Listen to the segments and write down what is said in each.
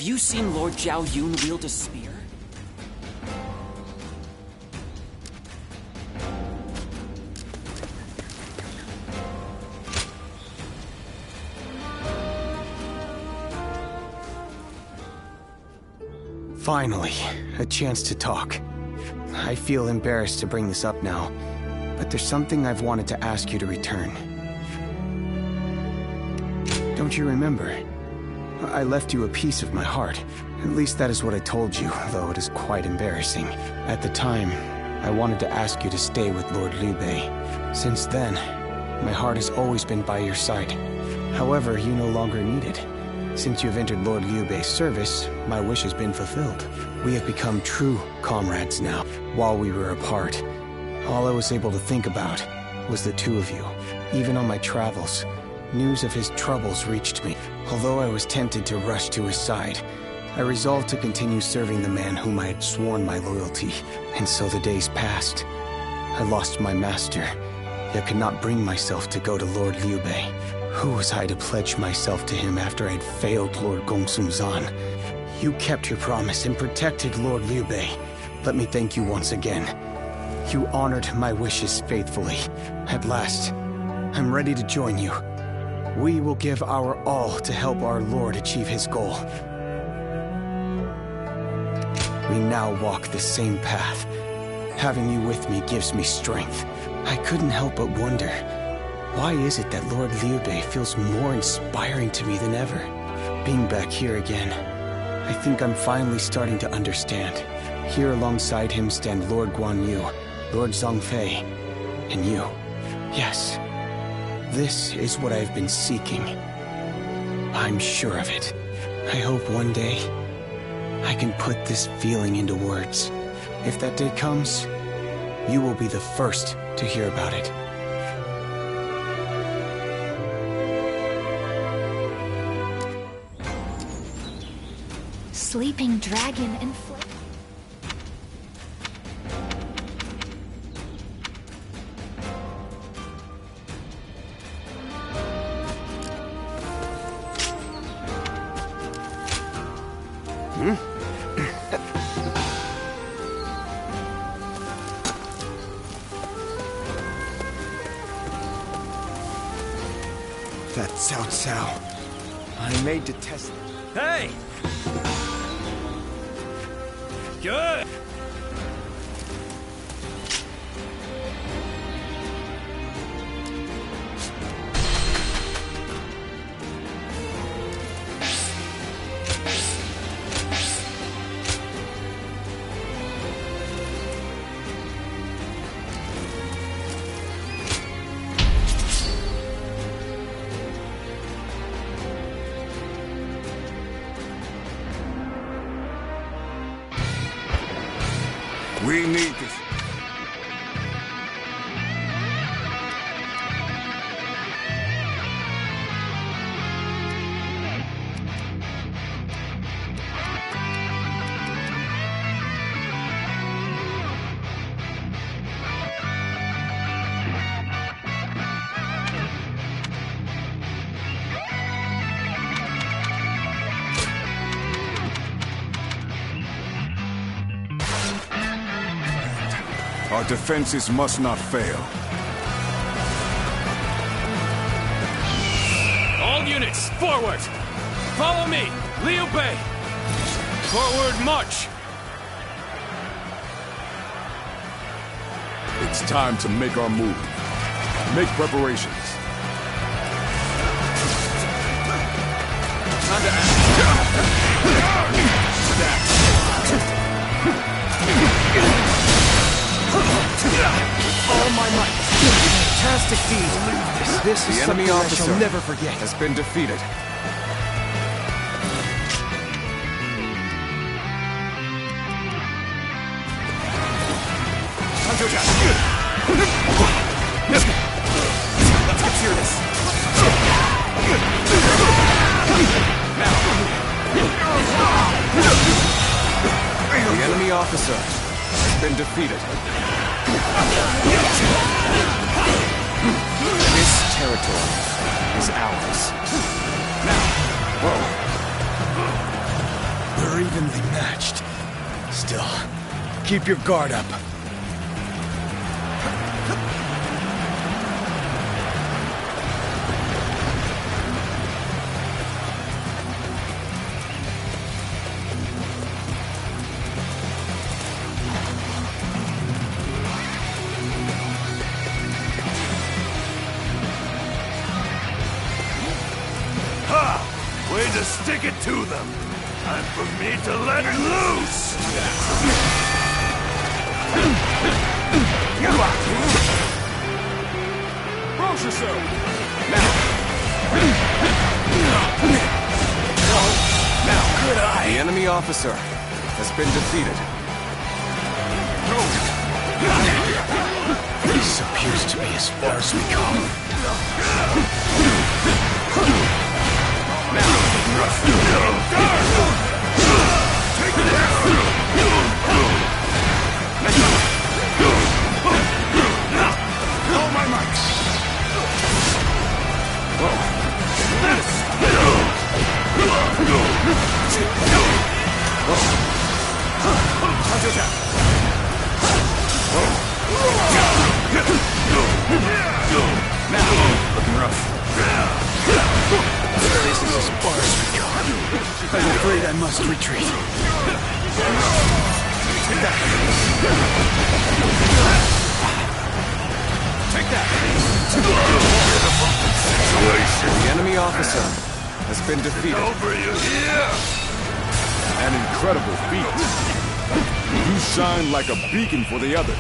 Have you seen Lord Zhao Yun wield a spear? Finally, a chance to talk. I feel embarrassed to bring this up now, but there's something I've wanted to ask you to return. Don't you remember? I left you a piece of my heart. At least that is what I told you, though it is quite embarrassing. At the time, I wanted to ask you to stay with Lord Liu Bei. Since then, my heart has always been by your side. However, you no longer need it. Since you have entered Lord Liu Bei's service, my wish has been fulfilled. We have become true comrades now. While we were apart, all I was able to think about was the two of you. Even on my travels, news of his troubles reached me. Although I was tempted to rush to his side, I resolved to continue serving the man whom I had sworn my loyalty. And so the days passed. I lost my master, yet could not bring myself to go to Lord Liu Bei. Who was I to pledge myself to him after I had failed Lord Gongsun Zan? You kept your promise and protected Lord Liu Bei. Let me thank you once again. You honored my wishes faithfully. At last, I'm ready to join you. We will give our all to help our Lord achieve his goal. We now walk the same path. Having you with me gives me strength. I couldn't help but wonder, why is it that Lord Liu Bei feels more inspiring to me than ever? Being back here again, I think I'm finally starting to understand. Here alongside him stand Lord Guan Yu, Lord Zhongfei, and you. Yes. This is what I've been seeking. I'm sure of it. I hope one day I can put this feeling into words. If that day comes, you will be the first to hear about it. Sleeping dragon and That Cao Cao. I made to test it. Hey! Good! We need this. Our defenses must not fail. All units, forward! Follow me, Liu Bei! Forward march! It's time to make our move. Make preparations. Time to act. all my might. Fantastic deed. This is The something enemy I officer shall never forget. has been defeated. Let's get serious. The enemy officer has been defeated. This territory is ours. We're evenly matched. Still, keep your guard up. Way to stick it to them. Time for me to let it loose. Rouse yourself! The enemy officer has been defeated. This appears to be as far as we come. All my might. Looking rough. This is as far as we go. I'm afraid I must retreat. Take that! The enemy officer has been defeated. Over you here. An incredible feat. You shine like a beacon for the others.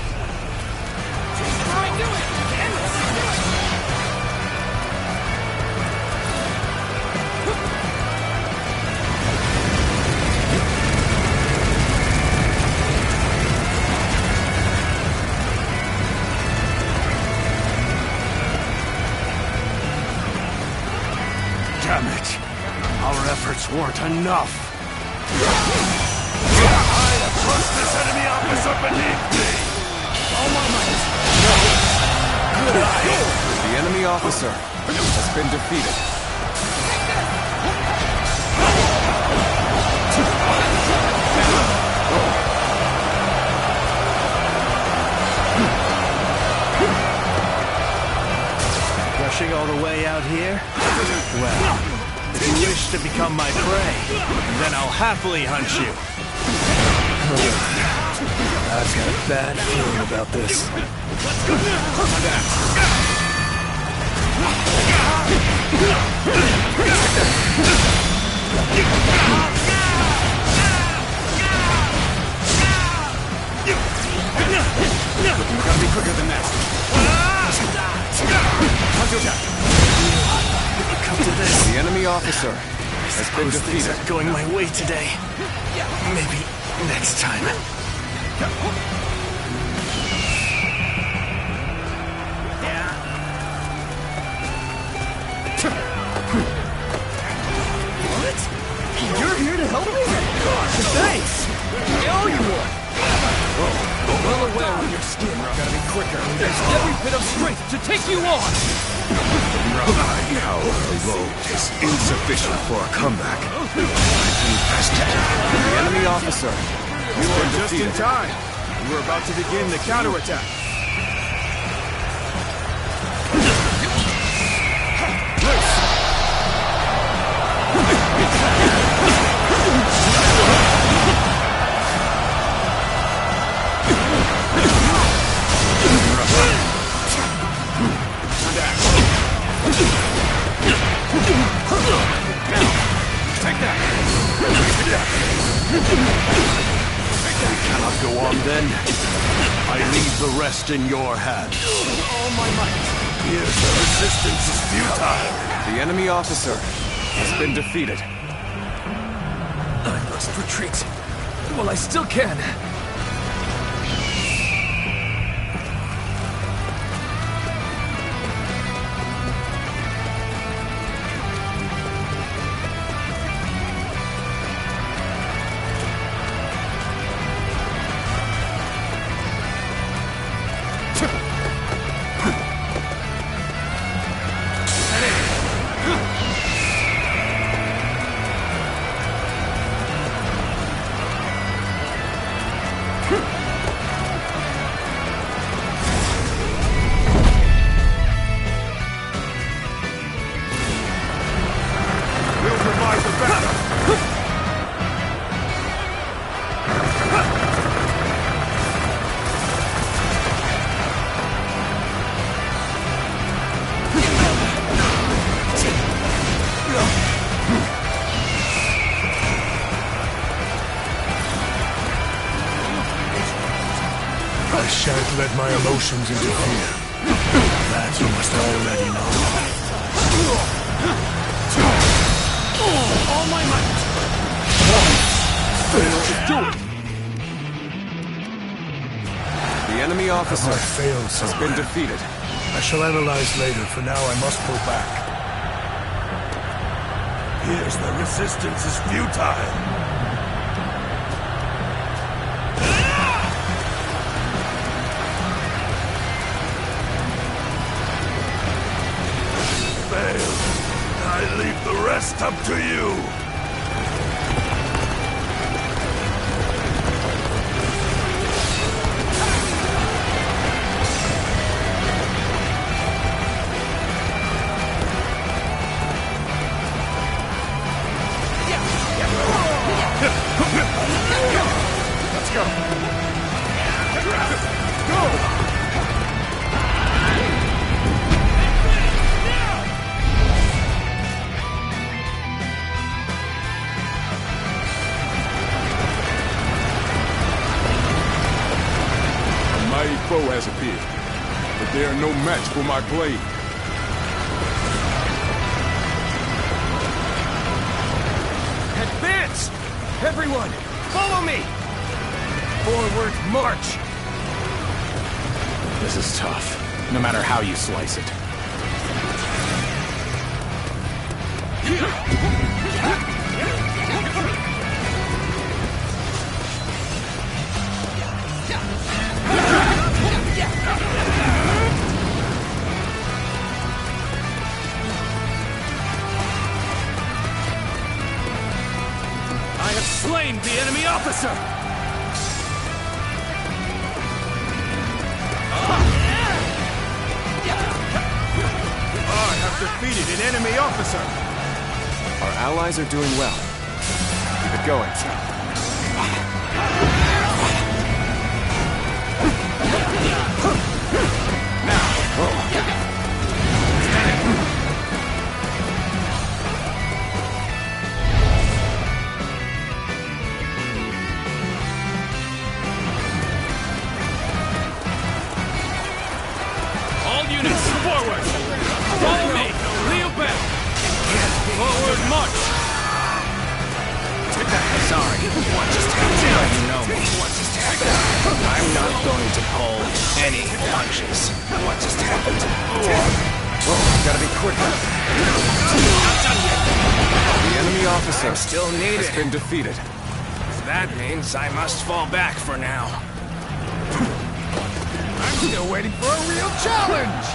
Damn it. Our efforts weren't enough. I have crushed this enemy officer beneath me. All my might. Good eye. The enemy officer has been defeated. Rushing all the way out here? Well, if you wish to become my prey, then I'll happily hunt you. I've got a bad feeling about this. Gotta be quicker than that. Come to this. The enemy officer has been Things defeated. aren't going my way today. Maybe next time. What? You're here to help me? Thanks! Oh, you were! Well aware of your skin. Gotta be quicker. There's every bit of strength to take you on! My power alone is insufficient for a comeback. The enemy officer You are just in time. We're about to begin the counterattack. Take that! cannot go on then. I leave the rest in your hands. All my might. Here's the resistance is futile. The enemy officer has been defeated. I must retreat. Well, I still can. We'll provide the backup. I shan't let my emotions interfere. That you must already know. All my might. The enemy officer I failed has been defeated. I shall analyze later. For now, I must pull back. Here's the resistance is futile. Failed. I leave the rest up to you. Let's go. Go! A mighty foe has appeared, but they are no match for my blade. Advance! Everyone, follow me! Forward march! This is tough, no matter how you slice it. I have slain the enemy officer! I have defeated an enemy officer. Our allies are doing well. Keep it going. All units, forward! Follow me! Liu Bei! Forward march! Sorry. What just happened? You know me. What just happened? I'm not going to pull any punches. What just happened? Whoa, gotta be quicker. The enemy officer Still needed. has been defeated. That means I must fall back for now. I'm still waiting for a real challenge!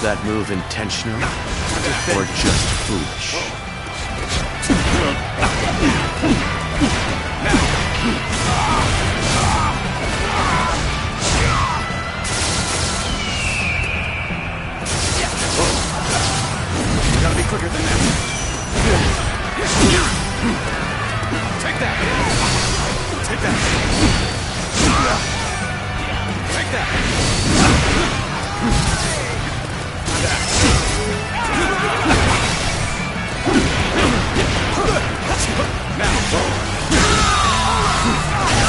that move intentional or just foolish? You gotta be quicker than that. Take that! Take that! Take that!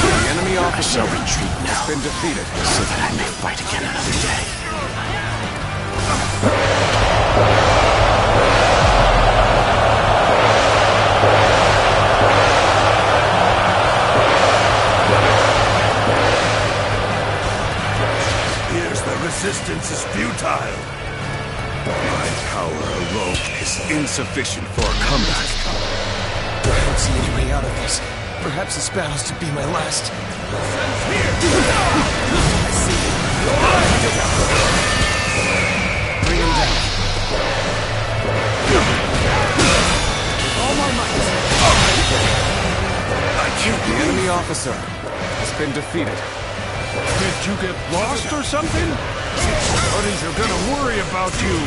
The enemy officer retreat now. Has been defeated, so that I may fight again another day. Resistance is futile. My power alone is insufficient for a comeback. I don't see any way out of this. Perhaps this battle's to be my last. I see it. Bring him down. With all my might. I can't. The enemy officer has been defeated. Did you get lost or something? Buddies are gonna worry about you.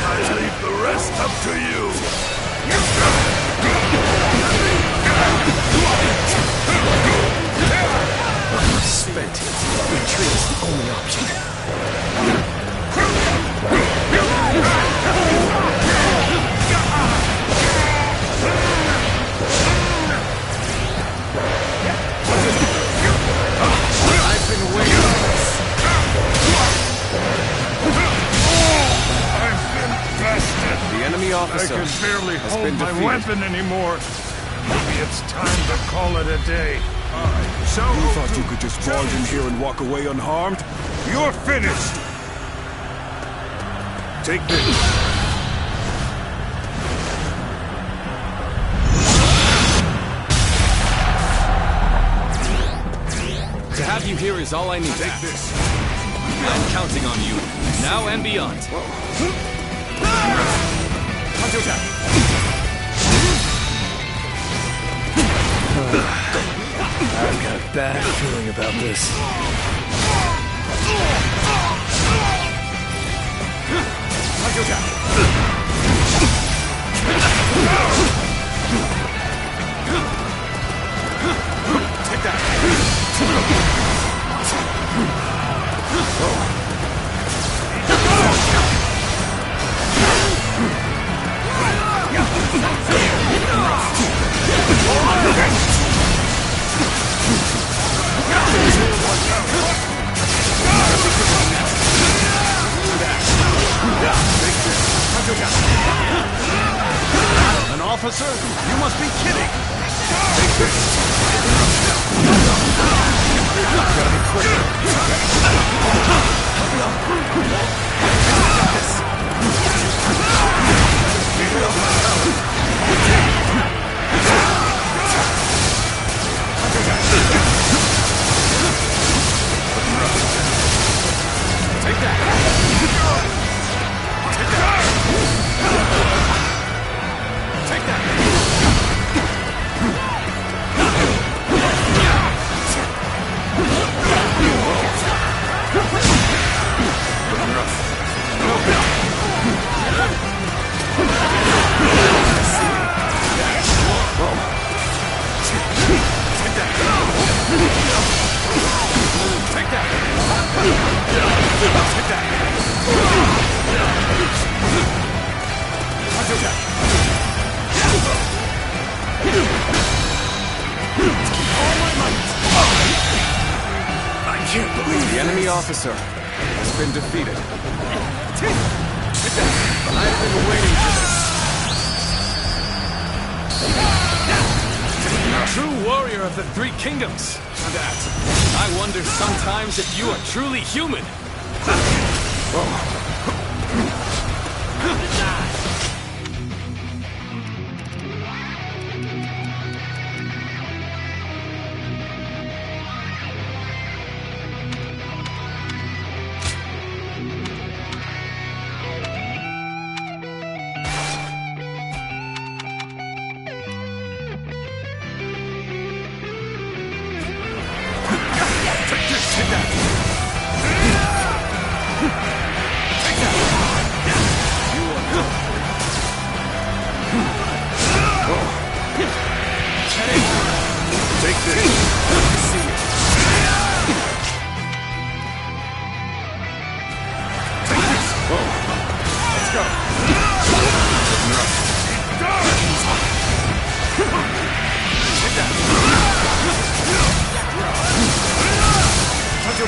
I leave the rest up to you. Spent. Retreat is the only option. I've been waiting for this. I've been bested. The enemy I officer can barely has hold been my defeated. weapon anymore. Maybe it's time to call it a day. So You thought you could just barge in here and walk away unharmed? You're finished. Take this. To have you here is all I need. Take this. I'm counting on you, now and beyond. I've got a bad feeling about this. Take that! An officer? You must be kidding! Gotta be quicker. Take that! Take that! I can't believe The enemy officer has been defeated. I've been waiting for this. True warrior of the Three Kingdoms. I wonder sometimes if you are truly human. The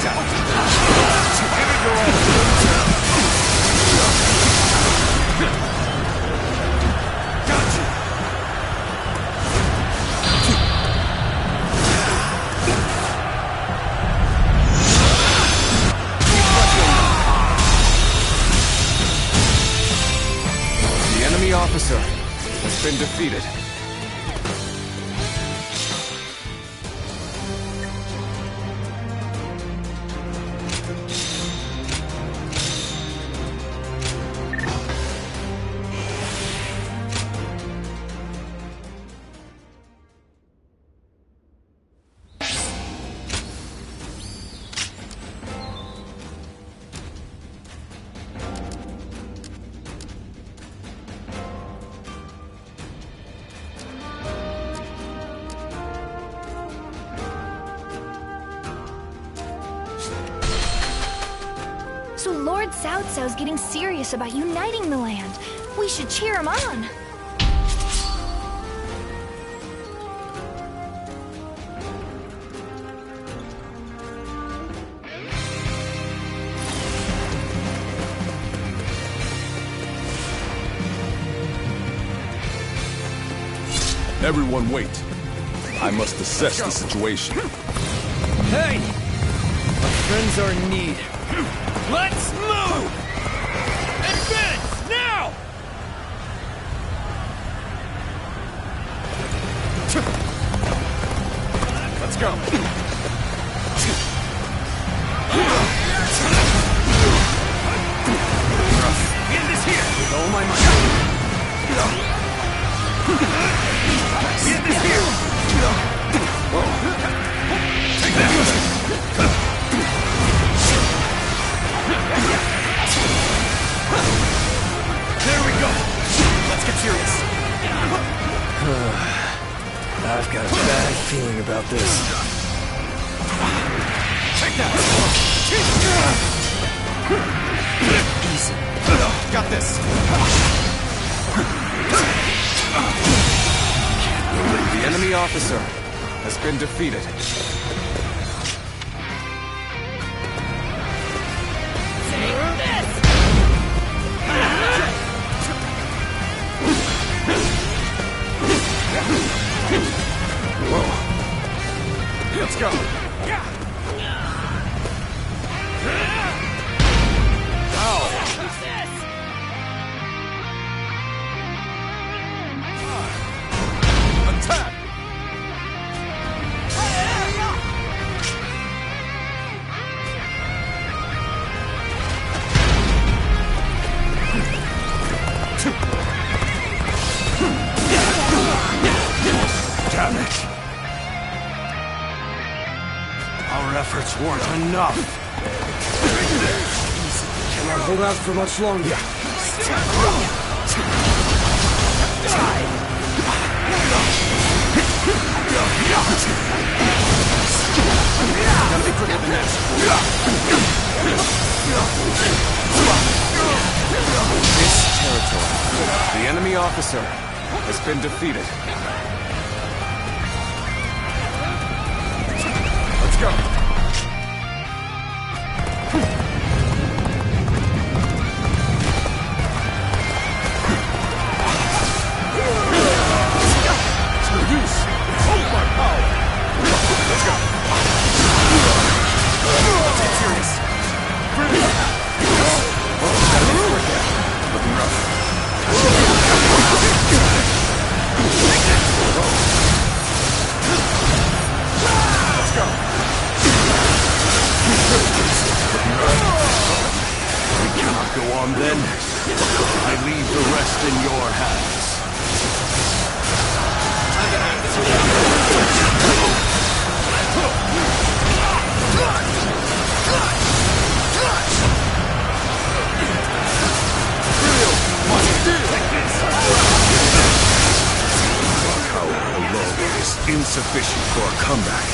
enemy officer has been defeated. So Lord Cao Cao's getting serious about uniting the land. We should cheer him on. Everyone wait. I must assess the situation. Hey! Our friends are in need. Let's move! Advance, now! Let's go. End this here! With all my might. End this here! Take that. There we go! Let's get serious. I've got a bad feeling about this. Take that. Easy. Got this. The enemy officer has been defeated. Whoa. Let's go. Attack! Damn it! Our efforts weren't enough. Cannot hold out for much longer. Gotta be quicker than this. This territory. The enemy officer has been defeated. Let's go. Go on then. I leave the rest in your hands. Our power alone is insufficient for a comeback.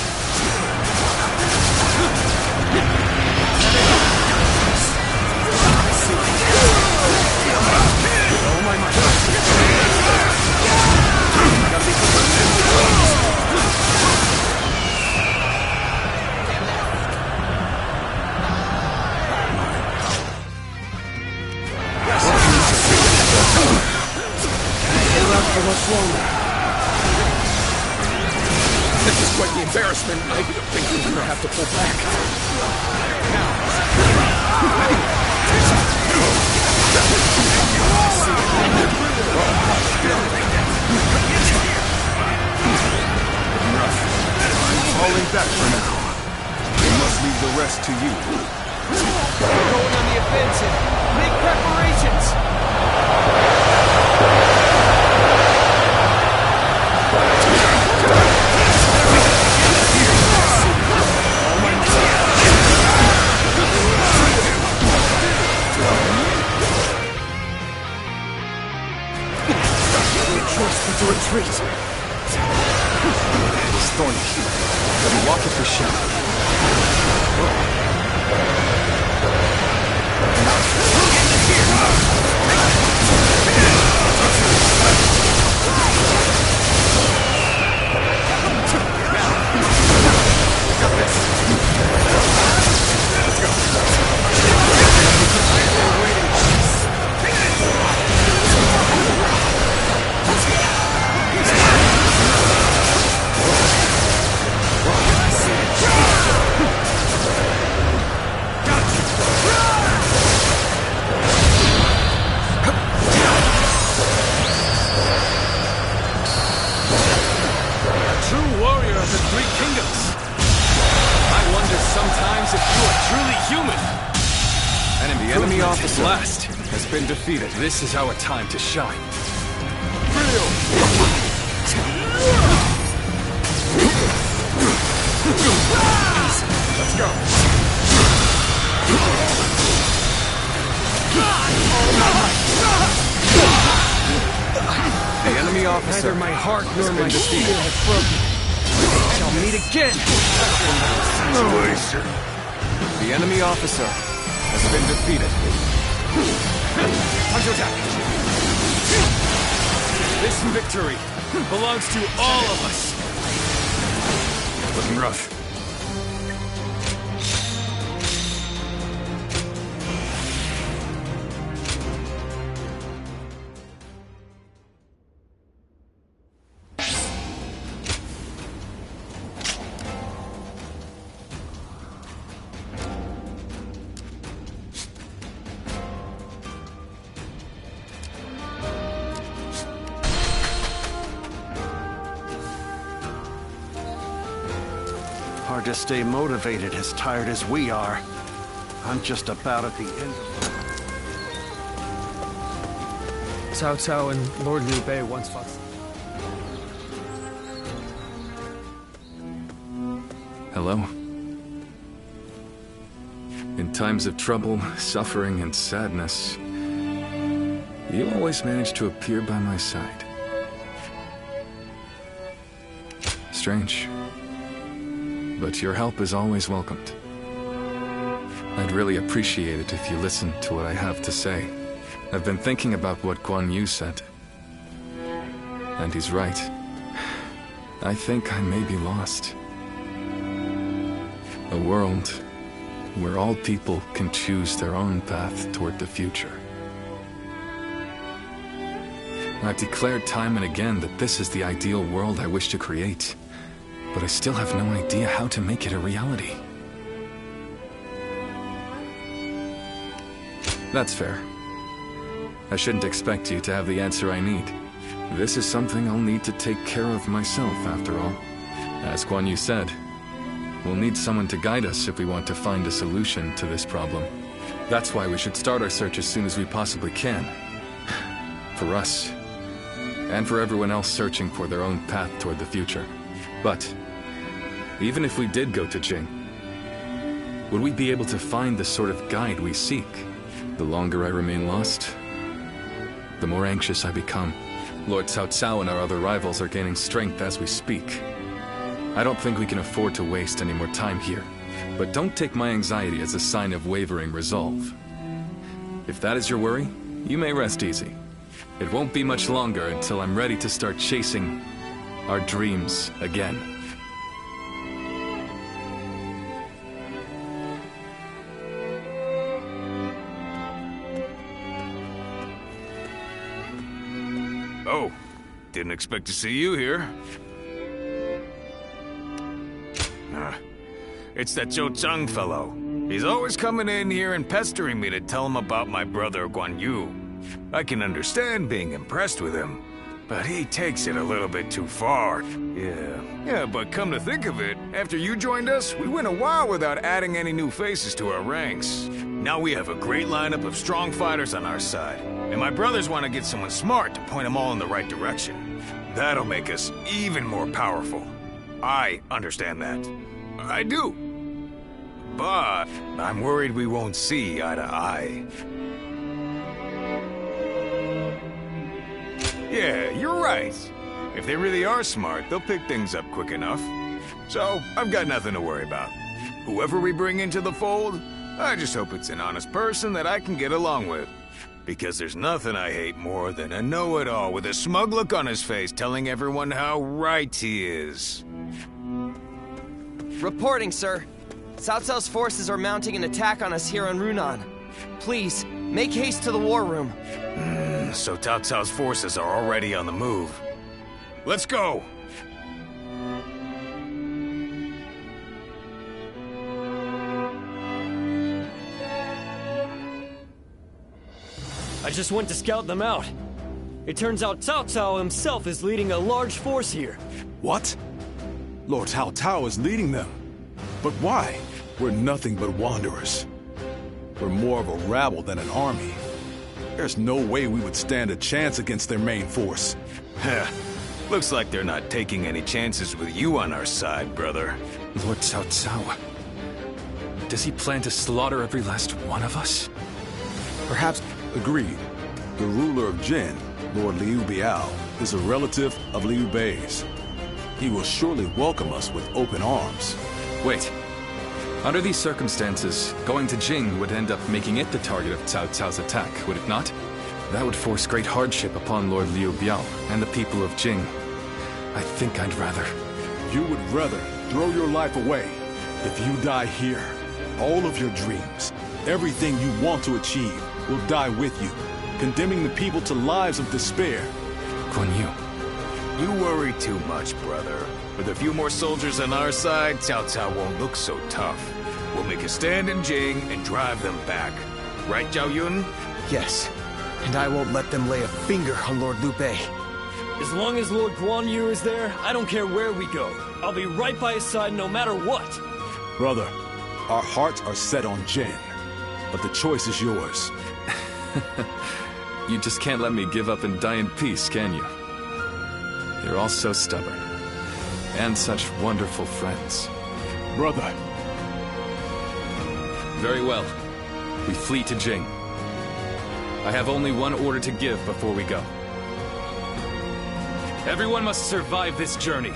longer. This is quite the embarrassment. I think we're gonna have to pull back. I'm falling back for now. We must leave the rest to you. We're going on the offensive. Make preparations. No choice but to retreat. It's thorny. Let me walk it for sure. True warrior of the three kingdoms. I wonder sometimes if you are truly human. The enemy officer Last. has been defeated. This is our time to shine. Let's go. The enemy officer Neither my heart nor has my been shield defeated. have broken. We shall meet again. The enemy officer has been defeated. Time to attack. This victory belongs to all of us. Looking rough. Hard to stay motivated as tired as we are. I'm just about at the end. Cao Cao and Lord Liu Bei once fought. Hello. In times of trouble, suffering, and sadness, you always manage to appear by my side. Strange. But your help is always welcomed. I'd really appreciate it if you listened to what I have to say. I've been thinking about what Guan Yu said. And he's right. I think I may be lost. A world where all people can choose their own path toward the future. I've declared time and again that this is the ideal world I wish to create, but I still have no idea how to make it a reality. That's fair. I shouldn't expect you to have the answer I need. This is something I'll need to take care of myself, after all. As Guan Yu said, we'll need someone to guide us if we want to find a solution to this problem. That's why we should start our search as soon as we possibly can. For us, and for everyone else searching for their own path toward the future. But, even if we did go to Jing, would we be able to find the sort of guide we seek? The longer I remain lost, the more anxious I become. Lord Cao Cao and our other rivals are gaining strength as we speak. I don't think we can afford to waste any more time here. But don't take my anxiety as a sign of wavering resolve. If that is your worry, you may rest easy. It won't be much longer until I'm ready to start chasing our dreams again. Oh, Didn't expect to see you here. It's that Cho Chang fellow. He's always coming in here and pestering me to tell him about my brother Guan Yu. I can understand being impressed with him, but he takes it a little bit too far. Yeah, but come to think of it, after you joined us, we went a while without adding any new faces to our ranks. Now we have a great lineup of strong fighters on our side, and my brothers want to get someone smart to point them all in the right direction. That'll make us even more powerful. I understand that. I do. But I'm worried we won't see eye to eye. Yeah, you're right. If they really are smart, they'll pick things up quick enough. So, I've got nothing to worry about. Whoever we bring into the fold, I just hope it's an honest person that I can get along with. Because there's nothing I hate more than a know-it-all with a smug look on his face telling everyone how right he is. Reporting, sir. Cao Cao's forces are mounting an attack on us here on Runan. Please, make haste to the war room. So Cao Cao's forces are already on the move. Let's go! I just went to scout them out. It turns out Cao Cao himself is leading a large force here. What? Lord Cao Cao is leading them. But why? We're nothing but wanderers. We're more of a rabble than an army. There's no way we would stand a chance against their main force. Heh. Looks like they're not taking any chances with you on our side, brother. Lord Cao Cao. Does he plan to slaughter every last one of us? Perhaps. Agreed. The ruler of Jin, Lord Liu Biao, is a relative of Liu Bei's. He will surely welcome us with open arms. Wait. Under these circumstances, going to Jing would end up making it the target of Cao Cao's attack, would it not? That would force great hardship upon Lord Liu Biao and the people of Jing. I think I'd rather... You would rather throw your life away. If you die here, all of your dreams, everything you want to achieve, will die with you, condemning the people to lives of despair. Guan Yu. You worry too much, brother. With a few more soldiers on our side, Cao Cao won't look so tough. We'll make a stand in Jing and drive them back. Right, Zhao Yun? Yes. And I won't let them lay a finger on Lord Liu Bei. As long as Lord Guan Yu is there, I don't care where we go. I'll be right by his side no matter what. Brother, our hearts are set on Jin, but the choice is yours. You just can't let me give up and die in peace, can you? You're all so stubborn. And such wonderful friends. Brother. Very well. We flee to Jing. I have only one order to give before we go. Everyone must survive this journey.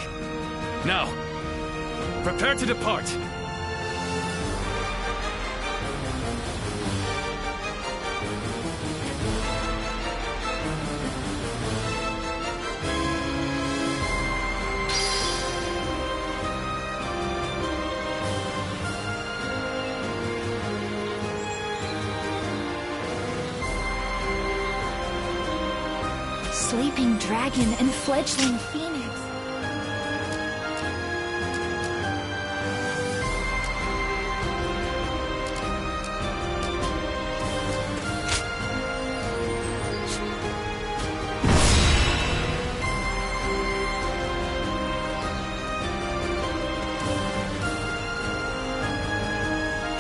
Now, prepare to depart. Sleeping dragon and fledgling phoenix.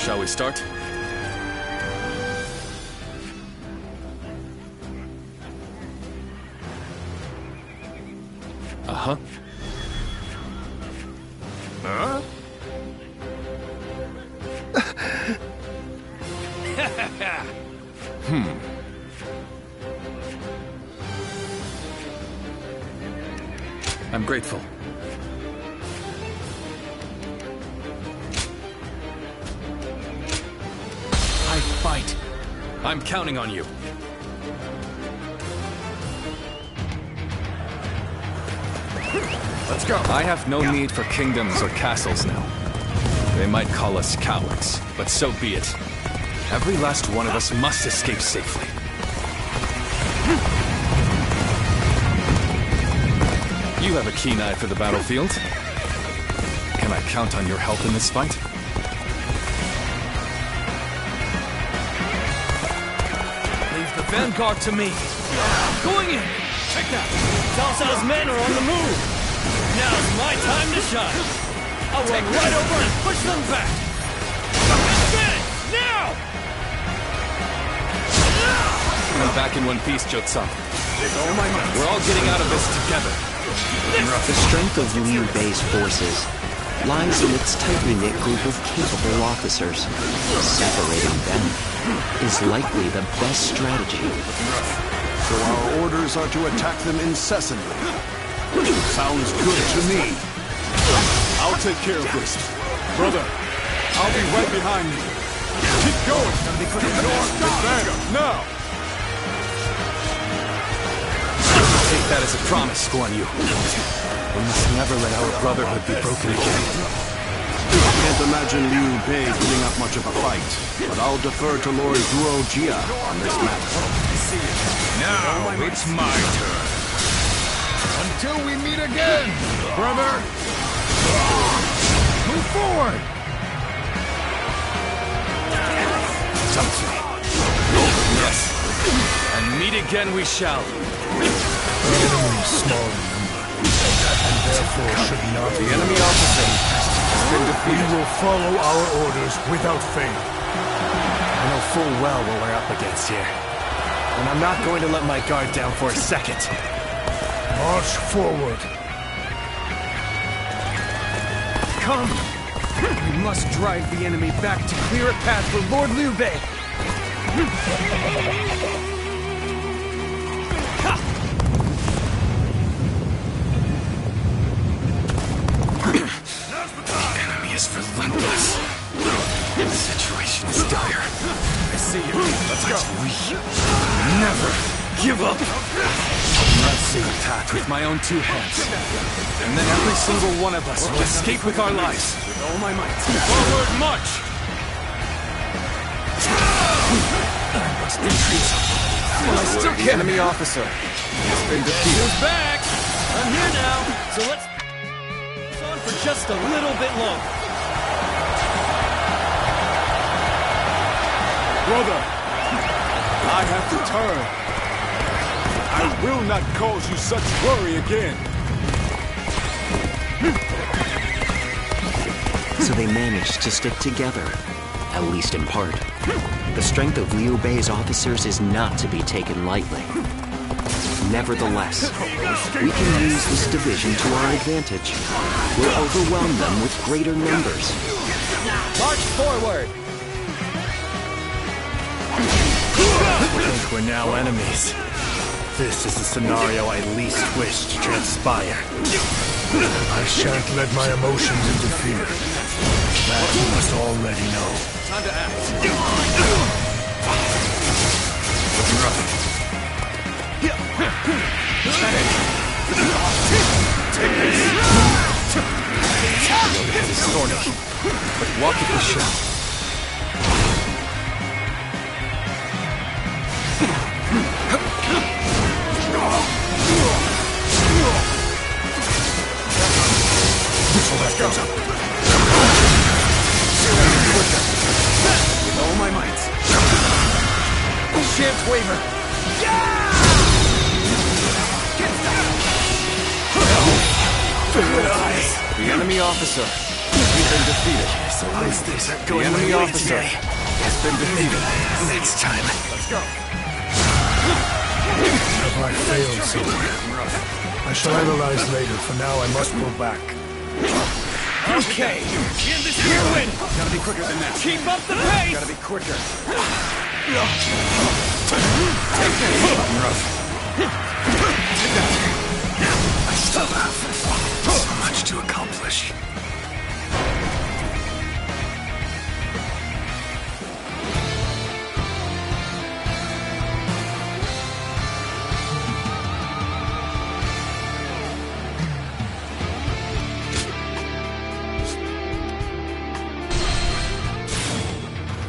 Shall we start? Uh-huh. Huh? I'm grateful. I fight. I'm counting on you. Let's go. I have no need for kingdoms or castles now. They might call us cowards, but so be it. Every last one of us must escape safely. You have a keen eye for the battlefield. Can I count on your help in this fight? Leave the vanguard to me. Going in. Check that. Cao Cao's men are on the move. Now's my time to shine. I'll run right over and push them back. Advance! Now! Come back in one piece, Jotsup. We're all getting out of this together. The strength of Liu Bei's forces lies in its tightly knit group of capable officers. Separating them is likely the best strategy. So our orders are to attack them incessantly. Sounds good to me. I'll take care of this. Brother, I'll be right behind you. Keep going. Advance, now! Take that as a promise, Guan Yu. We must never let our brotherhood be broken again. I can't imagine Liu Bei putting up much of a fight, but I'll defer to Lord Guo Jia on this matter. Now it's my turn. Until we meet again, brother! Move forward! Something. Yes. And meet again we shall. The enemy is small in number, and therefore should not be. The enemy officer has been defeated. We will follow our orders without fail. I know full well what we're up against here. And I'm not going to let my guard down for a second. March forward. Come! We must drive the enemy back to clear a path for Lord Liu Bei. The enemy is relentless. The situation is dire. I see you. Let's go. We never give up. Let's attack with my own two hands. And then every single one of us will escape with our lives. With all my might. Forward march! I must retreat. Well, I still can't. Enemy officer has been defeated. Who's back? I'm here now, so let's on for just a little bit longer. Brother, I have returned. I will not cause you such worry again. So they managed to stick together, at least in part. The strength of Liu Bei's officers is not to be taken lightly. Nevertheless, we can use this division to our advantage. We'll overwhelm them with greater numbers. March forward! I think we're now enemies. This is the scenario I least wish to transpire. I shan't let my emotions interfere. That you must already know. Time to act. Take this. It is thorny, but walk it we shall. Let's go. With all my might. Shan't waver. The enemy officer has been defeated. So at least these are The going enemy my way officer today. has been defeated. Next time. Let's go. Have I failed somewhere? I shall analyze later. For now, I must go back. Okay, in this here win. Gotta be quicker than that. Keep up the pace. Gotta be quicker. I still have so much to accomplish.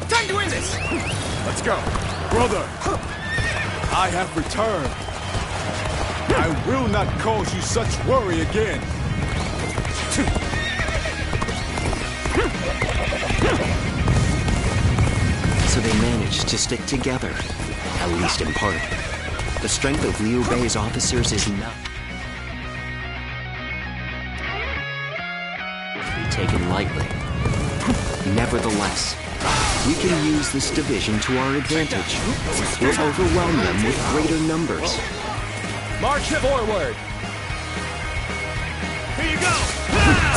Time to end this. Let's go. Brother, I have returned. I will not cause you such worry again. So they managed to stick together, at least in part. The strength of Liu Bei's officers is not to be taken lightly. Nevertheless, we can use this division to our advantage. We'll overwhelm them with greater numbers. March forward! Here you go!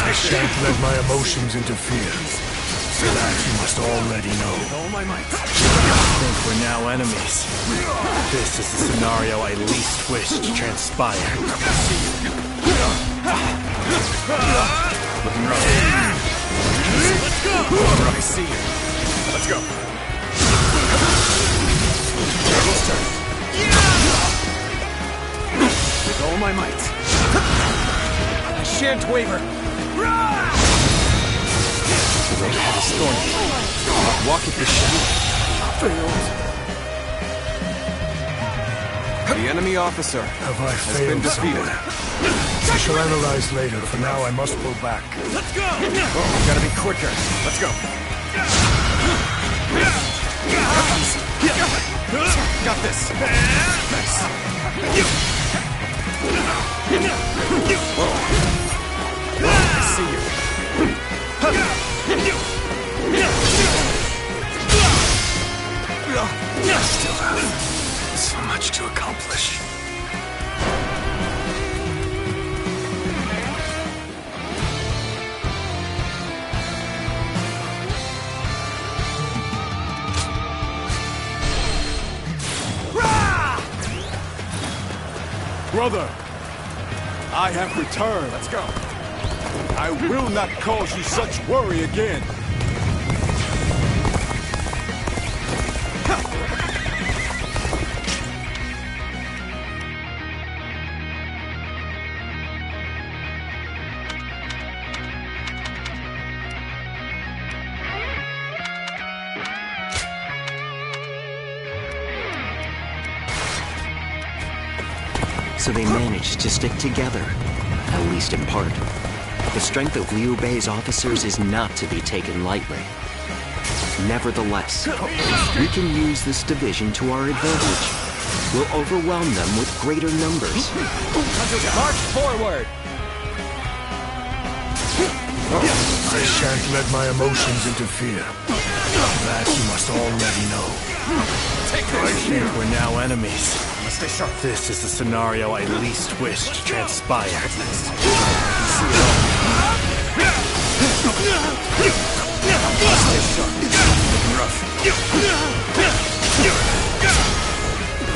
I shan't let my emotions interfere. That you must already know. With all my might. I think we're now enemies. This is the scenario I least wish to transpire. Looking rough. Let's go! I see you. Let's go. With all my might. I shan't waver. The road ahead is thorny. Walk it with shadow. The enemy officer Have I has been failed defeated. I shall analyze later. For now, I must pull back. Let's go! Oh, gotta be quicker. Let's go. Got this. Nice. I see you. I still have so much to accomplish. Brother, I have returned. Let's go. I will not cause you such worry again. So they managed to stick together, at least in part. The strength of Liu Bei's officers is not to be taken lightly. Nevertheless, we can use this division to our advantage. We'll overwhelm them with greater numbers. March forward! I shan't let my emotions interfere. That you must already know. I think we're now enemies. Stay sharp. This is the scenario I least wish to transpire.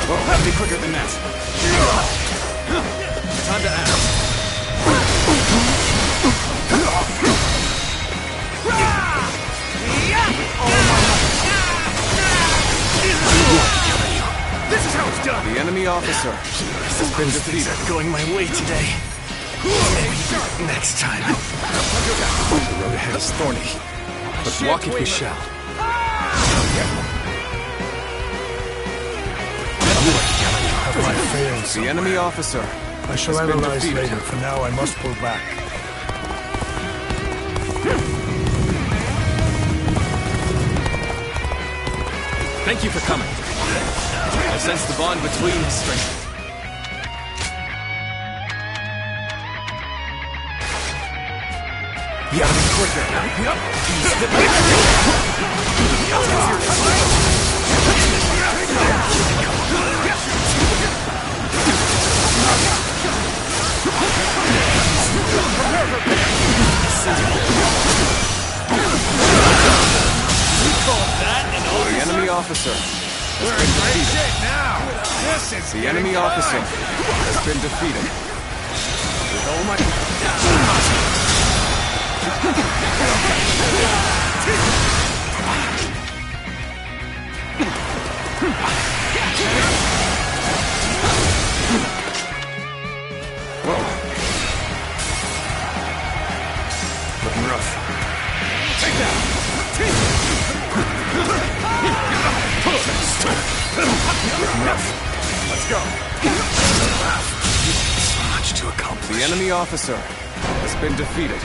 Whoa, gotta be quicker than that. Time to act. This is how it's done! The enemy officer has been Things defeated. are going my way today. Maybe next time. The road ahead is thorny, but walk it we shall. Have I failed? The enemy officer I shall has been analyze defeated. later. For now, I must pull back. Thank you for coming. I sense the bond between us strength. You gotta be quicker. The enemy officer. We're in great shape now! This is The enemy officer has been defeated. With all my... Looking rough. Take that! Looking rough. Let's go. So much to accomplish. The enemy officer has been defeated.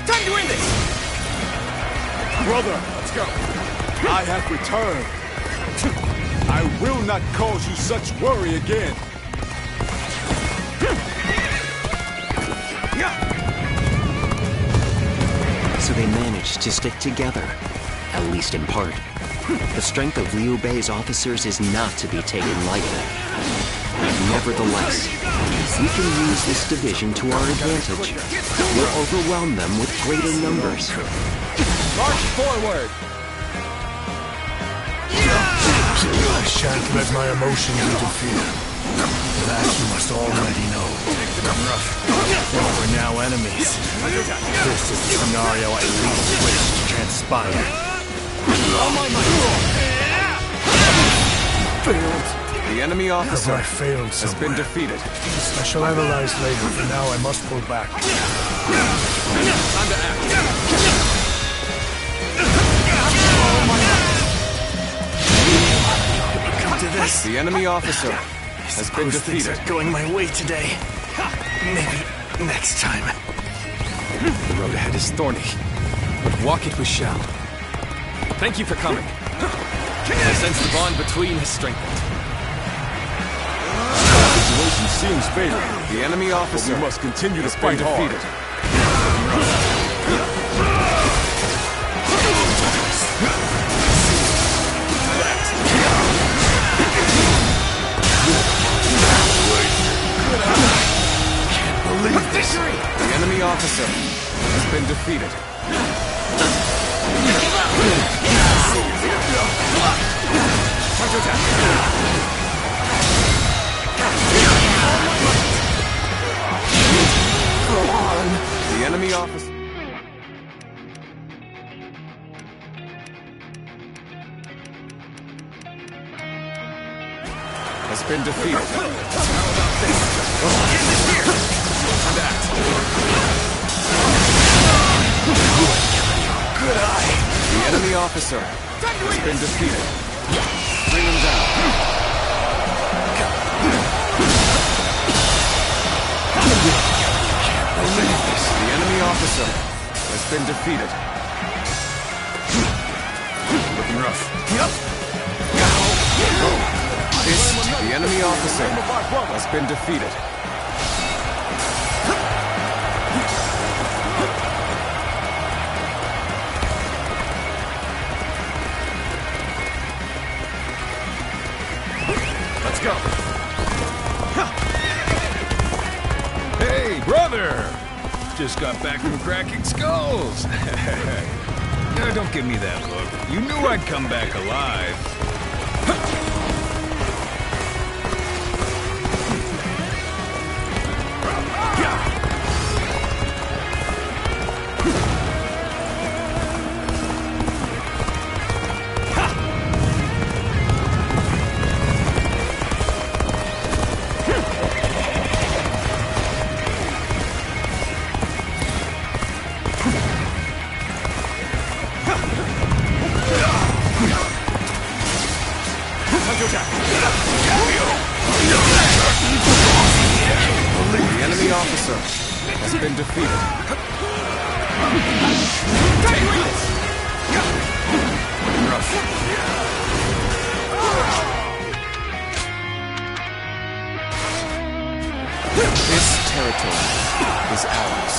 Time to win this! Brother, let's go. I have returned. I will not cause you such worry again. So they managed to stick together, at least in part. The strength of Liu Bei's officers is not to be taken lightly. Nevertheless, we can use this division to our advantage. We'll overwhelm them with greater numbers. March forward! I shan't let my emotions interfere. That you must already know. We're now enemies. This is the scenario I least wish to transpire. Failed. The enemy officer Have I failed has somewhere? been defeated. I shall analyze later. For now, I must pull back. Time to act. Come to this. The enemy officer has been Things defeated. are going my way today. Maybe next time. The road ahead is thorny, but walk it we shall. Thank you for coming. I sense the bond between has strengthened. The situation seems favorable. The enemy But officer we must continue to has been fight hard. defeated. Believe this. The enemy officer has been defeated. The enemy officer has been defeated. Time to act. Good eye. The enemy officer has been defeated. Bring him down. The enemy officer has been defeated. Looking rough. The enemy officer has been defeated. Let's go. Hey, brother! Just got back from cracking skulls. No, don't give me that look. You knew I'd come back alive. The enemy officer has been defeated. This territory is ours.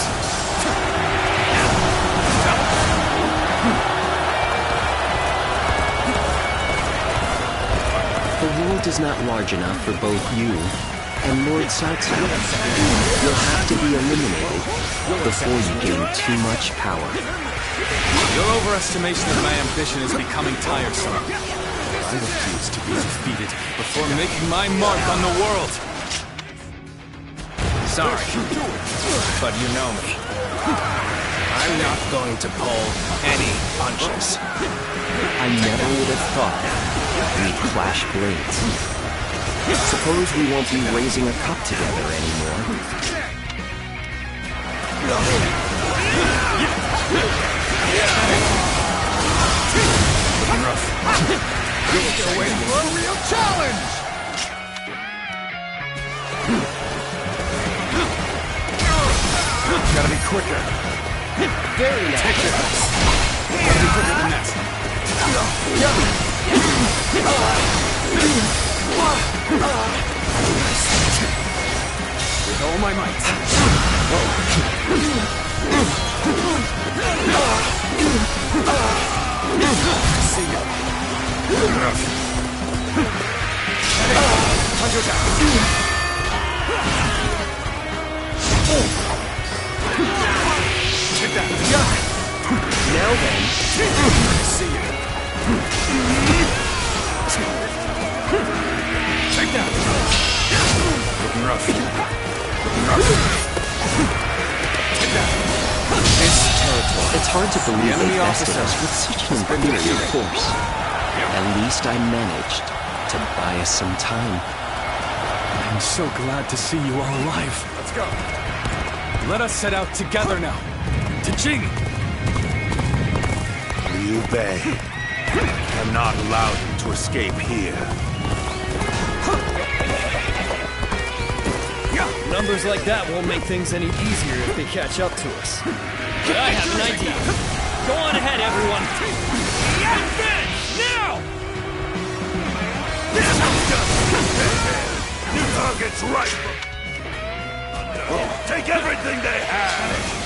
The world is not large enough for both you and Lord Cao Cao. You'll have to be eliminated before you gain too much power. Your overestimation of my ambition is becoming tiresome. I refuse to be defeated before making my mark on the world. Sorry, but you know me. I'm not going to pull any punches. I never would have thought we'd clash blades. Suppose we won't be raising a cup together anymore. Looking rough. You're waiting for a real challenge! Gotta be quicker. Very nice. Take this. Gotta be quicker than that. With all my might. See ya. Rough. Punch down. Take that. Now then. See ya. Take that. Looking rough. Looking rough. Take that. This territory. It's hard to believe they bested us with such an inferior force. At least I managed to buy us some time. I'm so glad to see you all alive. Let's go. Let us set out together now. To Jing! Liu Bei. Cannot allow him to escape here. Numbers like that won't make things any easier if they catch up to us. But I have an idea. Go on ahead, everyone. Advance! Now! New target's right. Take everything they have.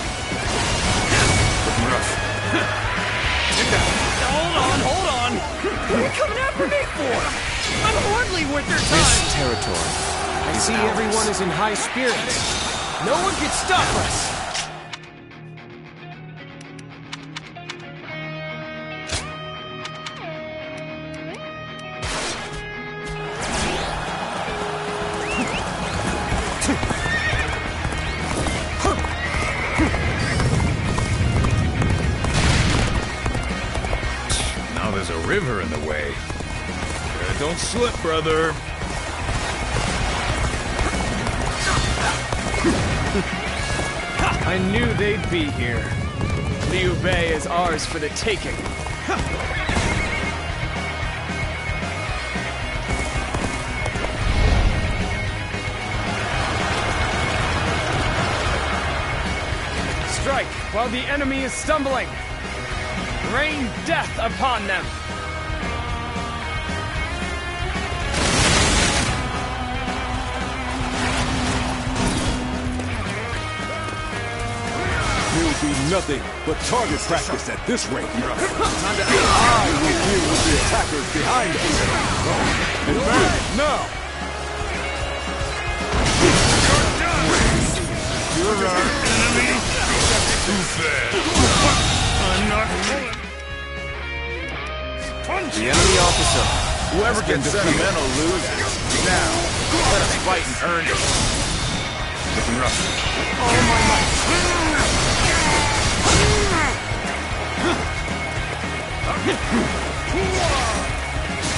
Looking rough. Take that. Hold on! What are you coming after me for? I'm hardly worth their time! This territory. I see everyone is in high spirits. No one can stop us! Now there's a river in the way. Don't slip, brother. I knew they'd be here. Liu Bei is ours for the taking. Strike while the enemy is stumbling. Rain death upon them. Will be nothing but target practice at this rate. I will deal with the attackers behind us. Advance now! You're our enemy? Too fast. I'm not pulling. The enemy officer. Whoever gets sentimental loses. Now, let us fight and earn it. Looking rough. All my might.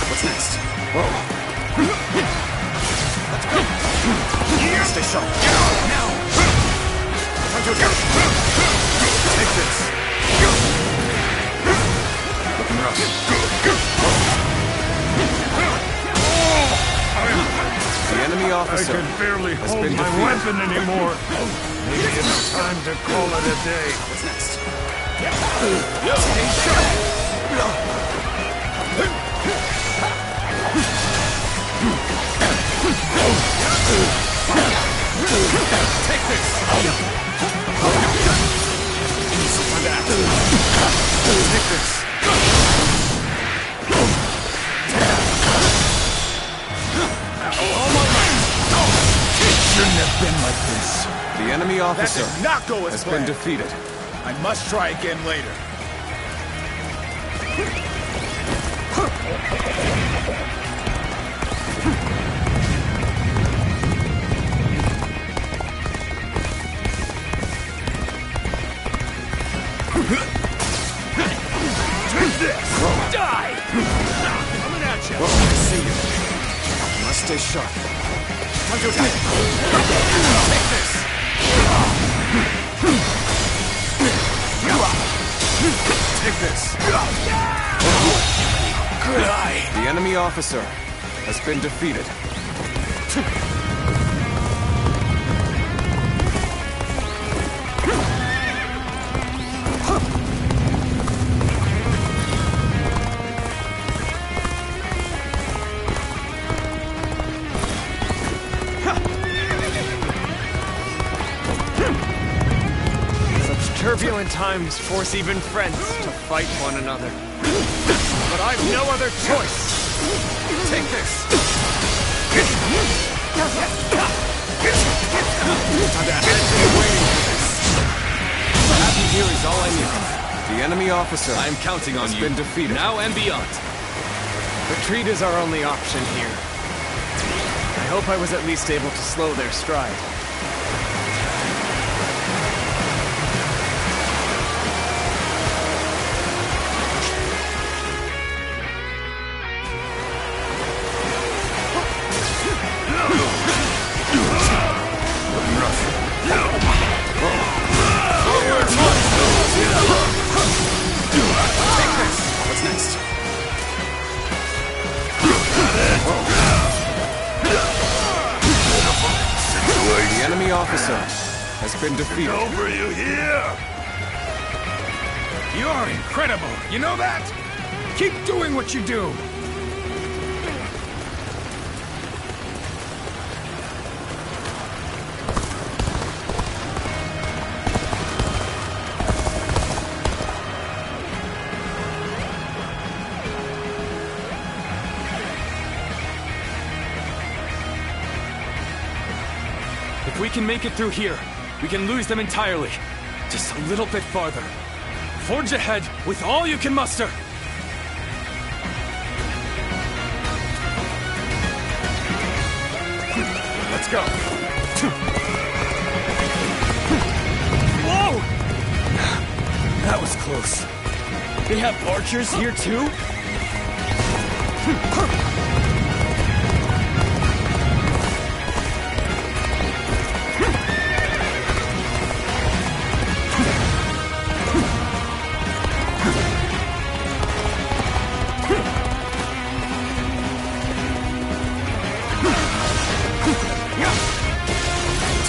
What's next? Whoa. Let's go. Stay sharp. Now. Time to attack. Take this. Looking rough. The enemy officer I can barely has hold been my defeated. weapon anymore. Maybe it's time to call it a day. What's next? Stay sharp. Take this! Take this! Shouldn't have been like this. The enemy officer That did not go as has planned. been defeated. I must try again later. Take this! Die! Coming at you! I see you. Must stay sharp. Time to attack. Take this! Take this! Good eye! The enemy officer has been defeated. Turbulent times force even friends to fight one another. But I've no other choice. Take this! Happy here is all I need. The enemy officer I am counting on has you. been defeated. Now and beyond. Retreat is our only option here. I hope I was at least able to slow their stride. What's next? The enemy officer has been defeated. Over you here! You're incredible. You know that? Keep doing what you do. If we can make it through here, we can lose them entirely. Just a little bit farther. Forge ahead with all you can muster. Let's go. Whoa! That was close. They have archers here too?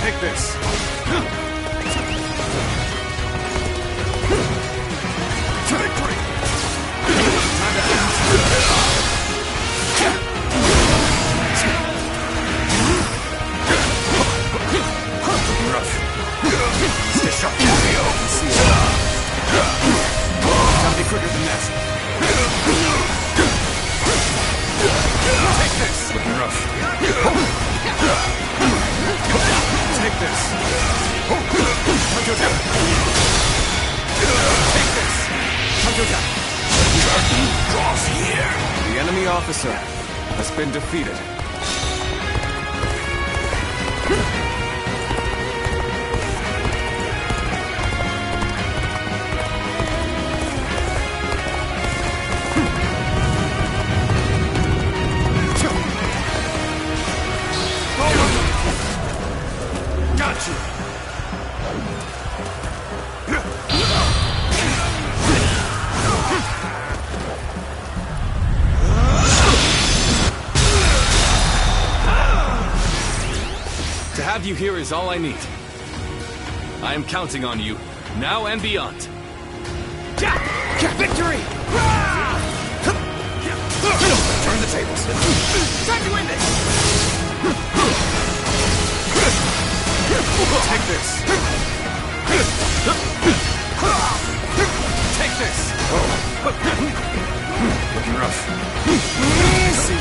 Take this. Victory! Stay sharp. See it. Gotta be quicker than that. Take this. Looking rough. Take this. Time to attack. Take this. Time to attack. Curtain draws here. The enemy officer has been defeated. Got you. To have you here is all I need. I am counting on you, now and beyond. Victory! Turn the tables. Time to win this! Take this. Take this. Looking rough. See you.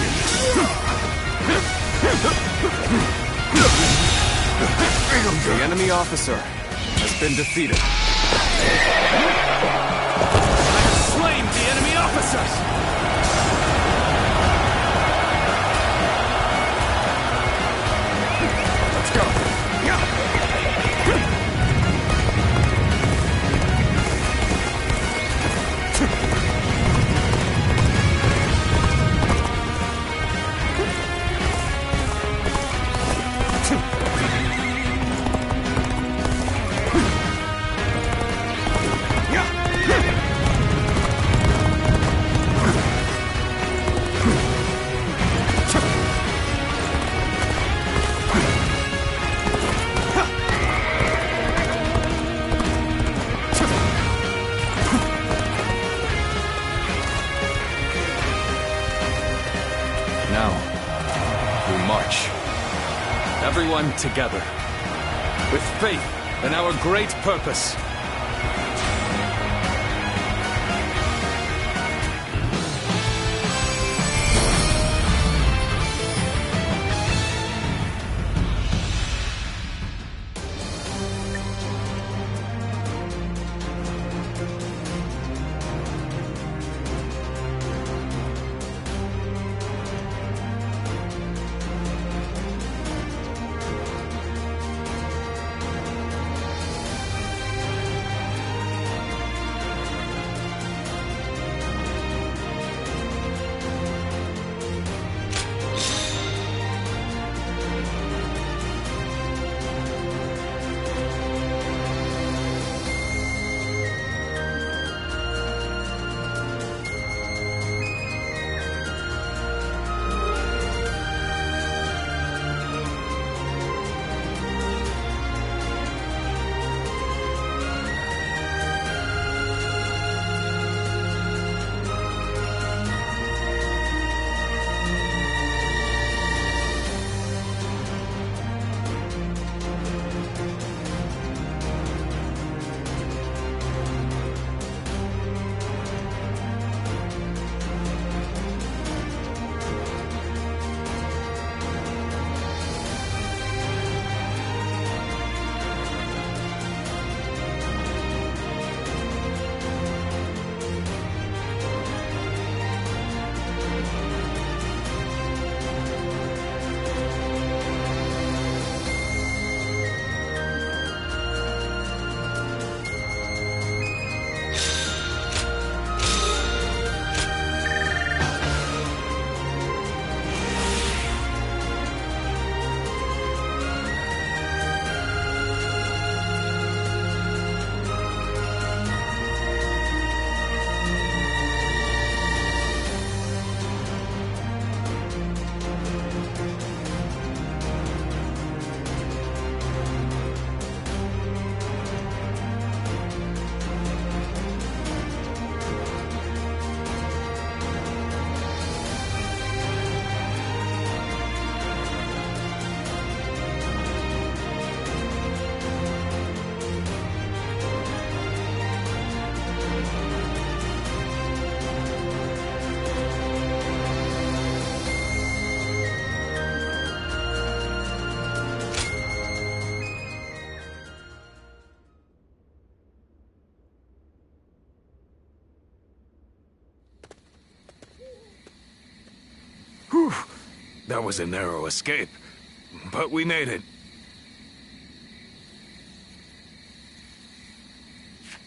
The enemy officer has been defeated. I have slain the enemy officers! Let's go. climb together. With faith in our great purpose. Whew. That was a narrow escape, but we made it.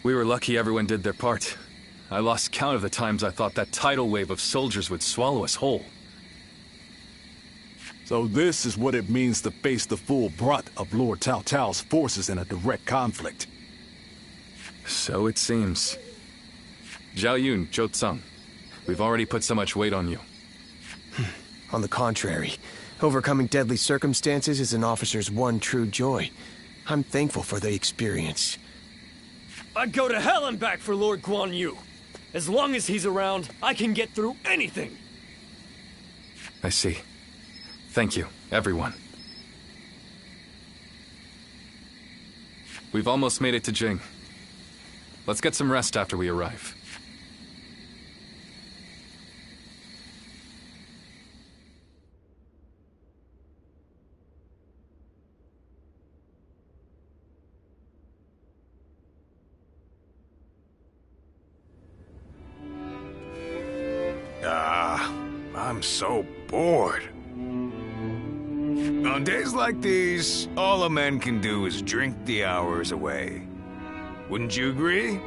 We were lucky everyone did their part. I lost count of the times I thought that tidal wave of soldiers would swallow us whole. So this is what it means to face the full brunt of Lord Cao Cao's forces in a direct conflict. So it seems. Zhao Yun, Zhou Tsang, we've already put so much weight on you. On the contrary, overcoming deadly circumstances is an officer's one true joy. I'm thankful for the experience. I'd go to hell and back for Lord Guan Yu. As long as he's around, I can get through anything. I see. Thank you, everyone. We've almost made it to Jing. Let's get some rest after we arrive. I'm so bored. On days like these, all a man can do is drink the hours away. Wouldn't you agree?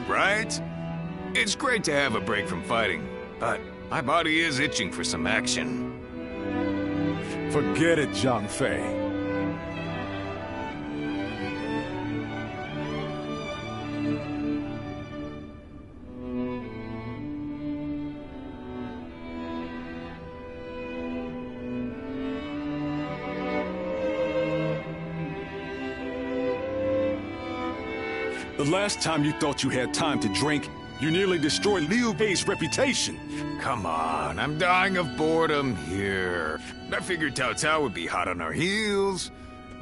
Right? It's great to have a break from fighting, but my body is itching for some action. Forget it, Zhang Fei. The last time you thought you had time to drink, You nearly destroyed Liu Bei's reputation. Come on, I'm dying of boredom here. I figured Cao Cao would be hot on our heels,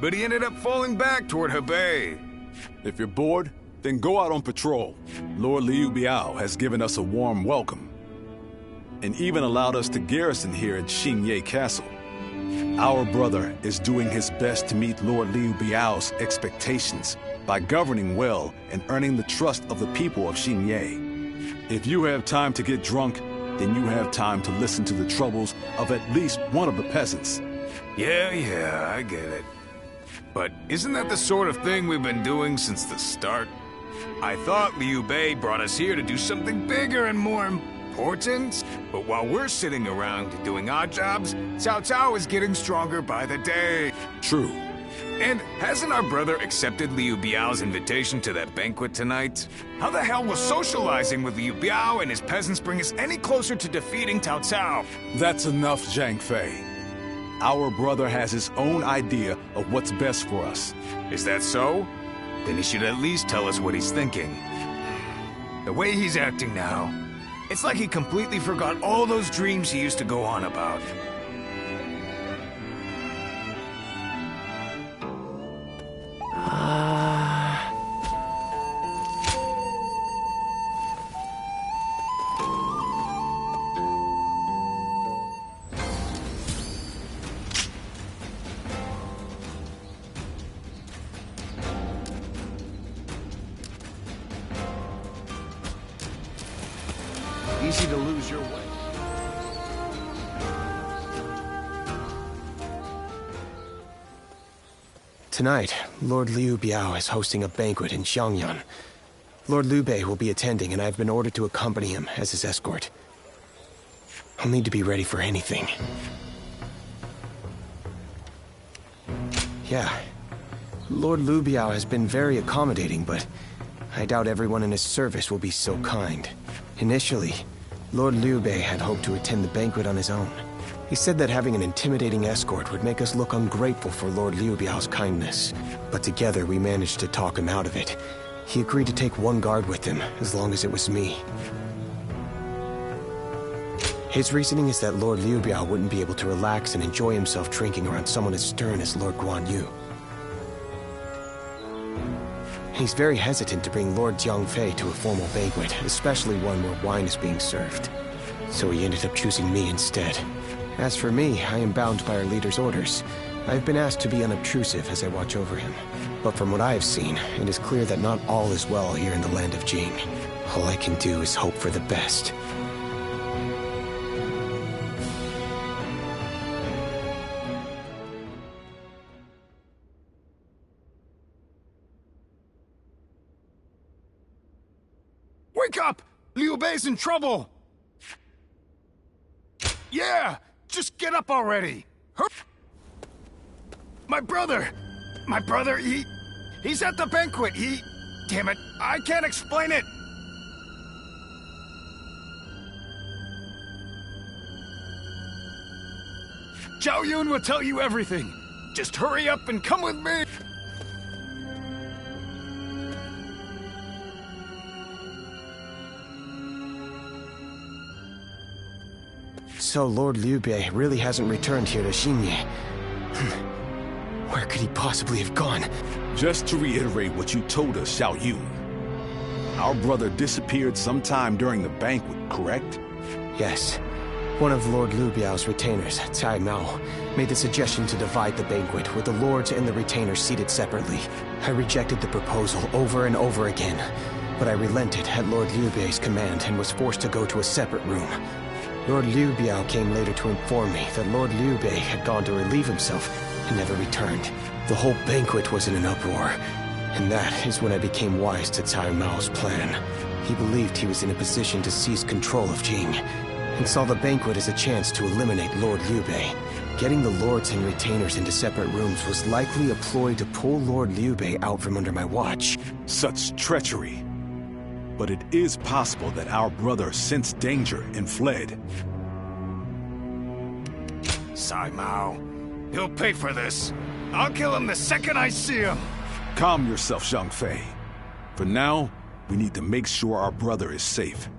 but he ended up falling back toward Hebei. If you're bored, then go out on patrol. Lord Liu Biao has given us a warm welcome, and even allowed us to garrison here at Xingye Castle. Our brother is doing his best to meet Lord Liu Biao's expectations by governing well and earning the trust of the people of Xingye. If you have time to get drunk, then you have time to listen to the troubles of at least one of the peasants. Yeah, I get it. But isn't that the sort of thing we've been doing since the start? I thought Liu Bei brought us here to do something bigger and more important. But while we're sitting around doing odd jobs, Cao Cao is getting stronger by the day. True. And hasn't our brother accepted Liu Biao's invitation to that banquet tonight? How the hell will socializing with Liu Biao and his peasants bring us any closer to defeating Cao Cao? That's enough, Zhang Fei. Our brother has his own idea of what's best for us. Is that so? Then he should at least tell us what he's thinking. The way he's acting now, it's like he completely forgot all those dreams he used to go on about. Easy to lose your way. Tonight, Lord Liu Biao is hosting a banquet in Xiangyan. Lord Liu Bei will be attending, and I've been ordered to accompany him as his escort. I'll need to be ready for anything. Yeah, Lord Liu Biao has been very accommodating, but I doubt everyone in his service will be so kind. Initially, Lord Liu Bei had hoped to attend the banquet on his own. He said that having an intimidating escort would make us look ungrateful for Lord Liu Biao's kindness. But together we managed to talk him out of it. He agreed to take one guard with him, as long as it was me. His reasoning is that Lord Liu Biao wouldn't be able to relax and enjoy himself drinking around someone as stern as Lord Guan Yu. He's very hesitant to bring Lord Jiang Fei to a formal banquet, especially one where wine is being served. So he ended up choosing me instead. As for me, I am bound by our leader's orders. I've been asked to be unobtrusive as I watch over him. But from what I have seen, it is clear that not all is well here in the land of Jing. All I can do is hope for the best. Wake up! Liu Bei's in trouble! Yeah! Just get up already! My brother! He's at the banquet! Damn it, I can't explain it! Zhao Yun will tell you everything! Just hurry up and come with me! So Lord Liu Bei really hasn't returned here to Xingye. Where could he possibly have gone? Just to reiterate what you told us, Xiao Yun. Our brother disappeared sometime during the banquet, correct? Yes. One of Lord Liu Biao's retainers, Cai Mao, made the suggestion to divide the banquet with the lords and the retainers seated separately. I rejected the proposal over and over again, but I relented at Lord Liu Bei's command and was forced to go to a separate room. Lord Liu Biao came later to inform me that Lord Liu Bei had gone to relieve himself and never returned. The whole banquet was in an uproar, and that is when I became wise to Cai Mao's plan. He believed he was in a position to seize control of Jing, and saw the banquet as a chance to eliminate Lord Liu Bei. Getting the lords and retainers into separate rooms was likely a ploy to pull Lord Liu Bei out from under my watch. Such treachery. But it is possible that our brother sensed danger and fled. Cai Mao. He'll pay for this. I'll kill him the second I see him. Calm yourself, Zhang Fei. For now, We need to make sure our brother is safe.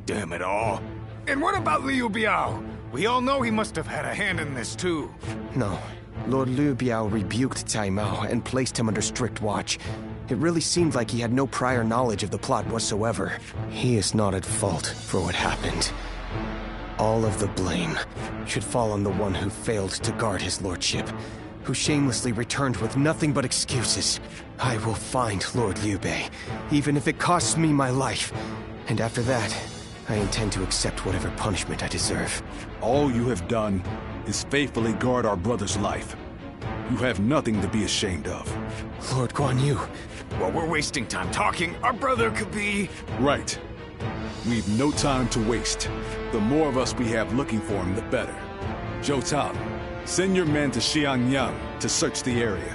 Damn it all. And what about Liu Biao? We all know he must have had a hand in this too. No. Lord Liu Biao rebuked Cai Mao and placed him under strict watch. It really seemed like he had no prior knowledge of the plot whatsoever. He is not at fault for what happened. All of the blame should fall on the one who failed to guard his lordship, who shamelessly returned with nothing but excuses. I will find Lord Liu Bei, even if it costs me my life. And after that, I intend to accept whatever punishment I deserve. All you have done is faithfully guard our brother's life. You have nothing to be ashamed of. Lord Guan Yu. While we're wasting time talking, our brother could be... Right. We've no time to waste. The more of us we have looking for him, the better. Zhou Tao, send your men to Xiangyang to search the area.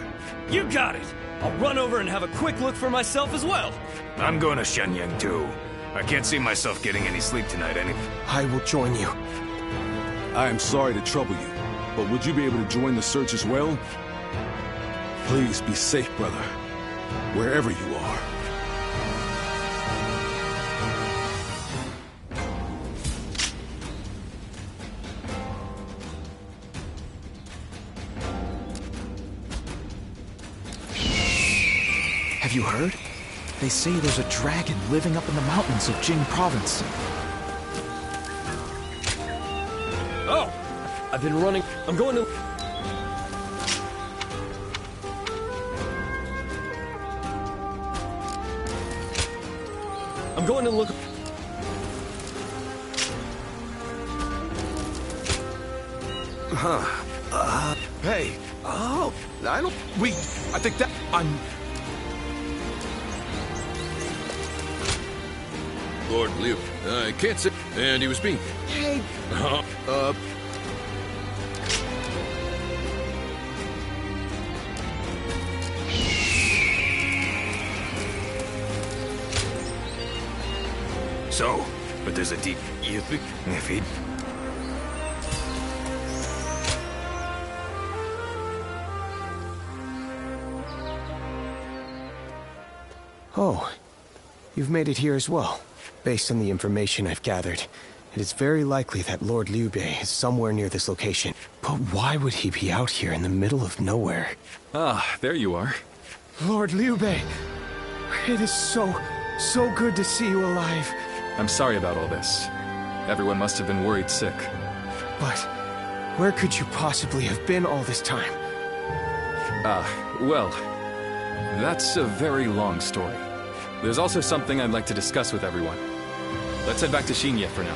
You got it! I'll run over and have a quick look for myself as well. I'm going to Shenyang too. I can't see myself getting any sleep tonight anyway. I will join you. I am sorry to trouble you, but would you be able to join the search as well? Please be safe, brother, wherever you are. Have you heard? They say there's a dragon living up in the mountains of Jing province. Oh! I've been running. I'm going to... I'm going to look... Hey. Oh, I don't... I think that... Lord Liu. I can't say... And he was being... Hey! So, but there's a deep... You think... If he... Oh, you've made it here as well. Based on the information I've gathered, it is very likely that Lord Liu Bei is somewhere near this location. But why would he be out here in the middle of nowhere? Ah, there you are. Lord Liu Bei! It is so good to see you alive. I'm sorry about all this. Everyone must have been worried sick. But where could you possibly have been all this time? Well, that's a very long story. There's also something I'd like to discuss with everyone. Let's head back to Xingye for now.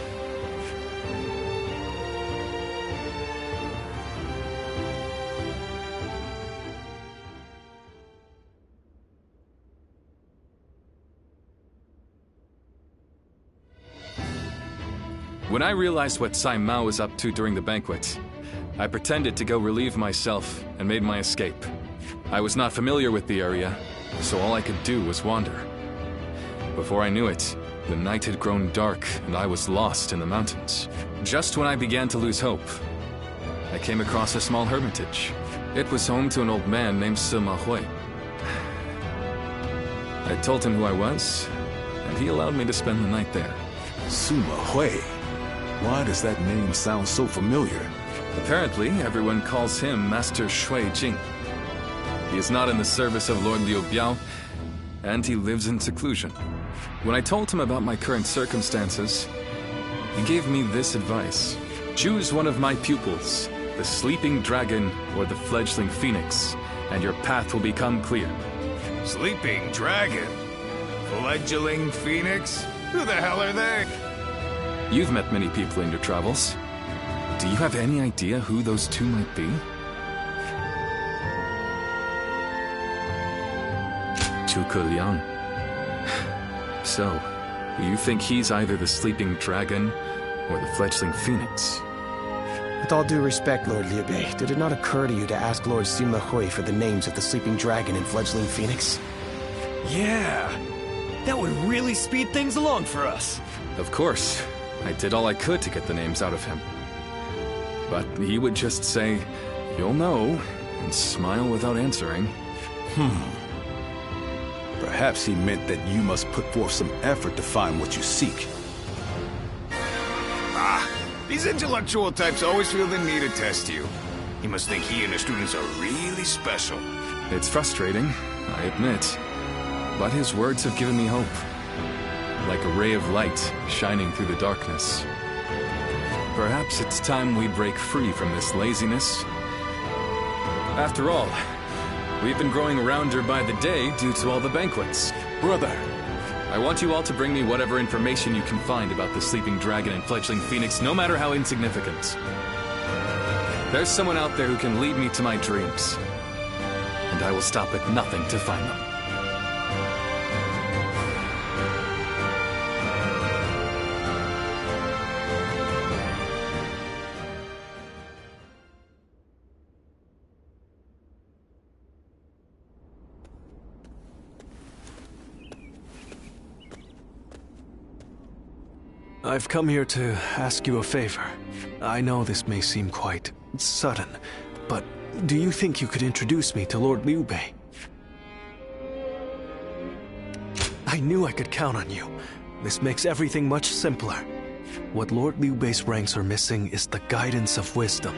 When I realized what Cai Mao was up to during the banquet, I pretended to go relieve myself and made my escape. I was not familiar with the area, so all I could do was wander. Before I knew it, the night had grown dark and I was lost in the mountains. Just when I began to lose hope, I came across a small hermitage. It was home to an old man named Sima Hui. I told him who I was, and he allowed me to spend the night there. Sima Hui? Why does that name sound so familiar? Apparently, everyone calls him Master Shui Jing. He is not in the service of Lord Liu Biao, and he lives in seclusion. When I told him about my current circumstances, he gave me this advice. Choose one of my pupils, the Sleeping Dragon or the Fledgling Phoenix, and your path will become clear. Sleeping Dragon? Fledgling Phoenix? Who the hell are they? You've met many people in your travels. Do you have any idea who those two might be? Zhuge Liang. So, you think he's either the Sleeping Dragon or the Fledgling Phoenix? With all due respect, Lord Liu Bei, did it not occur to you to ask Lord Sima Hui for the names of the Sleeping Dragon and Fledgling Phoenix? Yeah! That would really speed things along for us. Of course. I did all I could to get the names out of him. But he would just say, "You'll know," and smile without answering. Perhaps he meant that you must put forth some effort to find what you seek. Ah, these intellectual types always feel the need to test you. He must think he and his students are really special. It's frustrating, I admit. But his words have given me hope. Like a ray of light shining through the darkness. Perhaps it's time we break free from this laziness. After all, we've been growing rounder by the day due to all the banquets. Brother! I want you all to bring me whatever information you can find about the sleeping dragon and fledgling phoenix, no matter how insignificant. There's someone out there who can lead me to my dreams. And I will stop at nothing to find them. I've come here to ask you a favor. I know this may seem quite sudden, but do you think you could introduce me to Lord Liu Bei? I knew I could count on you. This makes everything much simpler. What Lord Liu Bei's ranks are missing is the guidance of wisdom.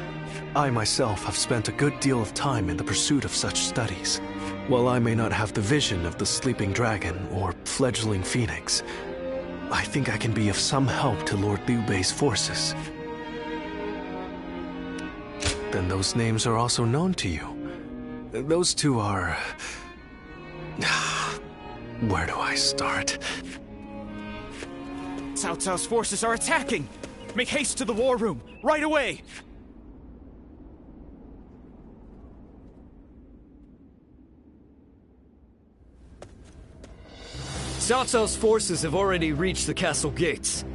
I myself have spent a good deal of time in the pursuit of such studies. While I may not have the vision of the sleeping dragon or fledgling phoenix, I think I can be of some help to Lord Liu Bei's forces. Then those names are also known to you. Those two are... Where do I start? Cao Cao's forces are attacking! Make haste to the war room, right away! Cao Cao's forces have already reached the castle gates.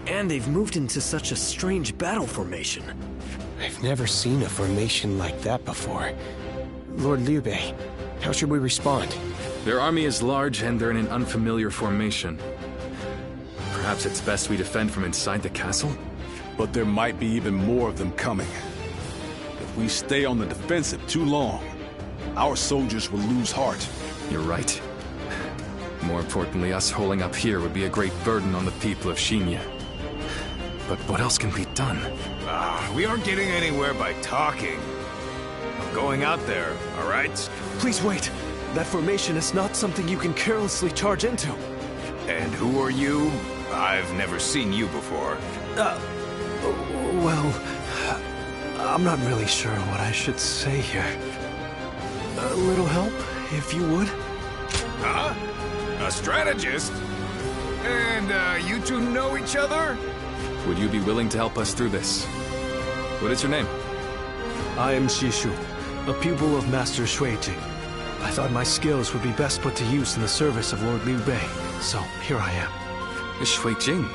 And they've moved into such a strange battle formation. I've never seen a formation like that before. Lord Liu Bei, how should we respond? Their army is large and they're in an unfamiliar formation. Perhaps it's best we defend from inside the castle? But there might be even more of them coming. If we stay on the defensive too long, our soldiers will lose heart. You're right. More importantly, us holding up here would be a great burden on the people of Xinya. But what else can be done? We aren't getting anywhere by talking. I'm going out there, all right? Please wait. That formation is not something you can carelessly charge into. And who are you? I've never seen you before. Well, I'm not really sure what I should say here. A little help, if you would? Huh? A strategist? And, you two know each other? Would you be willing to help us through this? What is your name? I am Shishu, a pupil of Master Shuijing. I thought my skills would be best put to use in the service of Lord Liu Bei, so here I am. Shuijing?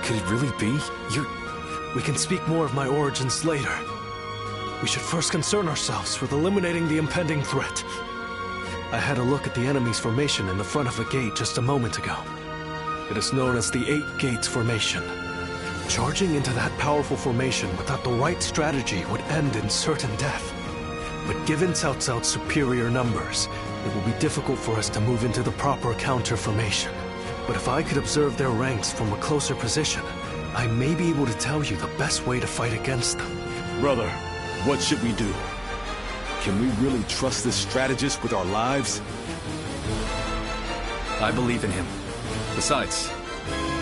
Could it really be? We can speak more of my origins later. We should first concern ourselves with eliminating the impending threat. I had a look at the enemy's formation in the front of a gate just a moment ago. It is known as the Eight Gates Formation. Charging into that powerful formation without the right strategy would end in certain death. But given Cao Cao's superior numbers, it will be difficult for us to move into the proper counter formation. But if I could observe their ranks from a closer position, I may be able to tell you the best way to fight against them. Brother, what should we do? Can we really trust this strategist with our lives? I believe in him. Besides,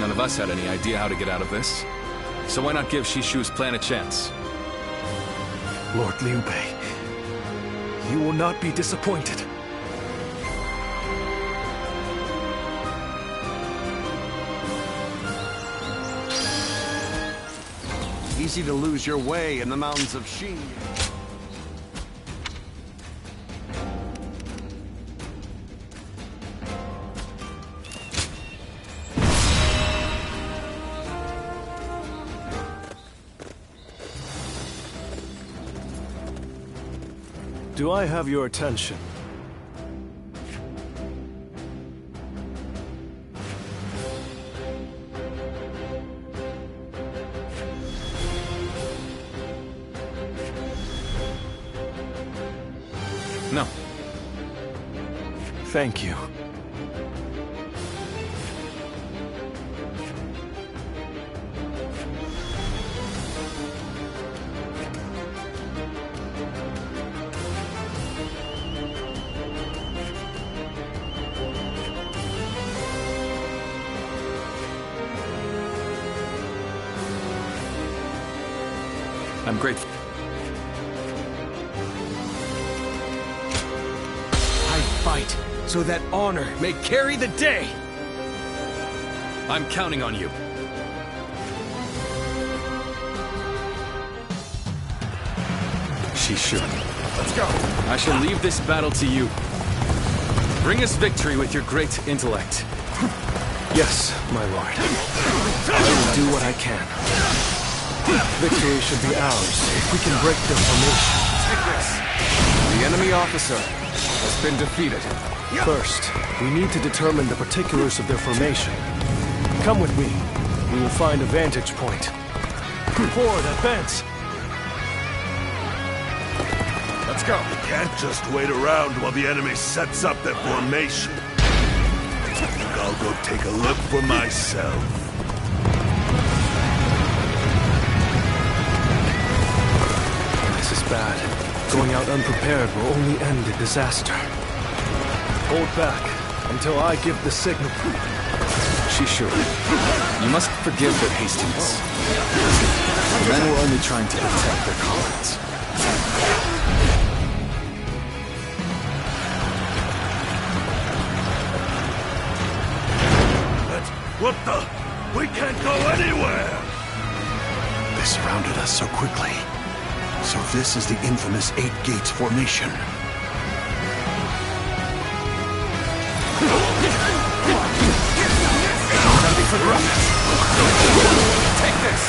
none of us had any idea how to get out of this. So why not give Shishu's plan a chance? Lord Liu Bei, you will not be disappointed. Easy to lose your way in the mountains of Xinya. Do I have your attention? No. Thank you. I'm grateful. I fight so that honor may carry the day! I'm counting on you. She should. Let's go. I shall leave this battle to you. Bring us victory with your great intellect. Yes, my lord. I will do what I can. Victory should be ours if we can break their formation. Take this. The enemy officer has been defeated. First, we need to determine the particulars of their formation. Come with me. We will find a vantage point. Forward, advance! Let's go. Can't just wait around while the enemy sets up their formation. I'll go take a look for myself. This is bad. Going out unprepared will only end in disaster. Hold back until I give the signal. She should. You must forgive their hastiness. The men were only trying to protect their comrades. What the? We can't go anywhere! They surrounded us so quickly. So this is the infamous 8 Gates formation. Take this!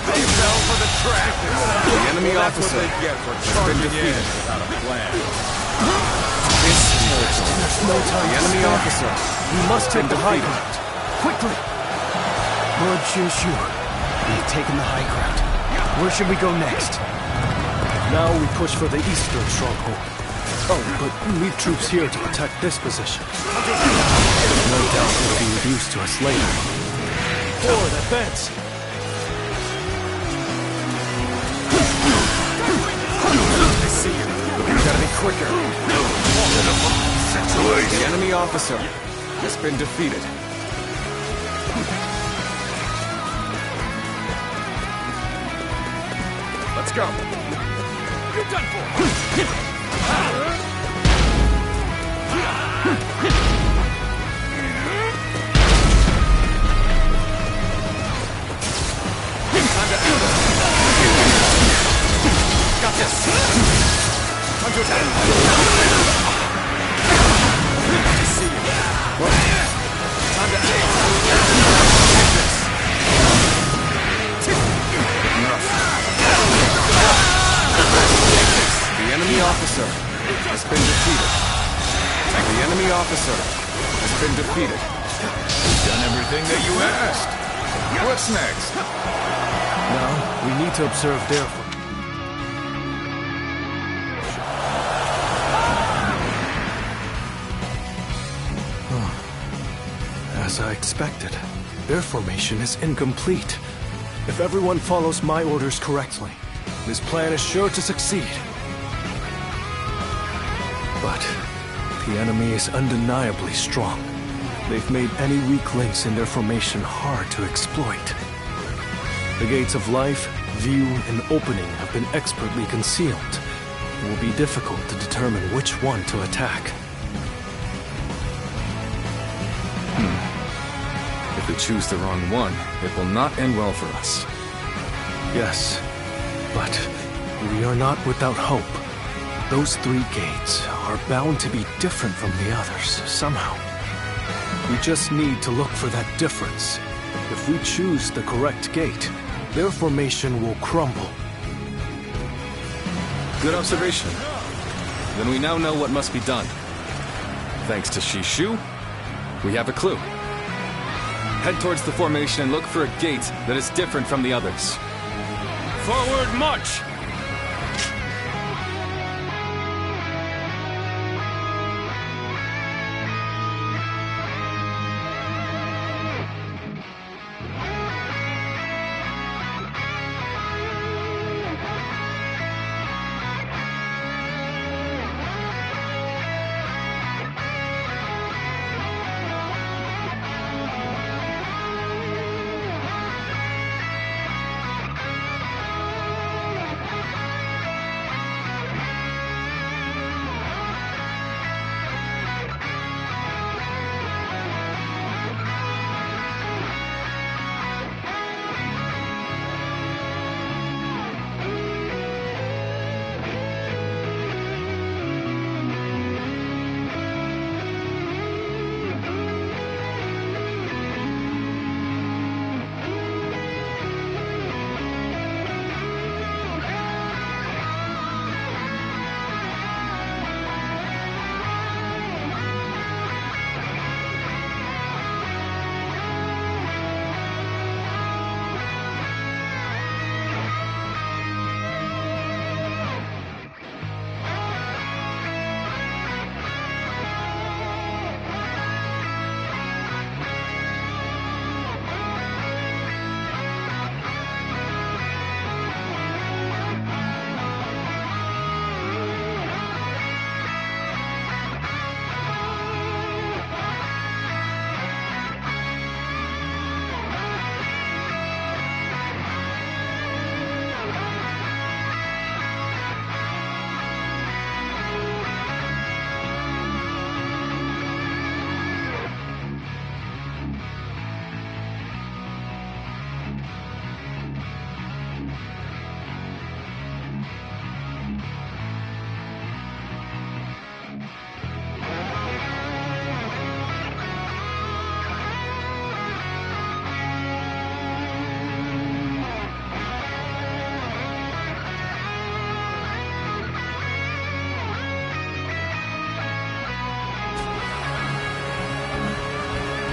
They fell for the trap! The enemy officer has been defeated. Without a plan. There's no time. The enemy officer. We must take the high ground. Quickly! Lord Jinshu, we have taken the high ground. Where should we go next? Now we push for the eastern stronghold. Oh, but leave troops here to protect this position. No doubt they'll be reduced to us later. Forward, advance! I see you. You gotta be quicker. The enemy officer has been defeated. Let's go. You're done for. Got this. Time to attack. I see you. Time to aim. Take this. The enemy officer has been defeated. The enemy officer has been defeated. You've done everything that you asked. What's next? Now, we need to observe their formation. As I expected, their formation is incomplete. If everyone follows my orders correctly, this plan is sure to succeed. But the enemy is undeniably strong. They've made any weak links in their formation hard to exploit. The gates of life, view, and opening have been expertly concealed. It will be difficult to determine which one to attack. If we choose the wrong one, it will not end well for us. Yes, but we are not without hope. Those 3 gates are bound to be different from the others, somehow. We just need to look for that difference. If we choose the correct gate, their formation will crumble. Good observation. Then we now know what must be done. Thanks to Shishu, we have a clue. Head towards the formation and look for a gate that is different from the others. Forward march!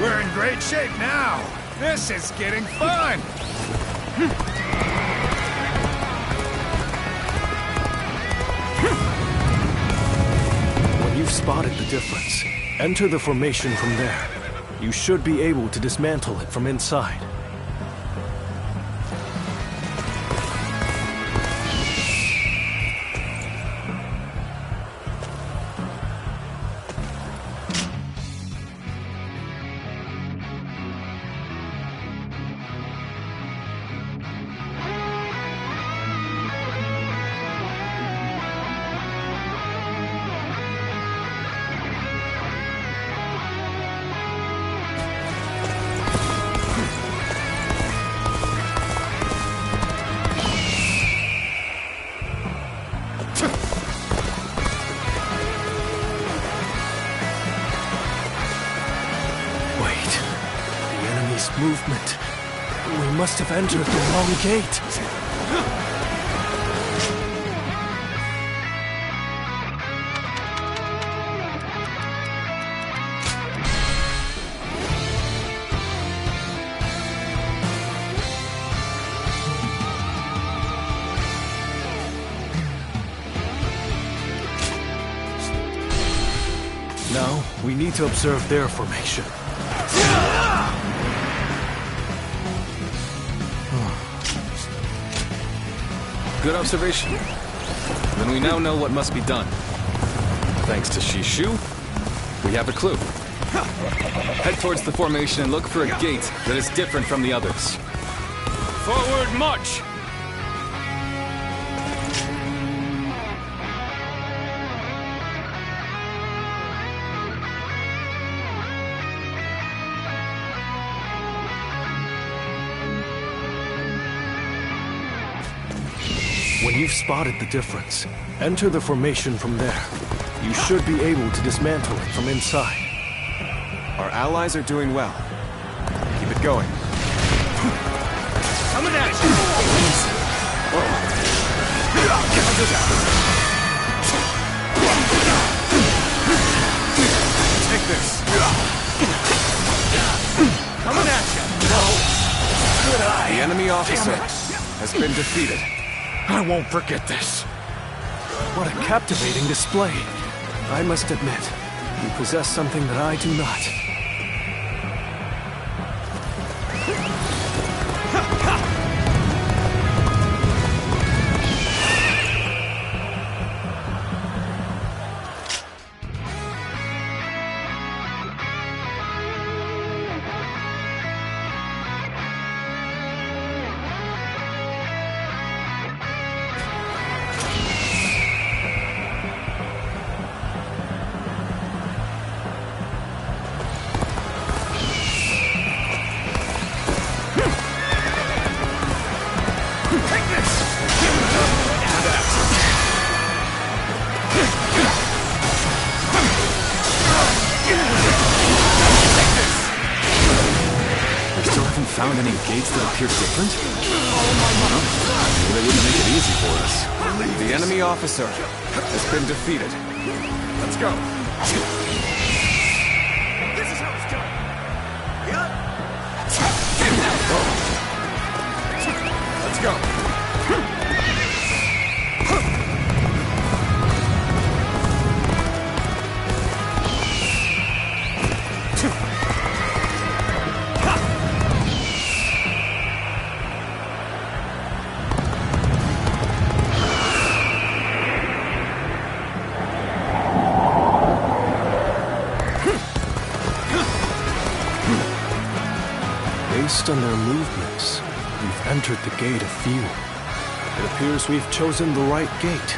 We're in great shape now. This is getting fun. When you've spotted the difference, enter the formation from there. You should be able to dismantle it from inside. Movement. We must have entered the wrong gate. Now, we need to observe their formation. Good observation. Then we now know what must be done. Thanks to Shishu, we have a clue. Head towards the formation and look for a gate that is different from the others. Forward march! When you've spotted the difference, enter the formation from there. You should be able to dismantle it from inside. Our allies are doing well. Keep it going. Coming at you! Take this. Coming at you! No. Good eye. The enemy officer has been defeated. I won't forget this. What a captivating display. I must admit, you possess something that I do not. Found any gates that appear different? Well, they wouldn't make it easy for us. The enemy officer has been defeated. Let's go. This is how it's done. Let's go. Based on their movements, we've entered the gate of few. It appears we've chosen the right gate.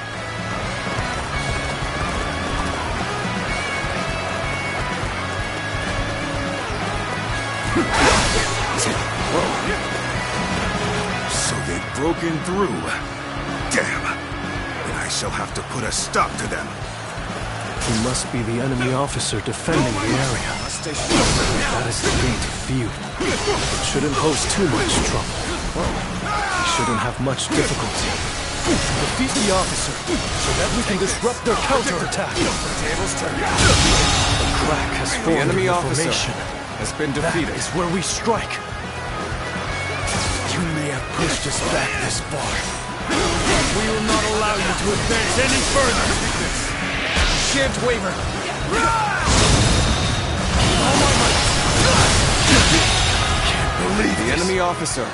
So they've broken through. Damn. Then I shall have to put a stop to them. He must be the enemy officer defending the area. That is the gate of few. It shouldn't pose too much trouble. We shouldn't have much difficulty. Defeat the officer so that we can disrupt their counterattack. The tables turn. A crack has formed. The enemy in the officer formation. has been defeated. That is where we strike. You may have pushed us back this far. We will not allow you to advance any further. Shan't waver. The enemy officer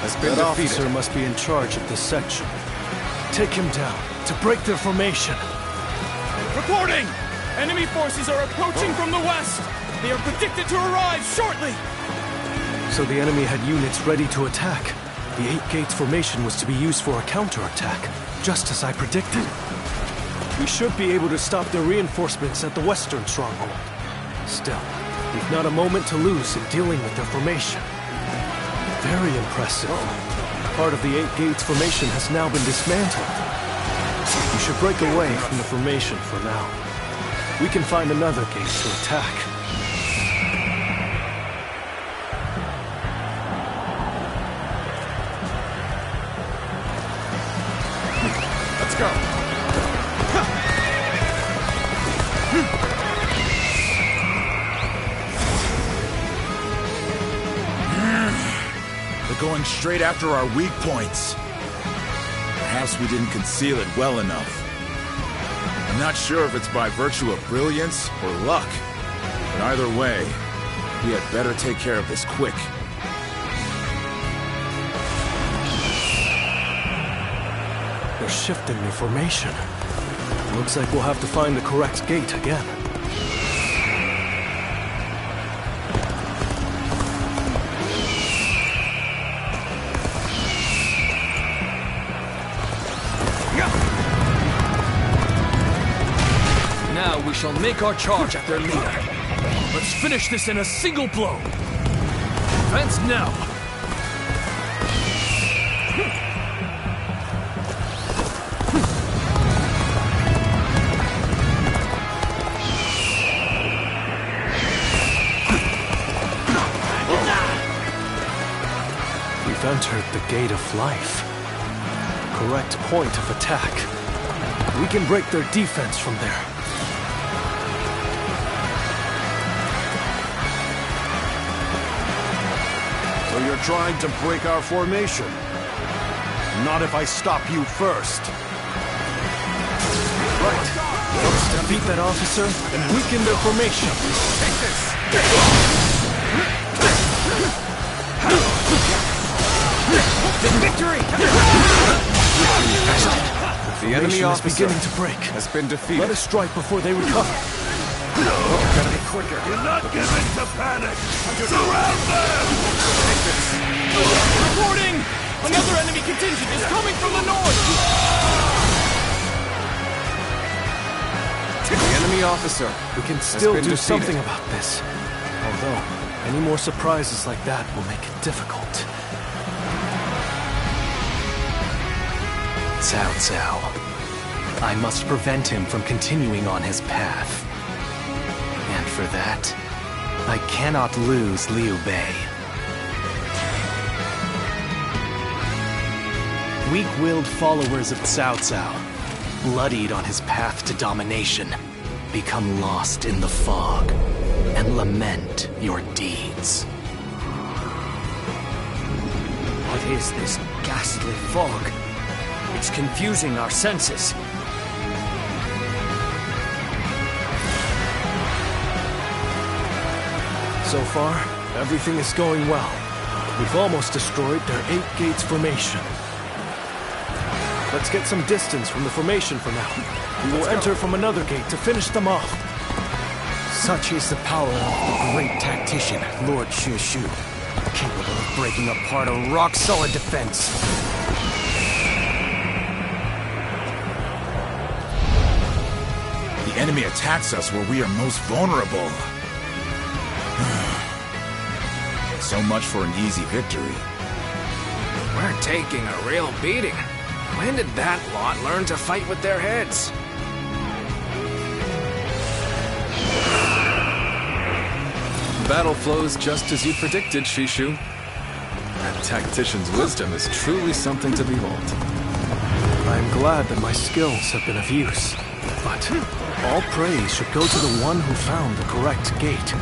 has been That defeated. officer must be in charge of this section. Take him down to break their formation. Reporting! Enemy forces are approaching from the west. They are predicted to arrive shortly. So the enemy had units ready to attack. The 8 gates formation was to be used for a counterattack, just as I predicted. We should be able to stop their reinforcements at the western stronghold. Still, we've not a moment to lose in dealing with their formation. Very impressive. Part of the 8 gates formation has now been dismantled. We should break away from the formation for now. We can find another gate to attack. Let's go. They're going straight after our weak points. Perhaps we didn't conceal it well enough. I'm not sure if it's by virtue of brilliance or luck, but either way, we had better take care of this quick. They're shifting their formation. Looks like we'll have to find the correct gate again. Now we shall make our charge at their leader. Let's finish this in a single blow. Advance now. We've entered the gate of life. Correct point of attack. We can break their defense from there. So you're trying to break our formation? Not if I stop you first. Right. Let's defeat that officer and weaken their formation. Take this! Victory! The enemy is officer beginning to break. has been defeated. Let us strike before they recover. Gotta be quicker. Do not give in to panic! Surround them! Take this! Reporting! Another enemy contingent is coming from the north! The enemy officer We can has still been do defeated. something about this. Although, any more surprises like that will make it difficult. Cao Cao. I must prevent him from continuing on his path. And for that, I cannot lose Liu Bei. Weak-willed followers of Cao Cao, bloodied on his path to domination, become lost in the fog and lament your deeds. What is this ghastly fog? It's confusing our senses. So far, everything is going well. We've almost destroyed their 8 gates formation. Let's get some distance from the formation for now. We will enter from another gate to finish them off. Such is the power of the great tactician, Lord Shu, capable of breaking apart a rock-solid defense. The enemy attacks us where we are most vulnerable. So much for an easy victory. We're taking a real beating. When did that lot learn to fight with their heads? Battle flows just as you predicted, Shishu. That tactician's wisdom is truly something to behold. I am glad that my skills have been of use, but all praise should go to the one who found the correct gate.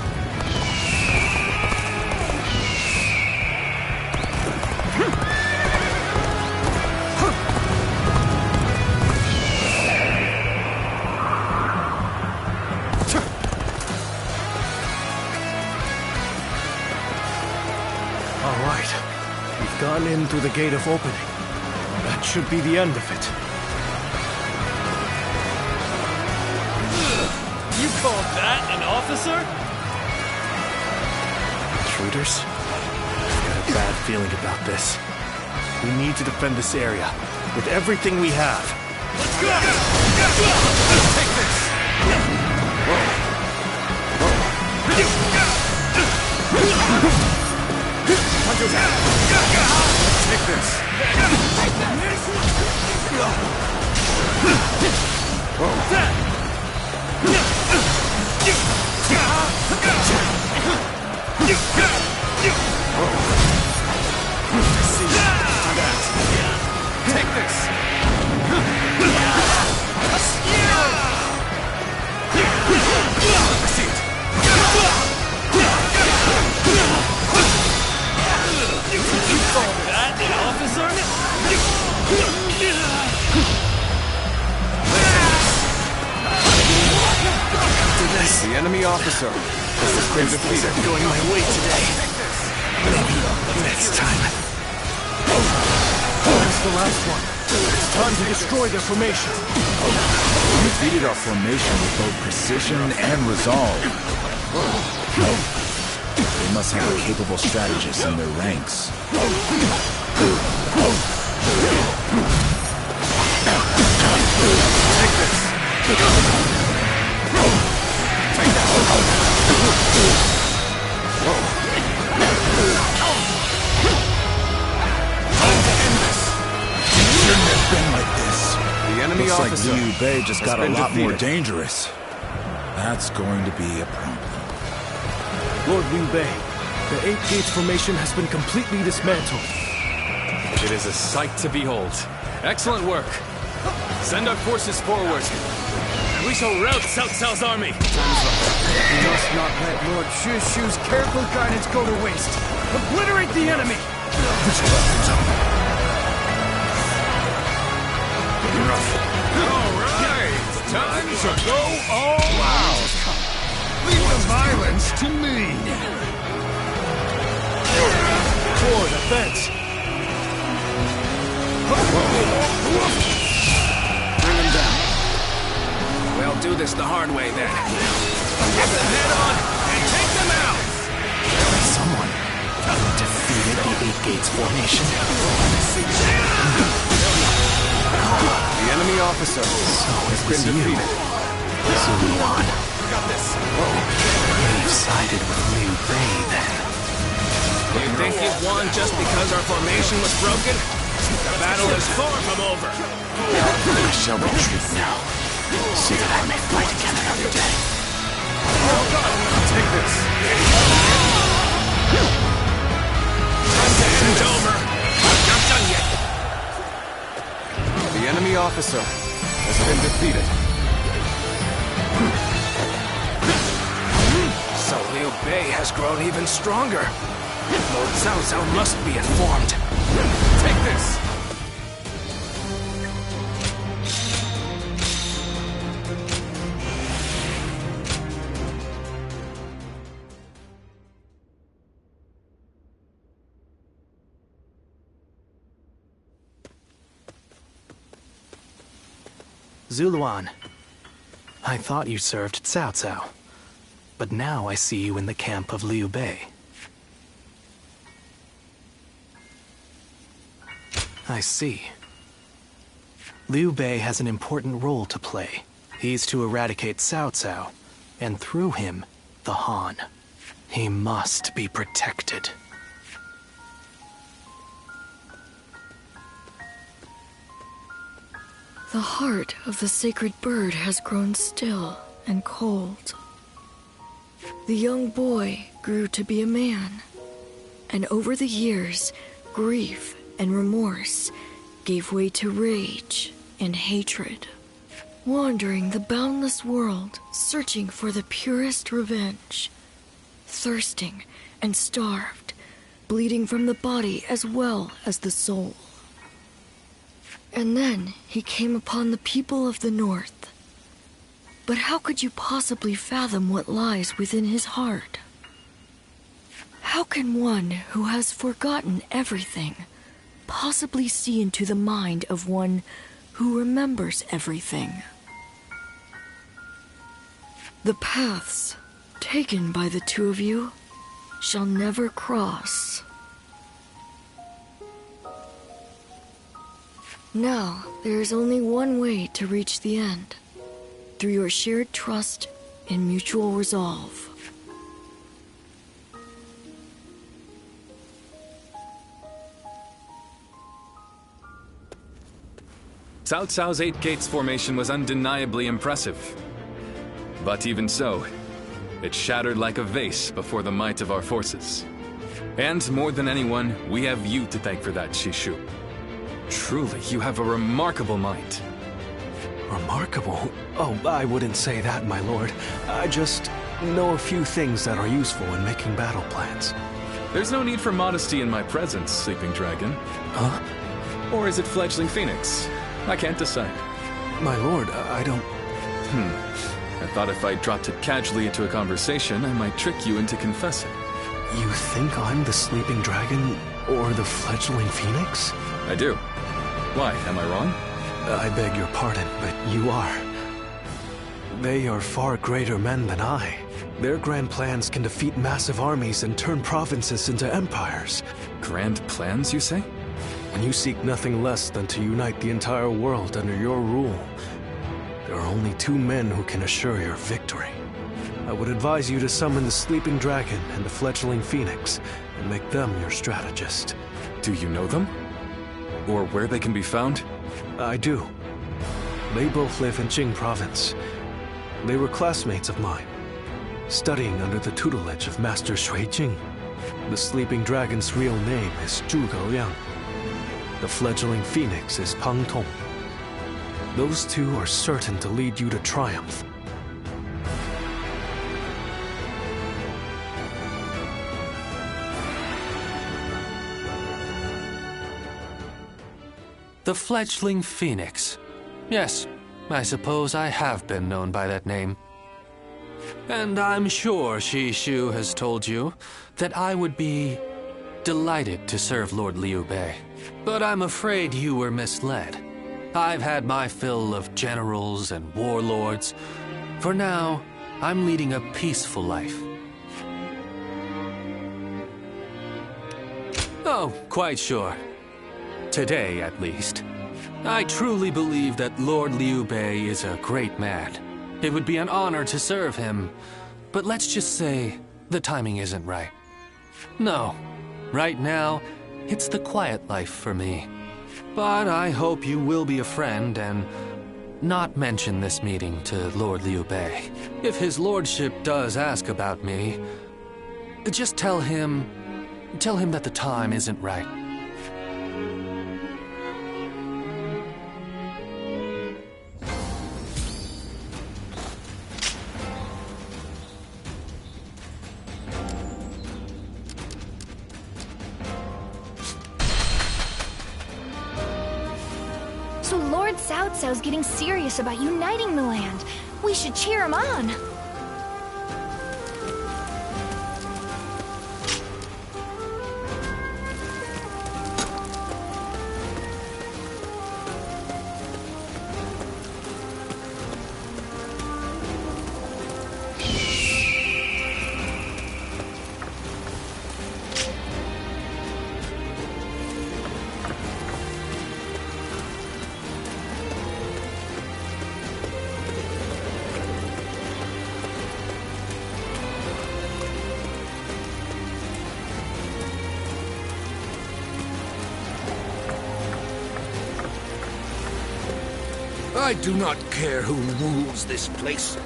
Gone in through the gate of opening. That should be the end of it. You call that an officer? Intruders? I've got a bad feeling about this. We need to defend this area with everything we have. Let's go! Take this! Take this! Take this! That an officer? The enemy officer has been defeated. Going my way today. Maybe next time. That's the last one. It's time to destroy their formation. We defeated our formation with both precision and resolve. They must have a capable strategist in their ranks. Take this! Take that! Time to end this! It shouldn't have been like this. The enemy Looks officer like Liu Bei just has got a been lot more defeated. dangerous. That's going to be a problem. Lord Liu Bei, the 8 gates formation has been completely dismantled. It is a sight to behold. Excellent work. Send our forces forward. We shall rout Cao Cao's army. We must not let Lord Shu's careful guidance go to waste. Obliterate the enemy! Alright, time to go all out! Leave the violence to me! Toward the fence! Bring him down. We'll do this the hard way then. Get the head on and take them out! Someone defeated the Eight Gates formation. The enemy officer has been defeated. Zulian. You've sided with Liu Bei then. You think you've won just because our formation was broken? The battle is far from over. I shall retreat now, so that I may fight again another day. Take this. Time to end over. Not done yet. The enemy officer has been defeated. So Liu Bei has grown even stronger. Lord Cao Cao must be informed. Take this. Zuluan, I thought you served Cao Cao, but now I see you in the camp of Liu Bei. I see. Liu Bei has an important role to play. He's to eradicate Cao Cao, and through him, the Han. He must be protected. The heart of the sacred bird has grown still and cold. The young boy grew to be a man, and over the years, grief and remorse gave way to rage and hatred. Wandering the boundless world, searching for the purest revenge. Thirsting and starved, bleeding from the body as well as the soul. And then he came upon the people of the North. But how could you possibly fathom what lies within his heart? How can one who has forgotten everything possibly see into the mind of one who remembers everything? The paths taken by the two of you shall never cross. Now, there is only one way to reach the end, through your shared trust and mutual resolve. Cao Cao's Eight Gates formation was undeniably impressive. But even so, it shattered like a vase before the might of our forces. And more than anyone, we have you to thank for that, Shishu. Truly, you have a remarkable mind. Remarkable? Oh, I wouldn't say that, my lord. I just know a few things that are useful in making battle plans. There's no need for modesty in my presence, Sleeping Dragon. Huh? Or is it Fledgling Phoenix? I can't decide. My lord, I don't... I thought if I dropped it casually into a conversation, I might trick you into confessing. You think I'm the Sleeping Dragon or the Fledgling Phoenix? I do. Why, am I wrong? I beg your pardon, but you are. They are far greater men than I. Their grand plans can defeat massive armies and turn provinces into empires. Grand plans, you say? When you seek nothing less than to unite the entire world under your rule, there are only two men who can assure your victory. I would advise you to summon the Sleeping Dragon and the Fledgling Phoenix, and make them your strategist. Do you know them? Or where they can be found? I do. They both live in Jing Province. They were classmates of mine, studying under the tutelage of Master Shui Jing. The Sleeping Dragon's real name is Zhuge Liang. The Fledgling Phoenix is Pang Tong. Those two are certain to lead you to triumph. The Fledgling Phoenix. Yes, I suppose I have been known by that name. And I'm sure Shishu has told you that I would be delighted to serve Lord Liu Bei. But I'm afraid you were misled. I've had my fill of generals and warlords. For now, I'm leading a peaceful life. Oh, quite sure. Today, at least. I truly believe that Lord Liu Bei is a great man. It would be an honor to serve him, but let's just say the timing isn't right. No, right now, it's the quiet life for me. But I hope you will be a friend and not mention this meeting to Lord Liu Bei. If his lordship does ask about me, just tell him that the time isn't right. So Lord Cao Cao's getting serious about uniting the land. We should cheer him on. I do not care who rules this place.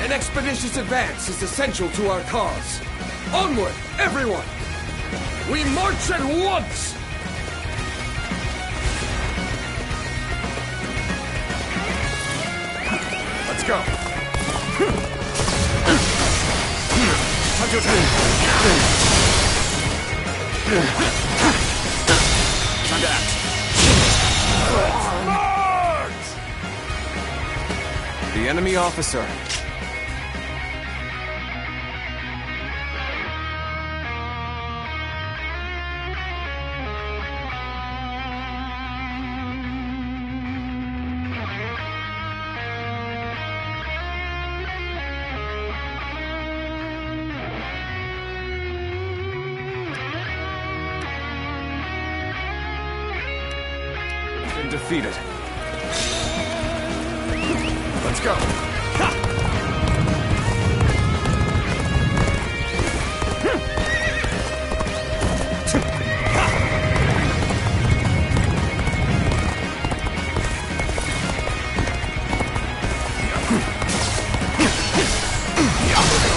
An expeditious advance is essential to our cause. Onward, everyone! We march at once! Let's go. Time to act. March! The enemy officer. Defeated. Let's go.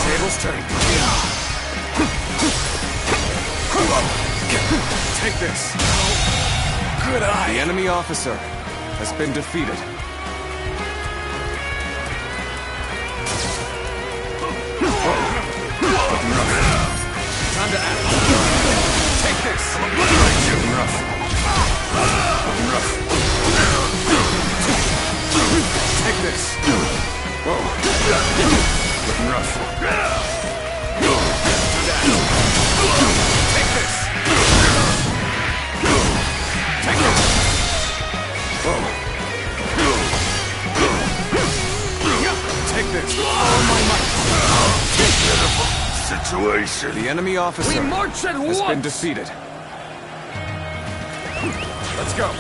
Tables turning. Take this. Good eye. The enemy officer has been defeated. Time to act. Take this. Looking rough. Looking rough. Take this. Whoa. Looking rough. Time to act. Take this. Take this. Whoa. Take this. All my might. Situation. The enemy officer has been defeated. Let's go.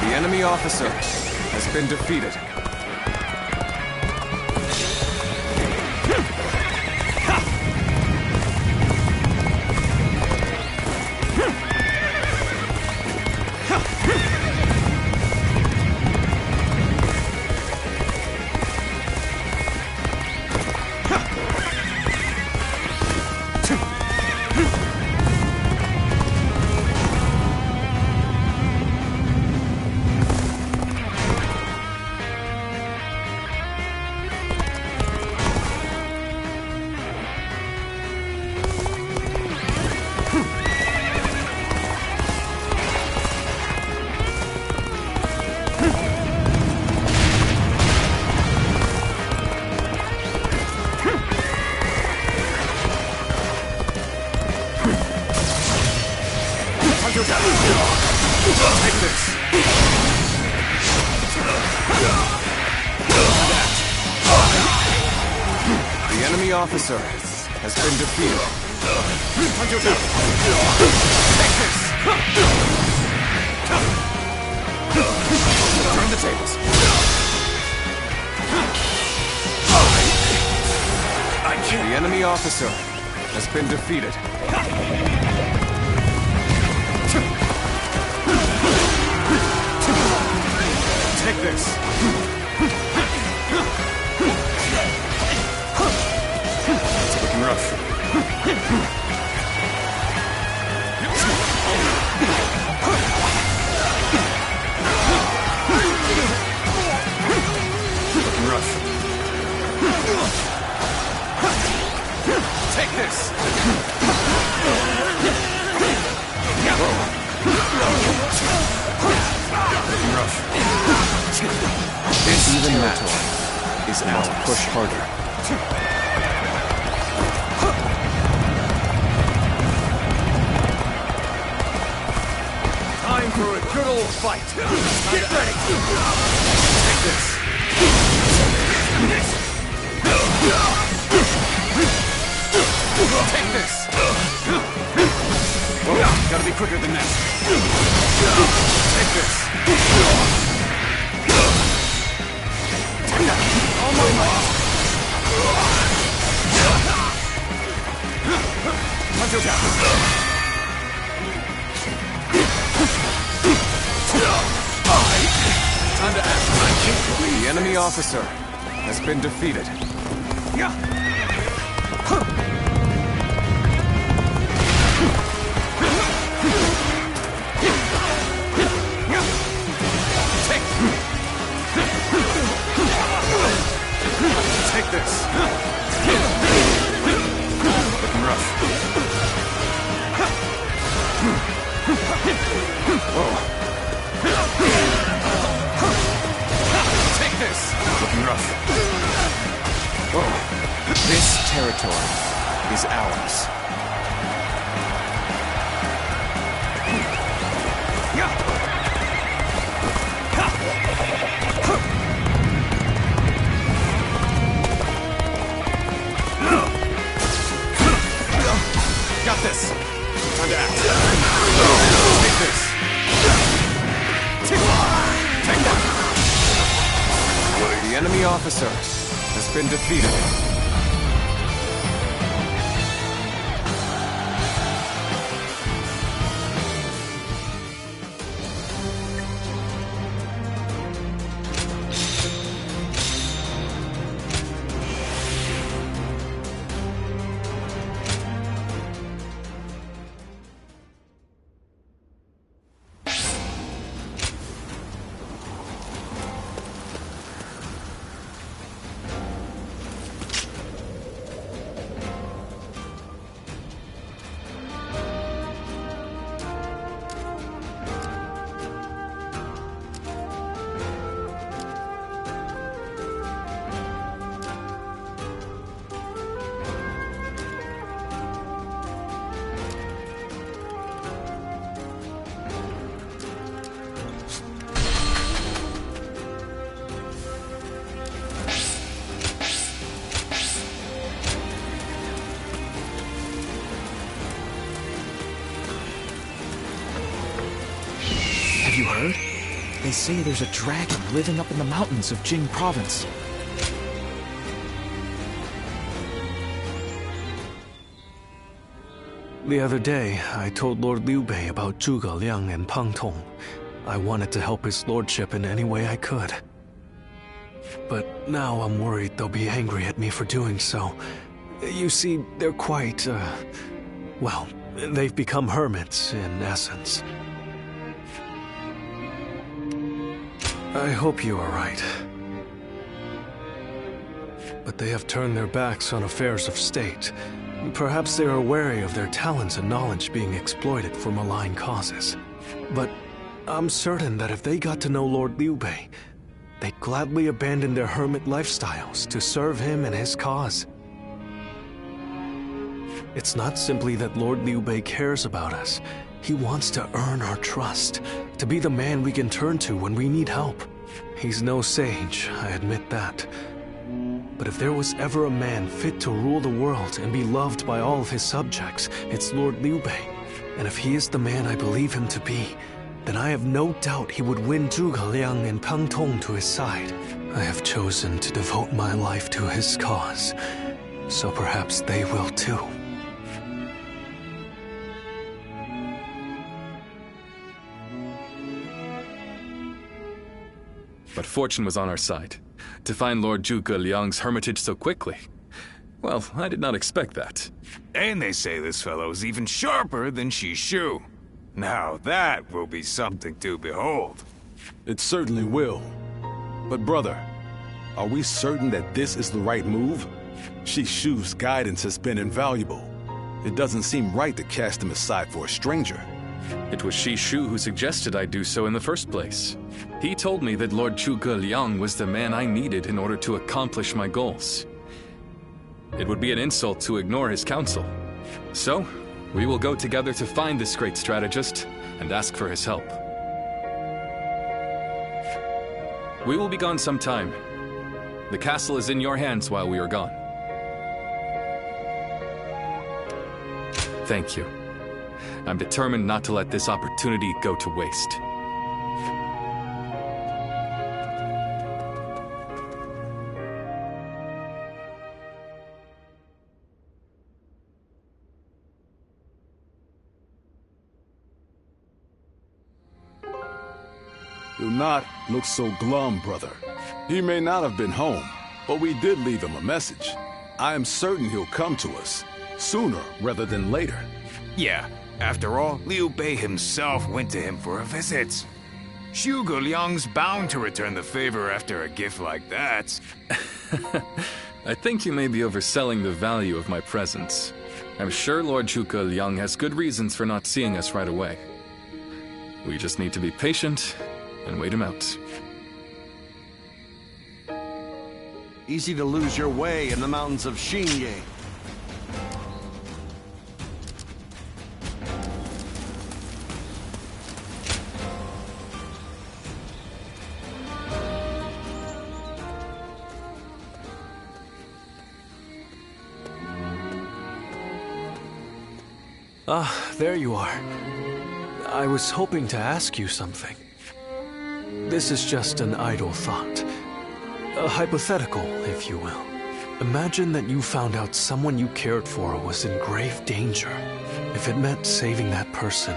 The enemy officer has been defeated. Take this. The enemy officer has been defeated. Take this. Turn the tables. The enemy officer has been defeated. Take this. It's looking rough. Looking rough. Take this. Looking rough. This even territory is ours. Push harder. Time for a good old fight. Get ready. Take this. Take this. Whoa, gotta be quicker than that. Take this. Oh my God. Punch your down. Time to act. The enemy officer has been defeated. Take this. Looking rough. Whoa. Take this. Looking rough. Whoa. This territory is ours. Got this. Time to act. Take this. Take that. The enemy officer has been defeated. Have you heard? They say there's a dragon living up in the mountains of Jing province. The other day, I told Lord Liu Bei about Zhuge Liang and Pang Tong. I wanted to help his lordship in any way I could. But now I'm worried they'll be angry at me for doing so. You see, they're quite, well, they've become hermits, in essence. I hope you are right. But they have turned their backs on affairs of state. Perhaps they are wary of their talents and knowledge being exploited for malign causes. But I'm certain that if they got to know Lord Liu Bei, they'd gladly abandon their hermit lifestyles to serve him and his cause. It's not simply that Lord Liu Bei cares about us. He wants to earn our trust, to be the man we can turn to when we need help. He's no sage, I admit that. But if there was ever a man fit to rule the world and be loved by all of his subjects, it's Lord Liu Bei. And if he is the man I believe him to be, then I have no doubt he would win Zhuge Liang and Pang Tong to his side. I have chosen to devote my life to his cause, so perhaps they will too. But fortune was on our side. To find Lord Zhuge Liang's hermitage so quickly. Well, I did not expect that. And they say this fellow's even sharper than Shishu. Now that will be something to behold. It certainly will. But brother, are we certain that this is the right move? Shishu's guidance has been invaluable. It doesn't seem right to cast him aside for a stranger. It was Shishu who suggested I do so in the first place. He told me that Lord Zhuge Liang was the man I needed in order to accomplish my goals. It would be an insult to ignore his counsel. So, we will go together to find this great strategist and ask for his help. We will be gone some time. The castle is in your hands while we are gone. Thank you. I'm determined not to let this opportunity go to waste. Do not look so glum, brother. He may not have been home, but we did leave him a message. I am certain he'll come to us, sooner rather than later. Yeah, after all, Liu Bei himself went to him for a visit. Zhuge Liang's bound to return the favor after a gift like that. I think you may be overselling the value of my presence. I'm sure Lord Zhuge Liang has good reasons for not seeing us right away. We just need to be patient and wait him out. Easy to lose your way in the mountains of Xingye. Ah, there you are. I was hoping to ask you something. This is just an idle thought. A hypothetical, if you will. Imagine that you found out someone you cared for was in grave danger. If it meant saving that person,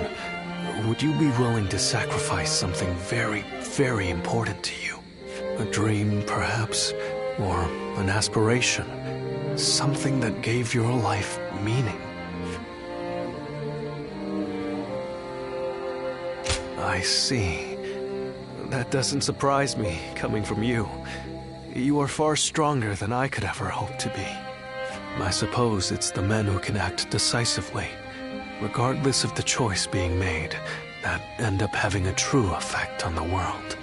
would you be willing to sacrifice something very, very important to you? A dream, perhaps? Or an aspiration? Something that gave your life meaning? I see. That doesn't surprise me, coming from you. You are far stronger than I could ever hope to be. I suppose it's the men who can act decisively, regardless of the choice being made, that end up having a true effect on the world.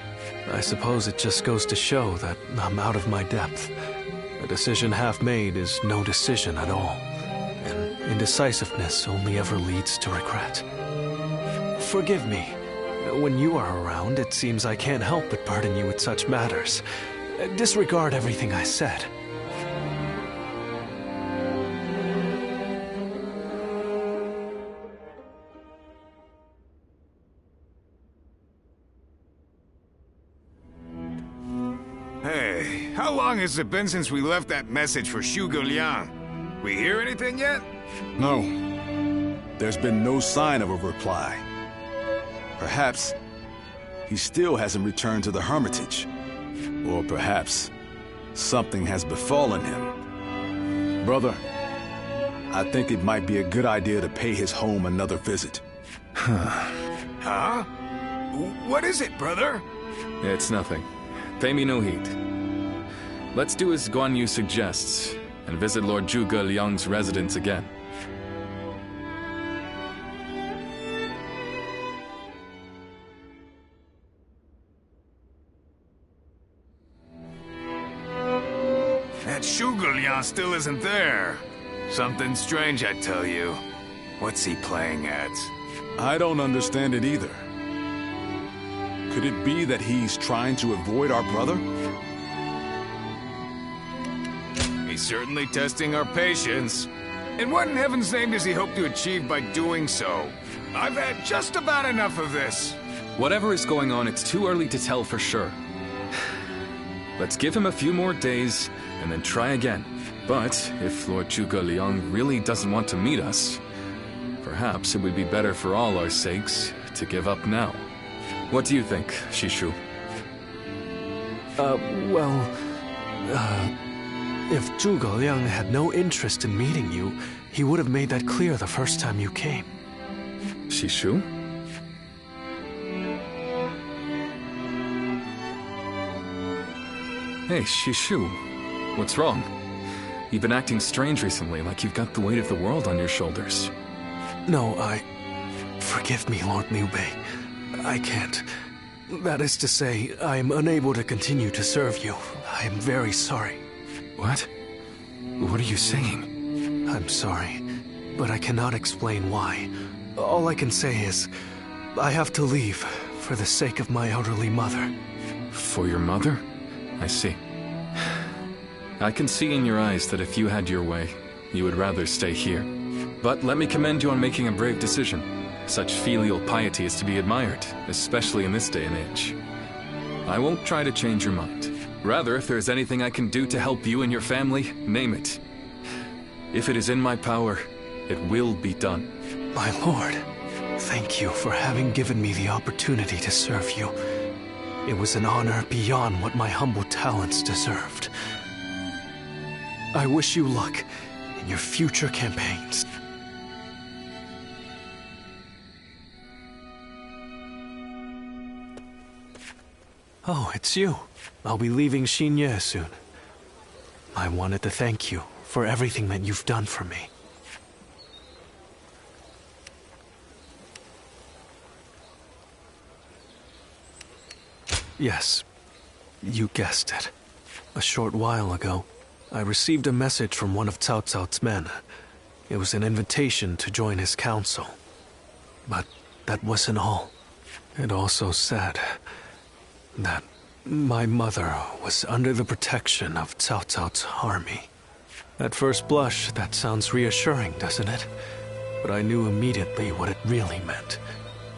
I suppose it just goes to show that I'm out of my depth. A decision half made is no decision at all, and indecisiveness only ever leads to regret. Forgive me. When you are around, it seems I can't help but burden you with such matters. Disregard everything I said. how long has it been since we left that message for Zhuge Liang? We hear anything yet? No. There's been no sign of a reply. Perhaps he still hasn't returned to the Hermitage. Or perhaps something has befallen him. Brother, I think it might be a good idea to pay his home another visit. Huh? What is it, brother? It's nothing. Pay me no heed. Let's do as Guan Yu suggests, and visit Lord Zhuge Liang's residence again. That Zhuge Liang still isn't there. Something strange, I tell you. What's he playing at? I don't understand it either. Could it be that he's trying to avoid our brother? He's certainly testing our patience. And what in heaven's name does he hope to achieve by doing so? I've had just about enough of this. Whatever is going on, it's too early to tell for sure. Let's give him a few more days, and then try again. But if Lord Zhuge Liang really doesn't want to meet us, perhaps it would be better for all our sakes to give up now. What do you think, Shishu? If Zhuge Liang had no interest in meeting you, he would have made that clear the first time you came. Shishu? Hey, Shishu. What's wrong? You've been acting strange recently, like you've got the weight of the world on your shoulders. No, Forgive me, Lord Liu Bei. I can't. That is to say, I am unable to continue to serve you. I am very sorry. What? What are you saying? I'm sorry, but I cannot explain why. All I can say is, I have to leave for the sake of my elderly mother. For your mother? I see. I can see in your eyes that if you had your way, you would rather stay here. But let me commend you on making a brave decision. Such filial piety is to be admired, especially in this day and age. I won't try to change your mind. Rather, if there's anything I can do to help you and your family, name it. If it is in my power, it will be done. My lord, thank you for having given me the opportunity to serve you. It was an honor beyond what my humble talents deserved. I wish you luck in your future campaigns. Oh, it's you. I'll be leaving Xinye soon. I wanted to thank you for everything that you've done for me. Yes, you guessed it. A short while ago, I received a message from one of Cao Cao's men. It was an invitation to join his council. But that wasn't all. It also said that my mother was under the protection of Cao Cao's army. At first blush, that sounds reassuring, doesn't it? But I knew immediately what it really meant.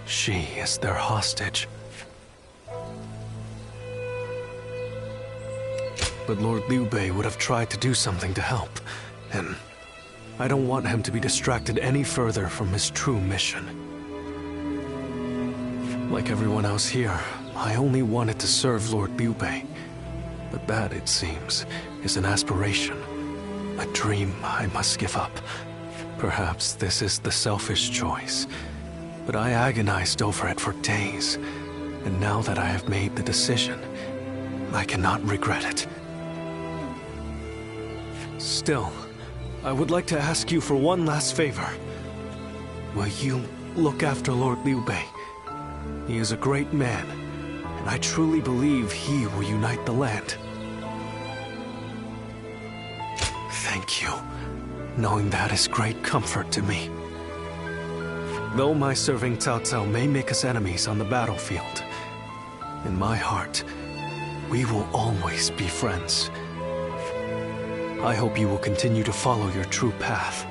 She is their hostage. But Lord Liu Bei would have tried to do something to help, and I don't want him to be distracted any further from his true mission. Like everyone else here, I only wanted to serve Lord Liu Bei. But that, it seems, is an aspiration, a dream I must give up. Perhaps this is the selfish choice, but I agonized over it for days, and now that I have made the decision, I cannot regret it. Still, I would like to ask you for one last favor. Will you look after Lord Liu Bei? He is a great man, and I truly believe he will unite the land. Thank you. Knowing that is great comfort to me. Though my serving Cao Cao may make us enemies on the battlefield, in my heart, we will always be friends. I hope you will continue to follow your true path.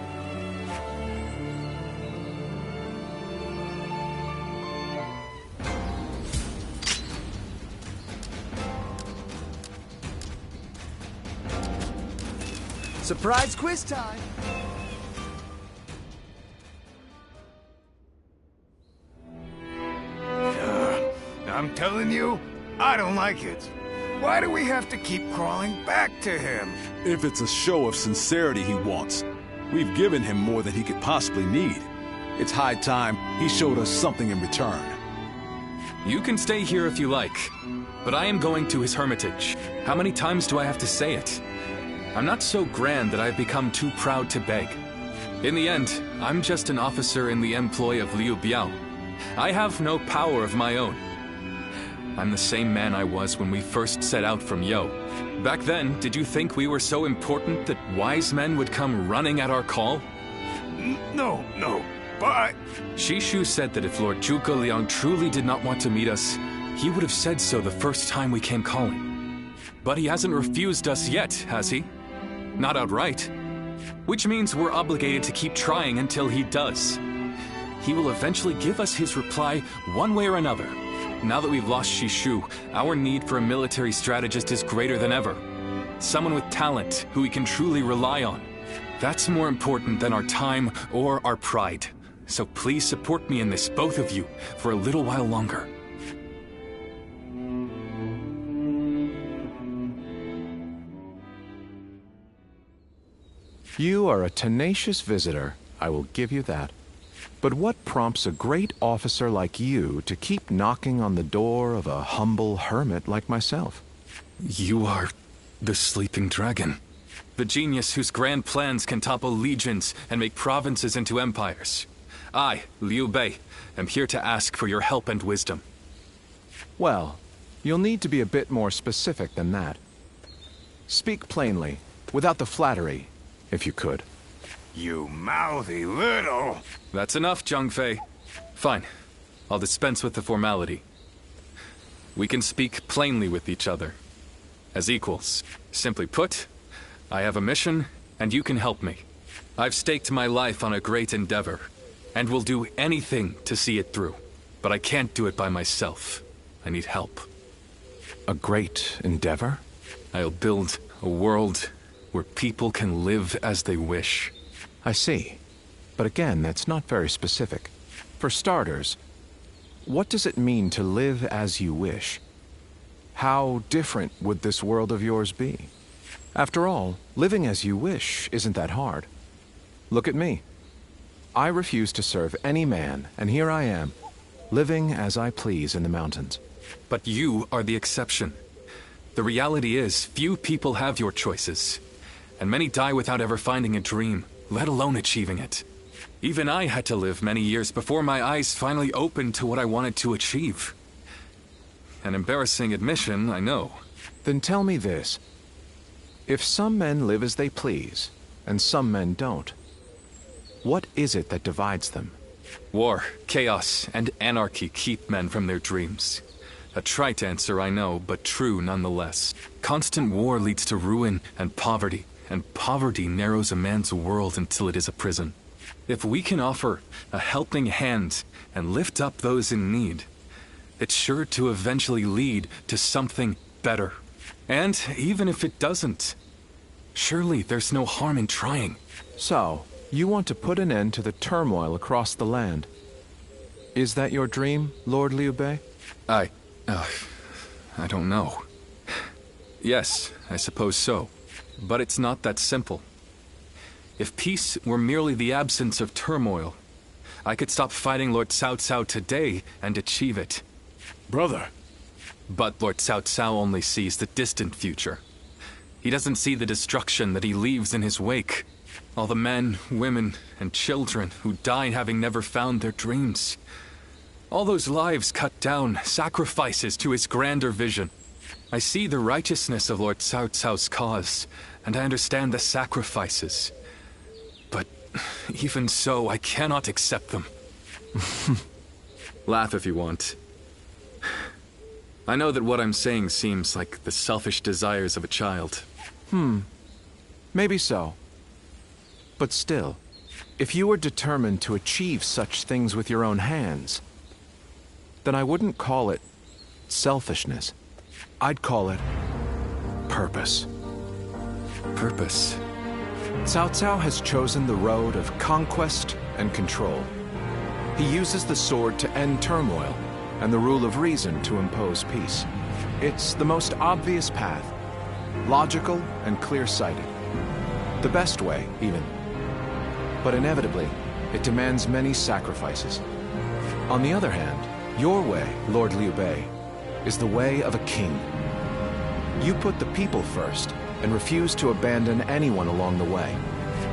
Surprise quiz time! I'm telling you, I don't like it. Why do we have to keep crawling back to him? If it's a show of sincerity he wants, we've given him more than he could possibly need. It's high time he showed us something in return. You can stay here if you like, but I am going to his hermitage. How many times do I have to say it? I'm not so grand that I've become too proud to beg. In the end, I'm just an officer in the employ of Liu Biao. I have no power of my own. I'm the same man I was when we first set out from Yo. Back then, did you think we were so important that wise men would come running at our call? No, but... Shishu said that if Lord Zhuge Liang truly did not want to meet us, he would have said so the first time we came calling. But he hasn't refused us yet, has he? Not outright. Which means we're obligated to keep trying until he does. He will eventually give us his reply one way or another. Now that we've lost Shishu, our need for a military strategist is greater than ever. Someone with talent who we can truly rely on. That's more important than our time or our pride. So please support me in this, both of you, for a little while longer. You are a tenacious visitor, I will give you that. But what prompts a great officer like you to keep knocking on the door of a humble hermit like myself? You are the sleeping dragon. The genius whose grand plans can topple legions and make provinces into empires. I, Liu Bei, am here to ask for your help and wisdom. Well, you'll need to be a bit more specific than that. Speak plainly, without the flattery, if you could. You mouthy little... That's enough, Zhang Fei. Fine. I'll dispense with the formality. We can speak plainly with each other. As equals. Simply put, I have a mission, and you can help me. I've staked my life on a great endeavor, and will do anything to see it through. But I can't do it by myself. I need help. A great endeavor? I'll build a world where people can live as they wish. I see. But again, that's not very specific. For starters, what does it mean to live as you wish? How different would this world of yours be? After all, living as you wish isn't that hard. Look at me. I refuse to serve any man, and here I am, living as I please in the mountains. But you are the exception. The reality is, few people have your choices. And many die without ever finding a dream, let alone achieving it. Even I had to live many years before my eyes finally opened to what I wanted to achieve. An embarrassing admission, I know. Then tell me this. If some men live as they please, and some men don't, what is it that divides them? War, chaos, and anarchy keep men from their dreams. A trite answer, I know, but true nonetheless. Constant war leads to ruin and poverty narrows a man's world until it is a prison. If we can offer a helping hand and lift up those in need, it's sure to eventually lead to something better. And even if it doesn't, surely there's no harm in trying. So, you want to put an end to the turmoil across the land. Is that your dream, Lord Liu Bei? I don't know. Yes, I suppose so. But it's not that simple. If peace were merely the absence of turmoil, I could stop fighting Lord Cao Cao today and achieve it. Brother. But Lord Cao Cao only sees the distant future. He doesn't see the destruction that he leaves in his wake. All the men, women, and children who died having never found their dreams. All those lives cut down, sacrifices to his grander vision. I see the righteousness of Lord Cao Cao's cause, and I understand the sacrifices. But even so, I cannot accept them. Laugh if you want. I know that what I'm saying seems like the selfish desires of a child. Maybe so. But still, if you were determined to achieve such things with your own hands, then I wouldn't call it selfishness. I'd call it purpose. Purpose? Cao Cao has chosen the road of conquest and control. He uses the sword to end turmoil, and the rule of reason to impose peace. It's the most obvious path, logical and clear-sighted. The best way, even. But inevitably, it demands many sacrifices. On the other hand, your way, Lord Liu Bei, is the way of a king. You put the people first, and refuse to abandon anyone along the way.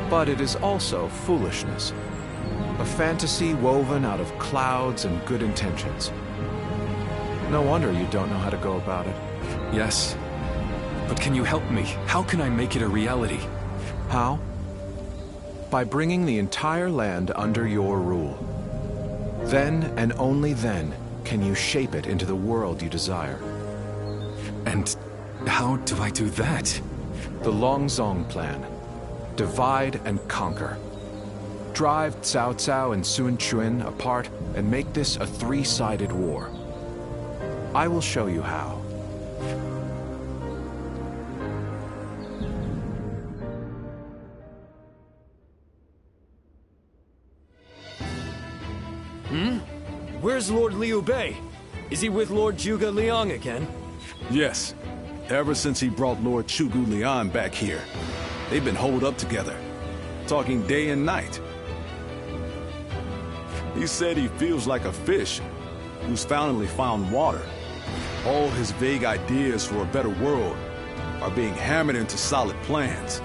But it is also foolishness. A fantasy woven out of clouds and good intentions. No wonder you don't know how to go about it. Yes. But can you help me? How can I make it a reality? How? By bringing the entire land under your rule. Then, and only then, can you shape it into the world you desire. And how do I do that? The Longzong plan. Divide and conquer. Drive Cao Cao and Sun Quan apart and make this a three-sided war. I will show you how. Where's Lord Liu Bei? Is he with Lord Zhuge Liang again? Yes. Ever since he brought Lord Zhuge Liang back here, they've been holed up together, talking day and night. He said he feels like a fish who's finally found water. All his vague ideas for a better world are being hammered into solid plans.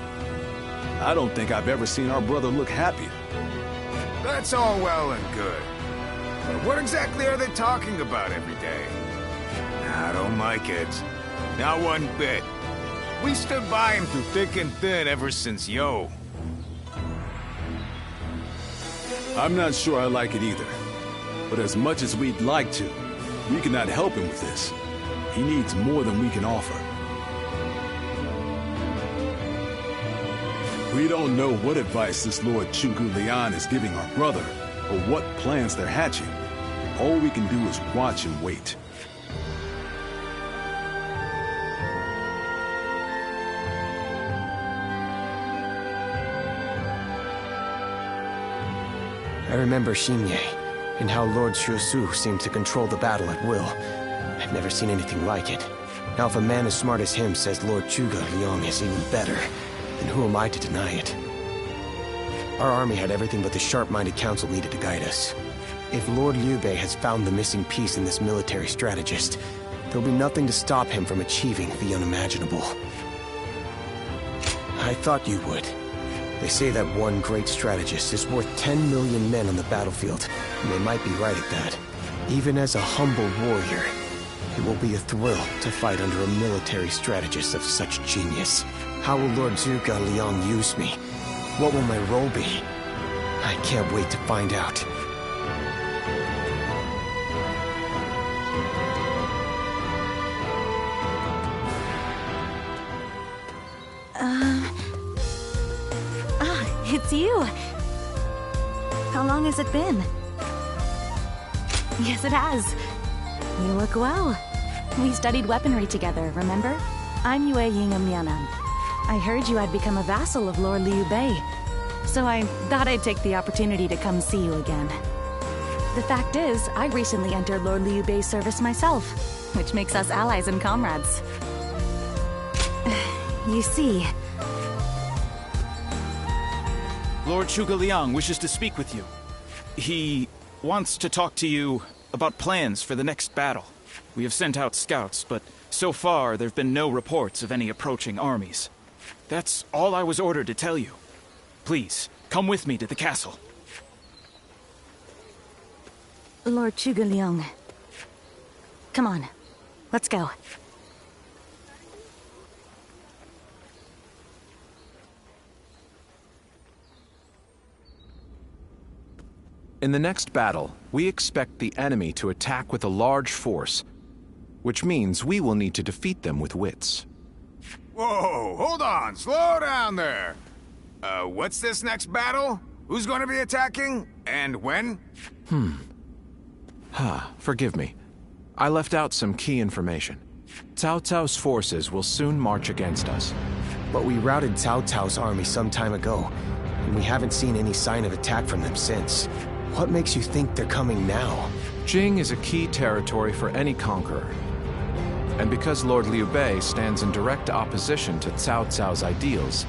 I don't think I've ever seen our brother look happier. That's all well and good. But what exactly are they talking about every day? I don't like it. Not one bit. We stood by him through thick and thin ever since Yo. I'm not sure I like it either. But as much as we'd like to, we cannot help him with this. He needs more than we can offer. We don't know what advice this Lord Zhuge Liang is giving our brother, or what plans they're hatching. All we can do is watch and wait. I remember Xingye, and how Lord Shusu seemed to control the battle at will. I've never seen anything like it. Now if a man as smart as him says Lord Zhuge Liang is even better, then who am I to deny it? Our army had everything but the sharp-minded council needed to guide us. If Lord Liu Bei has found the missing piece in this military strategist, there'll be nothing to stop him from achieving the unimaginable. I thought you would. They say that one great strategist is worth 10 million men on the battlefield, and they might be right at that. Even as a humble warrior, it will be a thrill to fight under a military strategist of such genius. How will Lord Zhuge Liang use me? What will my role be? I can't wait to find out. It's you. How long has it been? Yes, it has. You look well. We studied weaponry together, remember? I'm Yue Ying of Mianan. I heard you had become a vassal of Lord Liu Bei, so I thought I'd take the opportunity to come see you again. The fact is, I recently entered Lord Liu Bei's service myself, which makes us allies and comrades. You see... Lord Zhuge Liang wishes to speak with you. He wants to talk to you about plans for the next battle. We have sent out scouts, but so far there have been no reports of any approaching armies. That's all I was ordered to tell you. Please, come with me to the castle. Lord Zhuge Liang. Come on, let's go. In the next battle, we expect the enemy to attack with a large force, which means we will need to defeat them with wits. Whoa, hold on, slow down there. What's this next battle? Who's going to be attacking? And when? Forgive me. I left out some key information. Cao Cao's forces will soon march against us. but we routed Cao Cao's army some time ago, and we haven't seen any sign of attack from them since. What makes you think they're coming now? Jing is a key territory for any conqueror. And because Lord Liu Bei stands in direct opposition to Cao Cao's ideals,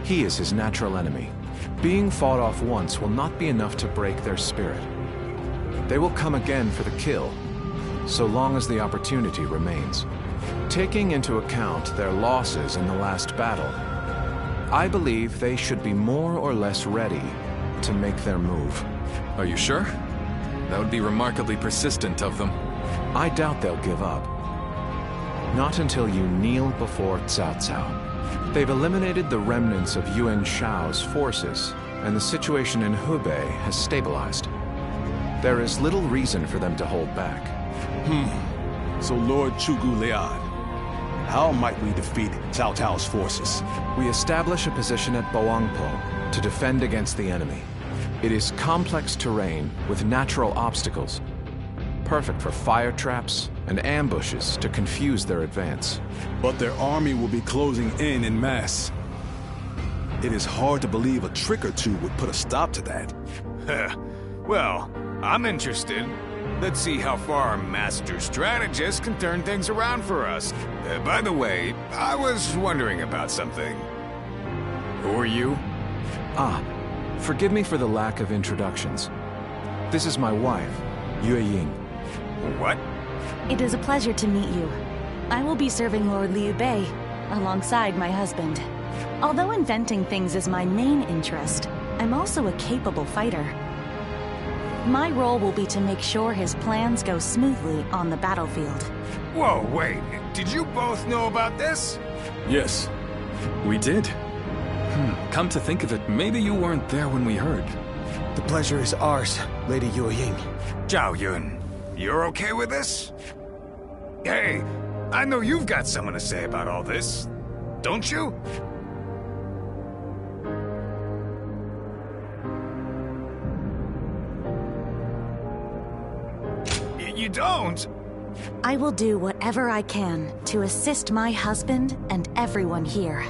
he is his natural enemy. Being fought off once will not be enough to break their spirit. They will come again for the kill, so long as the opportunity remains. Taking into account their losses in the last battle, I believe they should be more or less ready to make their move. Are you sure? That would be remarkably persistent of them. I doubt they'll give up. Not until you kneel before Cao Cao. They've eliminated the remnants of Yuan Shao's forces, and the situation in Hubei has stabilized. There is little reason for them to hold back. So Lord Zhuge Liang, how might we defeat Cao Cao's forces? We establish a position at Boangpo to defend against the enemy. It is complex terrain with natural obstacles, perfect for fire traps and ambushes to confuse their advance. But their army will be closing in mass. It is hard to believe a trick or two would put a stop to that. Well, I'm interested. Let's see how far our master strategist can turn things around for us. By the way, I was wondering about something. Who are you? Forgive me for the lack of introductions. This is my wife, Yue Ying. What? It is a pleasure to meet you. I will be serving Lord Liu Bei, alongside my husband. Although inventing things is my main interest, I'm also a capable fighter. My role will be to make sure his plans go smoothly on the battlefield. Whoa, wait. Did you both know about this? Yes. We did. Come to think of it, maybe you weren't there when we heard. The pleasure is ours, Lady Yue Ying. Zhao Yun, you're okay with this? Hey, I know you've got something to say about all this, don't you? You don't? I will do whatever I can to assist my husband and everyone here.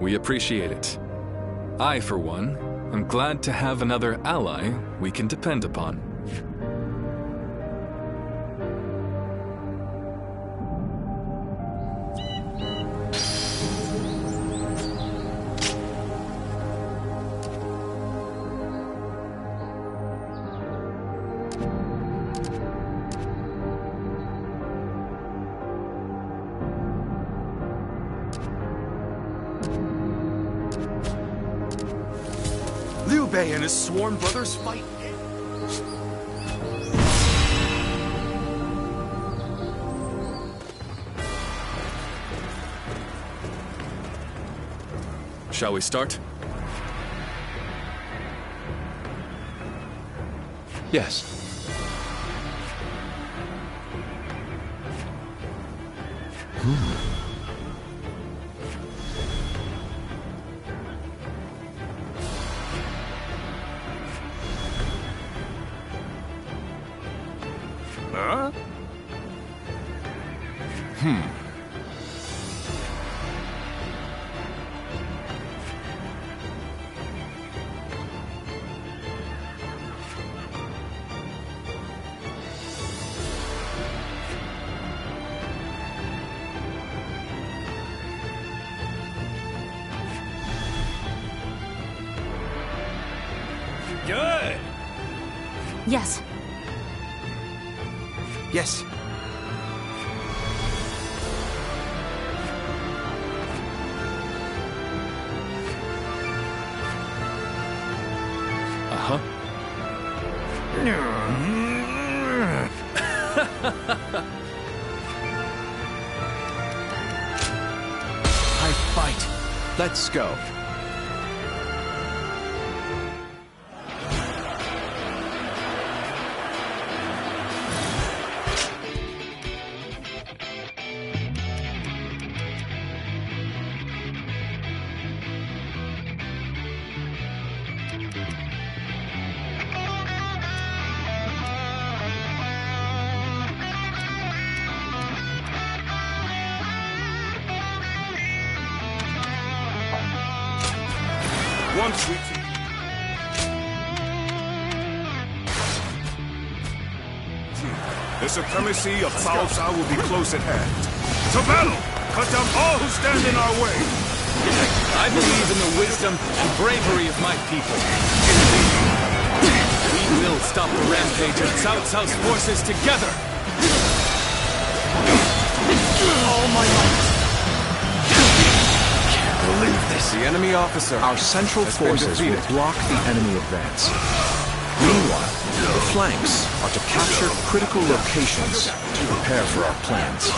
We appreciate it. I, for one, am glad to have another ally we can depend upon. Liu Bei and his sworn brothers fight. Shall we start? Yes. Huh? Good! Yes. Yes. Uh-huh. I fight. Let's go. once we... The supremacy of Cao Cao will be close at hand. To battle! Cut down all who stand in our way! I believe in the wisdom and bravery of my people. We will stop the rampage of Cao Cao's forces together! All my might! Can't believe this. The enemy officer. Our central forces will block the enemy advance. Meanwhile, the flanks are to capture critical locations to prepare for our plans.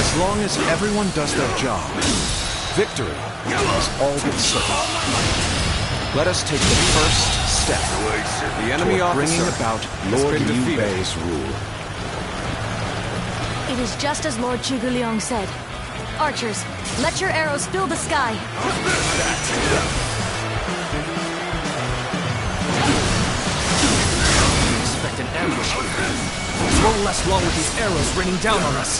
As long as everyone does their job, victory is all but certain. Let us take the first step The enemy toward officer bringing about Lord Liu Bei's rule. It is just as Lord Zhuge Liang said. Archers, let your arrows fill the sky. Expect an ambush. It won't last long with these arrows raining down on us.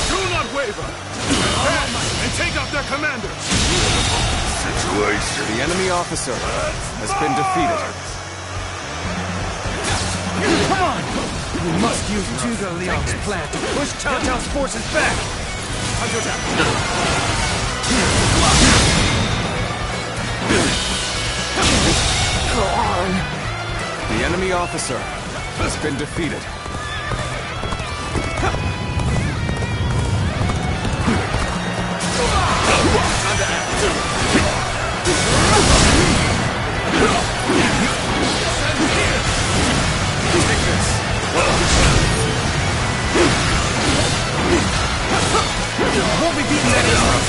Do not waver! Advance and take out their commanders! The enemy officer has been defeated. Come on! We must use Zhuge Liang's plan to push Cao Cao's forces back! Go on! The enemy officer has been defeated. Time to act. Won't be beaten that easily.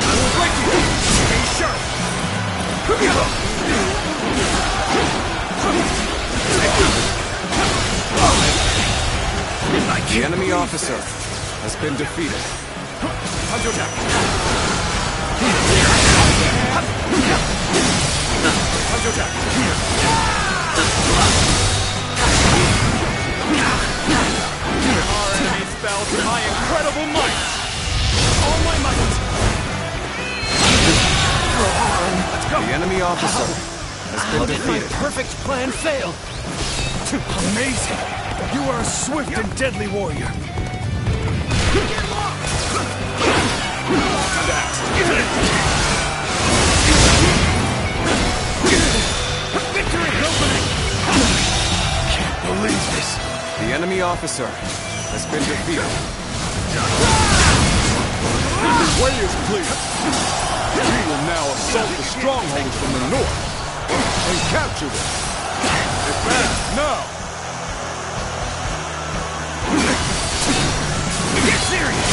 I will break you! Stay sharp! The enemy officer has been defeated. Our enemies fell to my incredible might! All my might! The enemy officer has How been did my defeated. perfect plan fail? Amazing! You are a swift and deadly warrior. Victory opening! Can't believe this. The enemy officer has been defeated. The way is clear. We will now assault the strongholds from the north and capture them. Advance now! Get serious!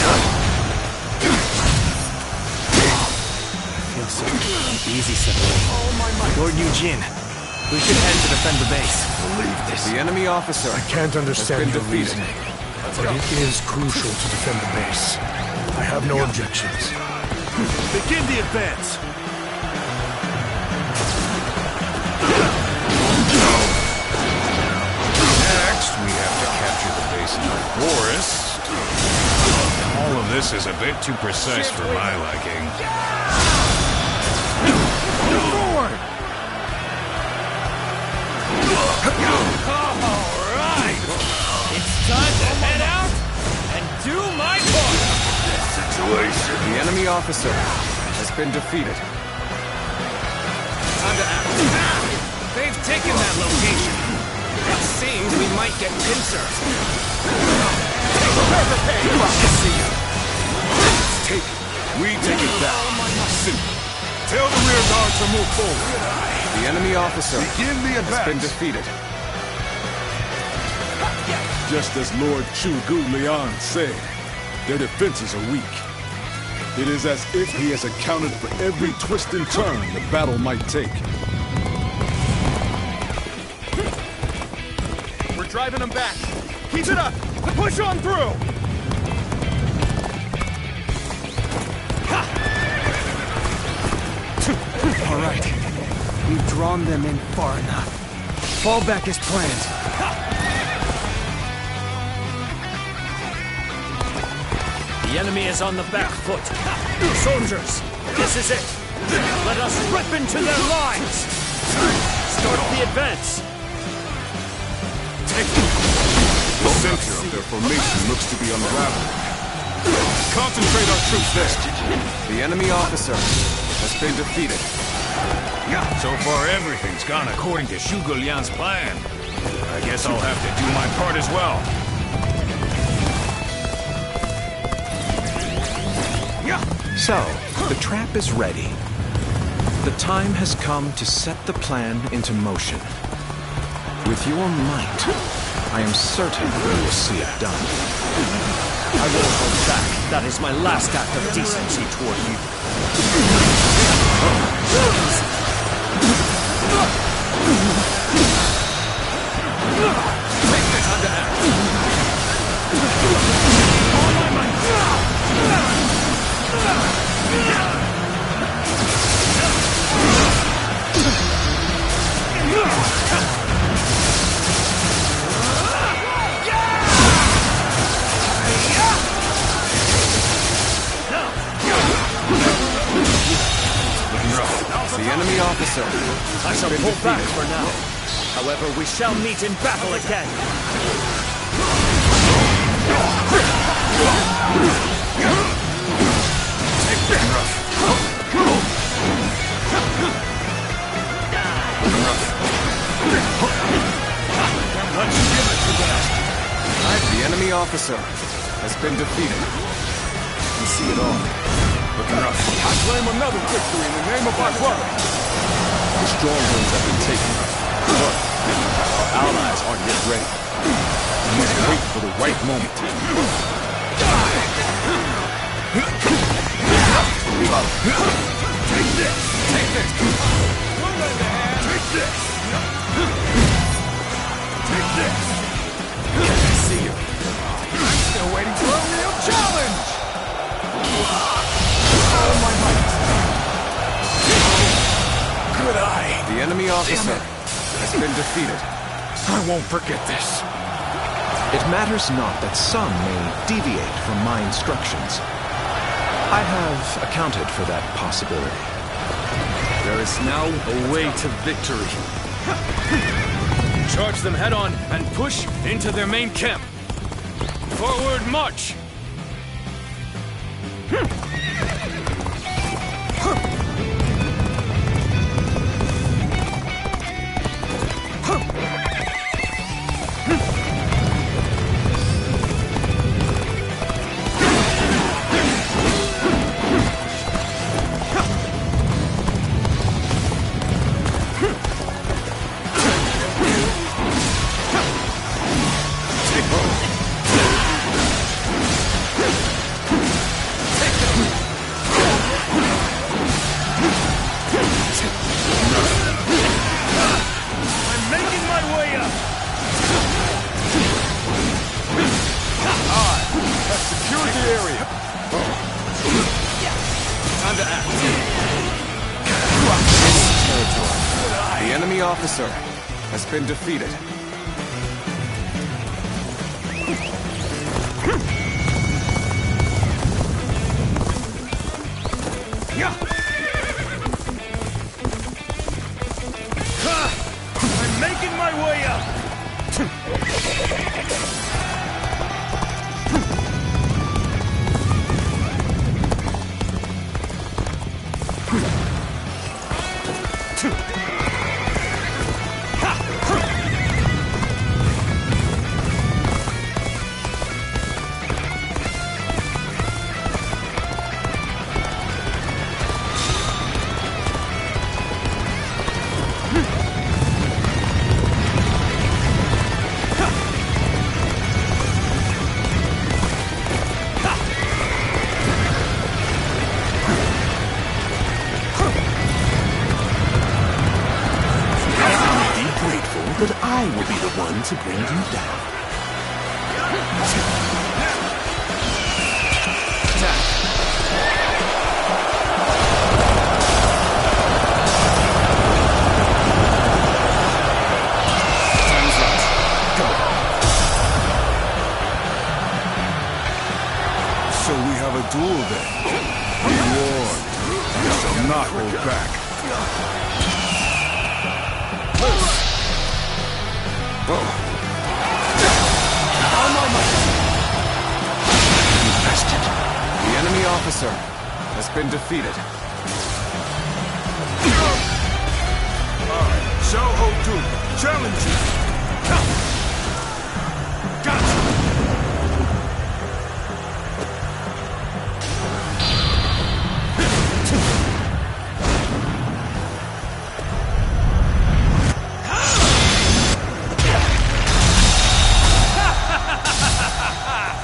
I feel so easy separated. Lord Eugene, we should head to defend the base. Believe this. The enemy officer I can't understand has your been defeated. reasoning, but it is crucial to defend the base. I have no objections. Begin the advance! Next, we have to capture the base in the forest. All of this is a bit too precise for my liking. Forward! Alright! It's time to head out and do my part! The enemy officer has been defeated. Time to act. They've taken that location. It seems we might get pincers. Prepare for pain. See you. It's taken. We take it back. Simple. Tell the rear guard to move forward. The enemy officer Begin the has advance. been defeated. Just as Lord Zhuge Liang said, their defenses are weak. It is as if he has accounted for every twist and turn the battle might take. We're driving them back. Keep it up. Push on through. All right. We've drawn them in far enough. Fall back as planned. The enemy is on the back foot. Soldiers, this is it. Let us rip into their lines. Start the advance. The center of their formation looks to be unraveled. Concentrate our troops there. The enemy officer has been defeated. So far, everything's gone according to Zhuge Liang's plan. I guess I'll have to do my part as well. So, the trap is ready. The time has come to set the plan into motion. With your might, I am certain we will see it done. I won't hold back. That is my last act of decency toward you. Take the time to act. All my might. The enemy officer. I shall pull back for now. However, we shall meet in battle again. Take that rough. Let's give it to them. The enemy officer has been defeated. We see it all. Looking rough. I claim another victory in the name of our brother. The strongholds have been taken. But our allies aren't yet ready. We must wait for the right moment. Take this! Take this! Take this! Take this! I see you. I'm still waiting for a real challenge! Oh, my might! Good eye! The enemy officer has been defeated. I won't forget this. It matters not that some may deviate from my instructions. I have accounted for that possibility. There is now a way to victory. Charge them head on and push into their main camp. Forward march! The enemy officer has been defeated. I'm making my way up! But I will be the one to bring you down. Time's right. Come on. So we The enemy officer has been defeated. Xiao Ho Tu, challenge you! Gotcha!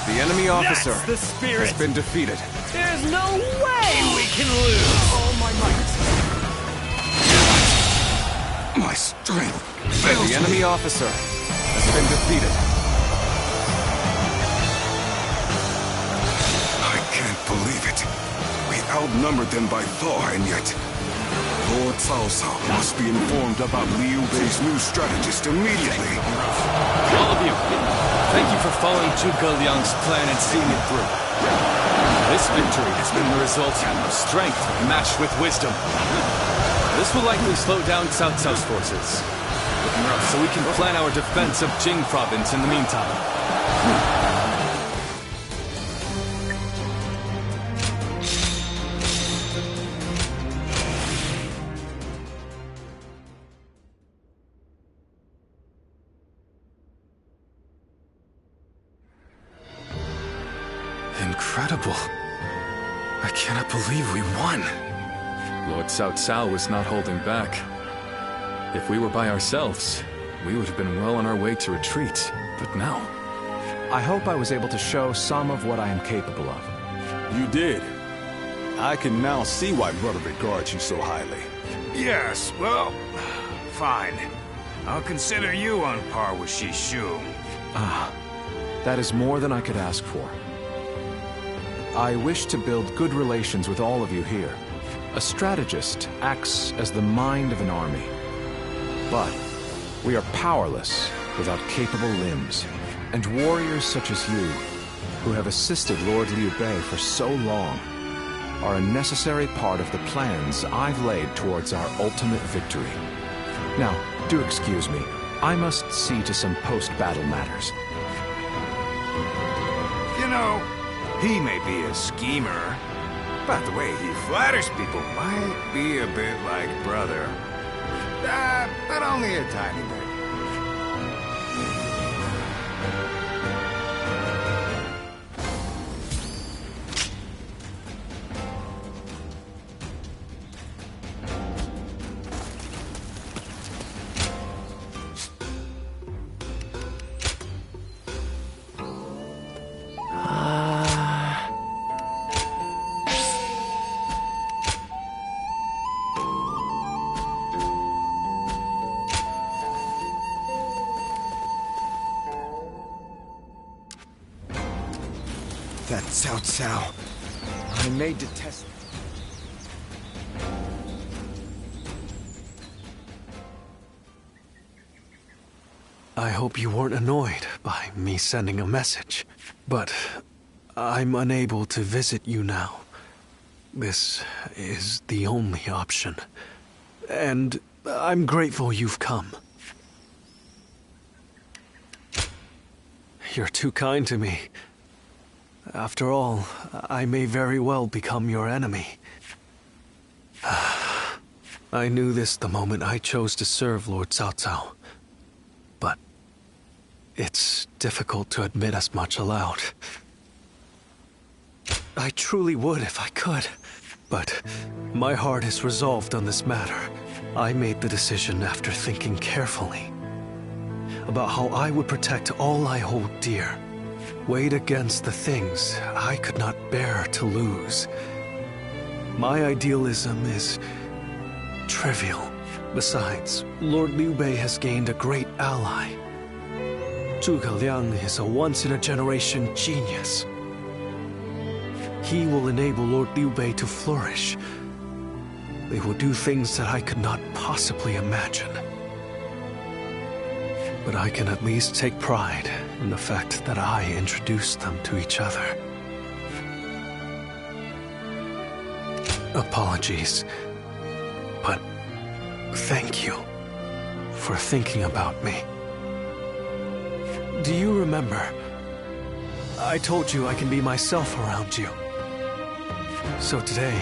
The enemy officer That's the spirit. has been defeated. There's no way we can lose! All my might. My strength fails The enemy officer has been defeated. I can't believe it. We outnumbered them by far, and yet Lord Cao Cao must be informed about Liu Bei's new strategist immediately. All of you, thank you for following Zhuge Liang's plan and seeing it through. This victory has been the result of strength matched with wisdom. This will likely slow down Cao Cao's forces, so we can plan our defense of Jing province in the meantime. Incredible. I cannot believe we won. Lord Cao Cao was not holding back. If we were by ourselves, we would have been well on our way to retreat. But now... I hope I was able to show some of what I am capable of. You did. I can now see why Brother regards you so highly. Yes, well, fine. I'll consider you on par with Shishu. That is more than I could ask for. I wish to build good relations with all of you here. A strategist acts as the mind of an army. But we are powerless without capable limbs. And warriors such as you, who have assisted Lord Liu Bei for so long, are a necessary part of the plans I've laid towards our ultimate victory. Now, do excuse me. I must see to some post-battle matters. You know, he may be a schemer, but the way he flatters people might be a bit like brother. But only a tiny bit. That Cao Cao. I may detest... I hope you weren't annoyed by me sending a message, but I'm unable to visit you now. This is the only option, and I'm grateful you've come. You're too kind to me. After all, I may very well become your enemy. I knew this the moment I chose to serve Lord Cao Cao. But it's difficult to admit as much aloud. I truly would if I could. But my heart is resolved on this matter. I made the decision after thinking carefully about how I would protect all I hold dear. Weighed against the things I could not bear to lose. My idealism is trivial. Besides, Lord Liu Bei has gained a great ally. Zhuge Liang is a once-in-a-generation genius. He will enable Lord Liu Bei to flourish. They will do things that I could not possibly imagine. But I can at least take pride in the fact that I introduced them to each other. Apologies, but Thank you for thinking about me. Do you remember? I told you I can be myself around you. So today,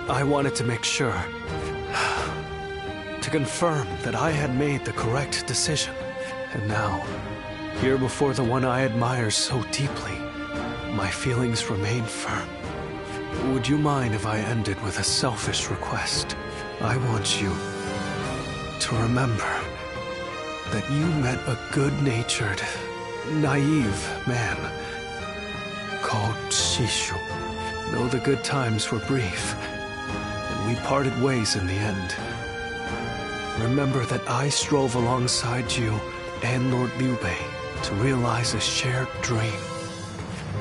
I wanted to make sure, to confirm that I had made the correct decision. And now, here before the one I admire so deeply, my feelings remain firm. Would you mind if I ended with a selfish request? I want you to remember that you met a good-natured, naive man called Shishu. Though the good times were brief, and we parted ways in the end, remember that I strove alongside you and Lord Liu Bei to realize a shared dream.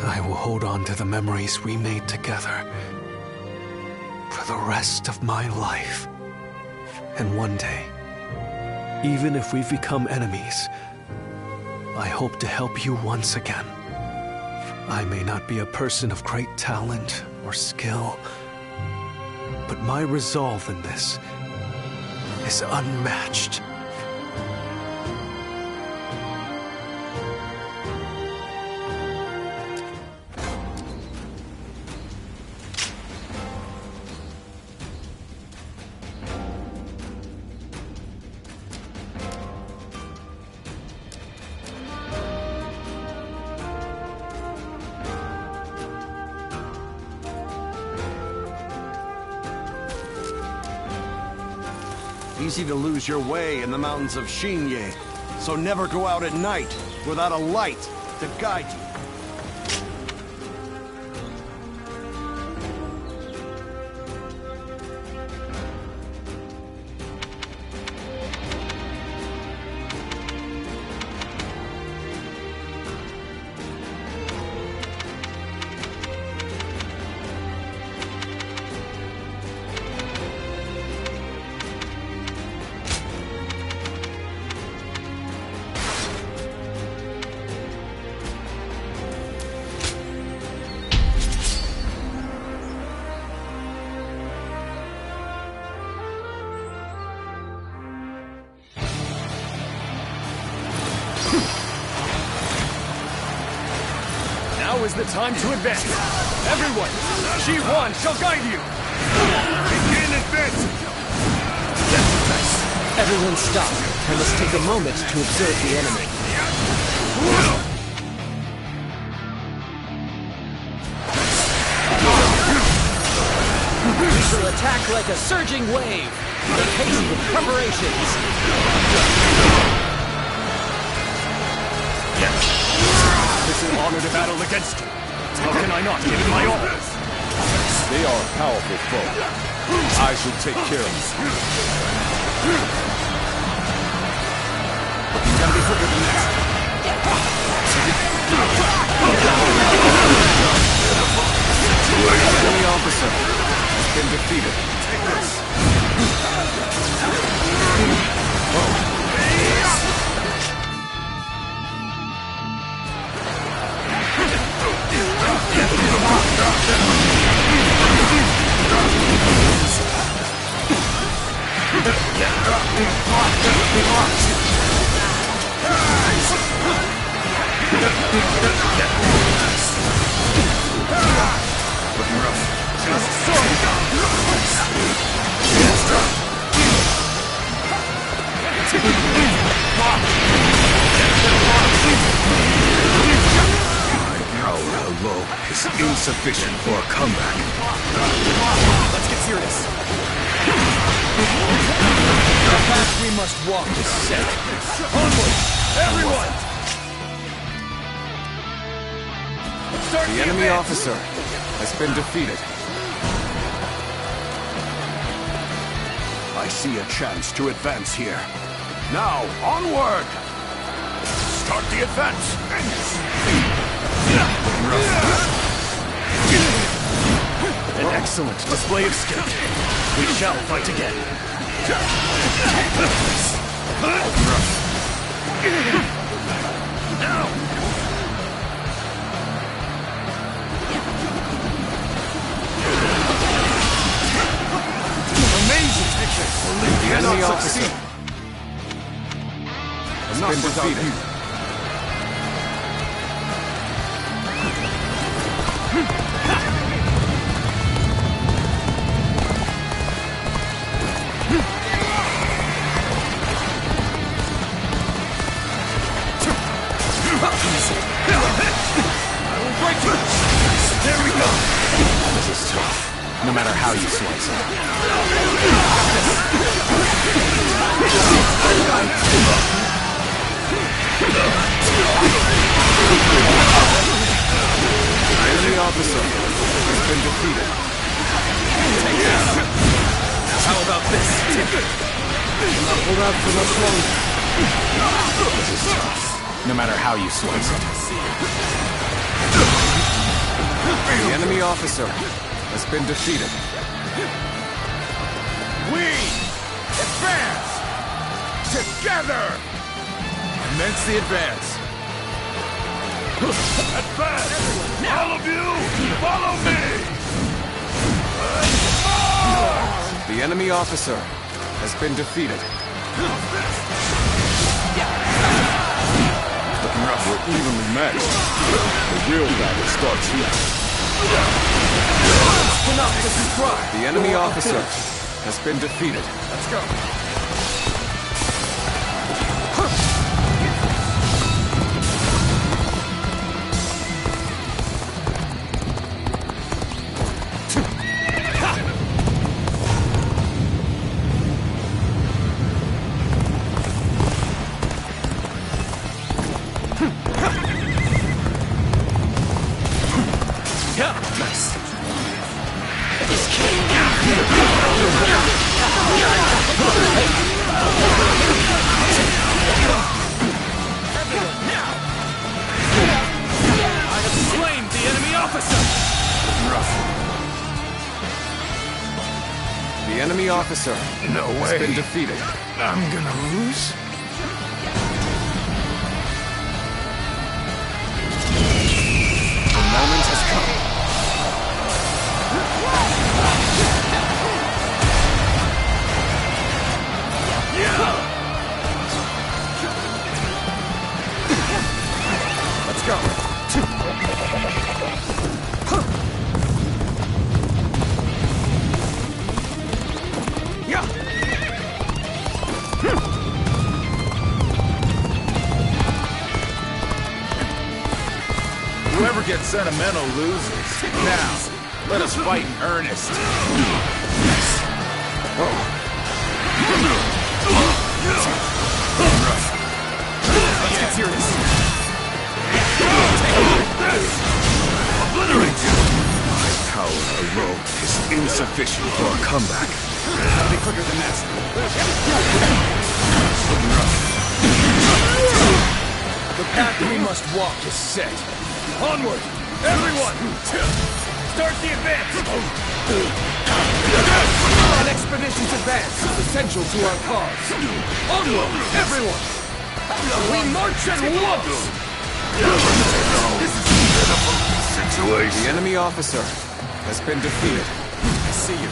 I will hold on to the memories we made together for the rest of my life. And one day, even if we've become enemies, I hope to help you once again. I may not be a person of great talent or skill, but my resolve in this is unmatched. Easy to lose your way in the mountains of Xinye, so never go out at night without a light to guide you. Now is the time to advance. Everyone, Shi-Huan shall guide you. Begin advancing. Everyone stop. I must take a moment to observe the enemy. We shall attack like a surging wave. Make haste with preparations. It's an honor to battle against you. How can I not give it my all? They are a powerful foe. I shall take care of them. Gotta be quicker than that. Enemy officer has been defeated. Take this. Looking rough. My power alone is insufficient for a comeback. Let's get serious. The path we must walk is set. Onward, everyone! Start The enemy officer has been defeated. I see a chance to advance here. Now, onward! Start the advance! An excellent display of skill. We shall fight again. Amazing! The enemy officer has been defeated. There we go! This is tough, no matter how you slice it. Enemy officer has been defeated. Take this. Now how about this? Not hold out for much longer. This is tough, no matter how you slice it. The enemy officer has been defeated. We advance together. Commence the advance. Advance! All of you, follow me! The enemy officer has been defeated. Looking rough. We're evenly matched. The real battle starts here. The enemy officer has been defeated. Let's go. The enemy officer has been defeated. I'm gonna lose? The moment has come. Let's go. Whoever gets sentimental loses. Now, let us fight in earnest. Let's get serious. Obliterate you! My power alone is insufficient for a comeback. Gotta be quicker than that. The path we must walk is set. Onward! Everyone! Start the advance! An expedition's advance is essential to our cause. Onward! Everyone! We march at once! This is a pitiful situation. The enemy officer has been defeated. I see you.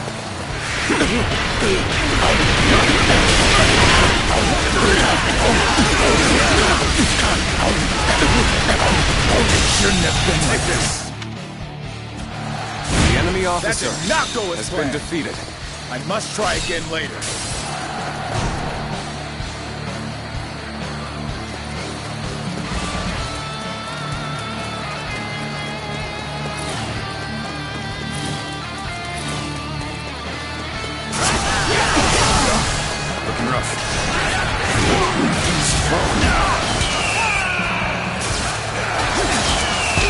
Shouldn't have been like this. The enemy officer That did not go as has planned. been defeated. I must try again later. Looking rough.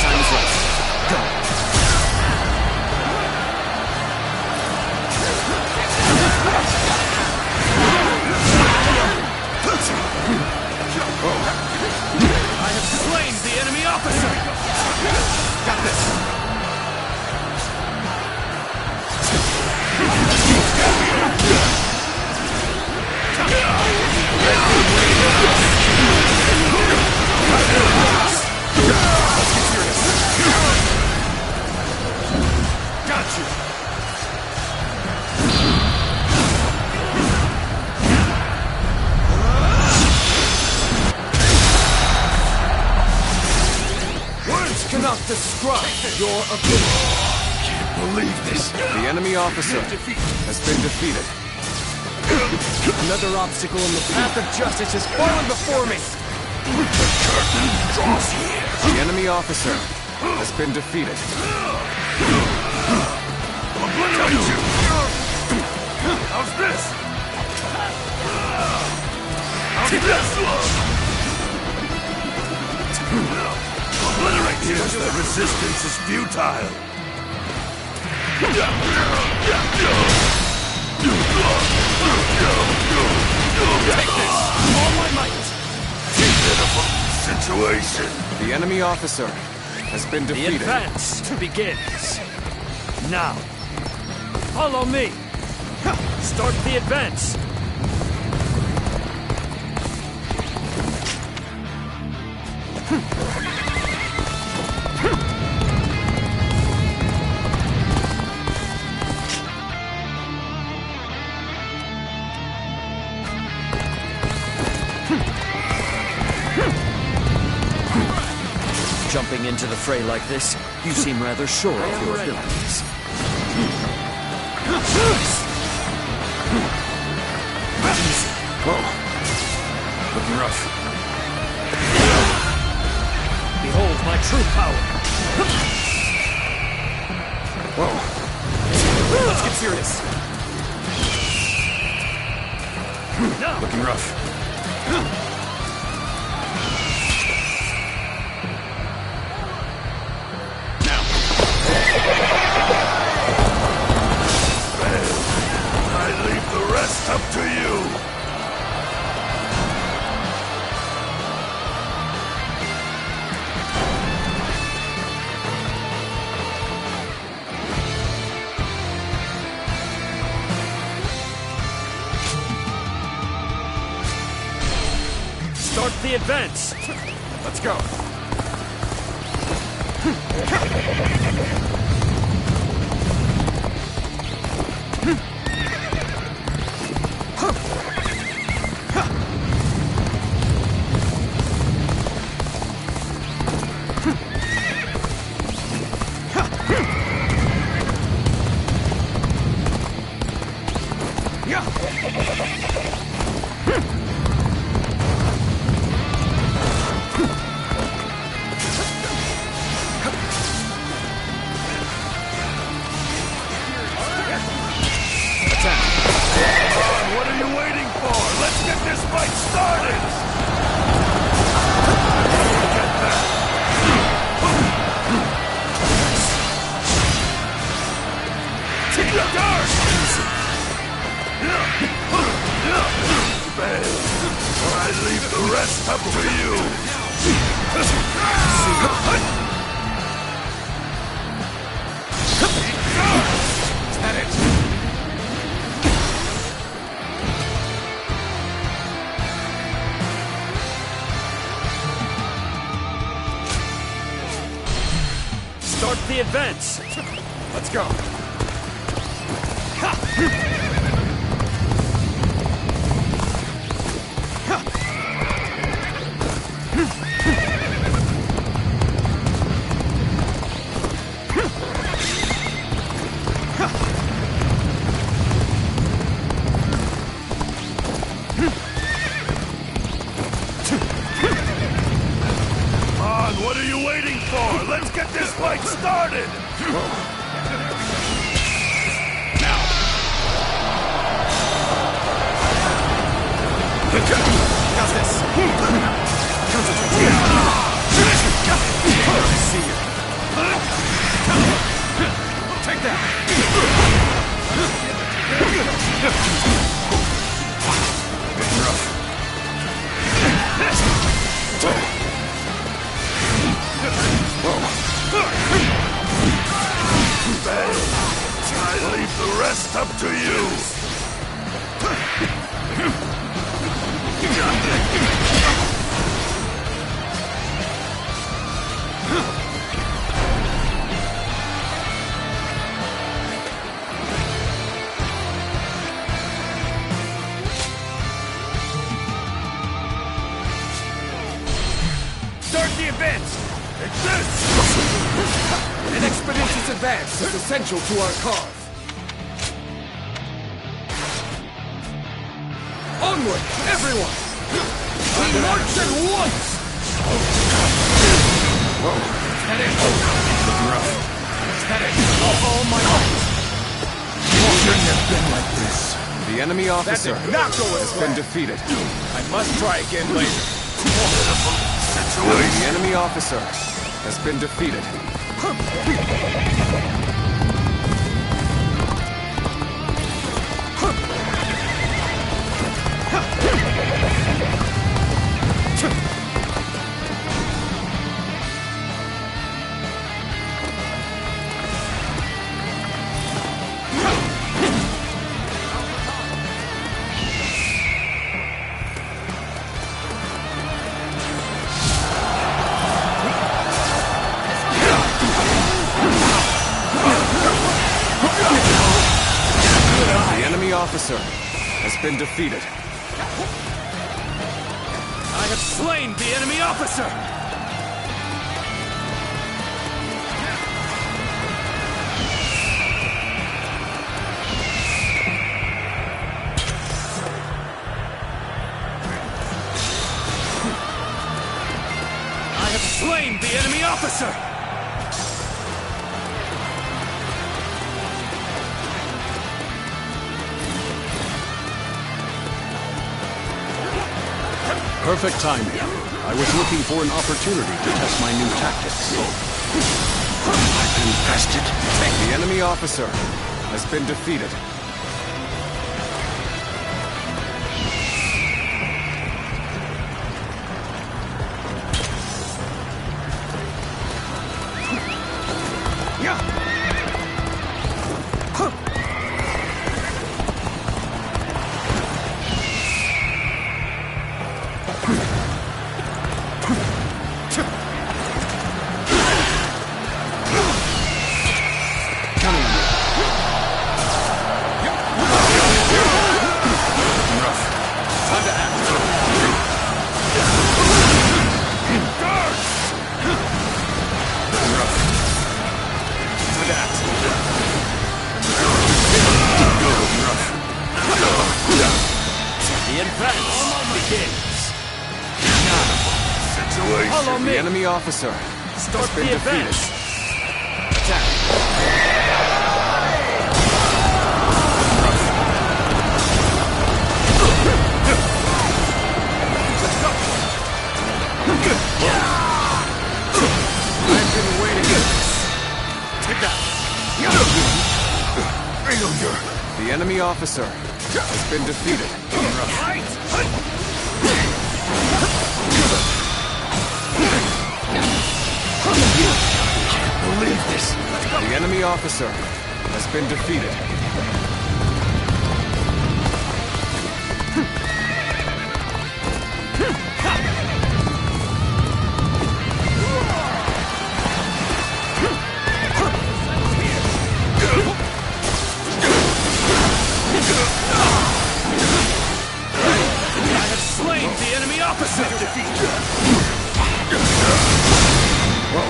Time is right. Go. I have slain the enemy officer! Got this! describe your ability. Can't believe this. The enemy officer has been defeated. Another obstacle in the path of justice has fallen before me. The curtain draws here. The enemy officer has been defeated. Obliterate you! How's this? How's this? Obliterate you! The resistance is futile. Take this! All my might! Pitiful situation. The enemy officer has been defeated. The advance begins. Now, follow me. Start the advance. Jumping into the fray like this, you seem rather sure of your abilities. Whoa. Looking rough. Behold my true power. Whoa. Let's get serious. Looking rough. I leave the rest up to you. Start the advance. Let's go. What are you waiting for? Let's get this fight started! Get that! Take the dark! Fail. I leave the rest up to you. Is that it? Start the advance. Let's go. What are you waiting for? Let's get this fight started! Now! How's this? I see you. Take that! Getting rough. I leave the rest up to you. Start the advance. Take this! An expeditious advance is essential to our cause. Onward, everyone! We march at once! Whoa. Head it! Looking rough. Head it! All my might! Shouldn't have been like this. The enemy officer That did not go as has been planned. defeated. I must try again later. The enemy officer has been defeated. Officer has been defeated. I have slain the enemy officer! I have slain the enemy officer! Perfect timing. I was looking for an opportunity to test my new tactics. I've been bested. The enemy officer has been defeated. The enemy officer has been defeated. Attack. I've been waiting for this. Take that. The enemy officer has been defeated. Believe this. The enemy officer has been defeated. I have slain the enemy officer! Whoa.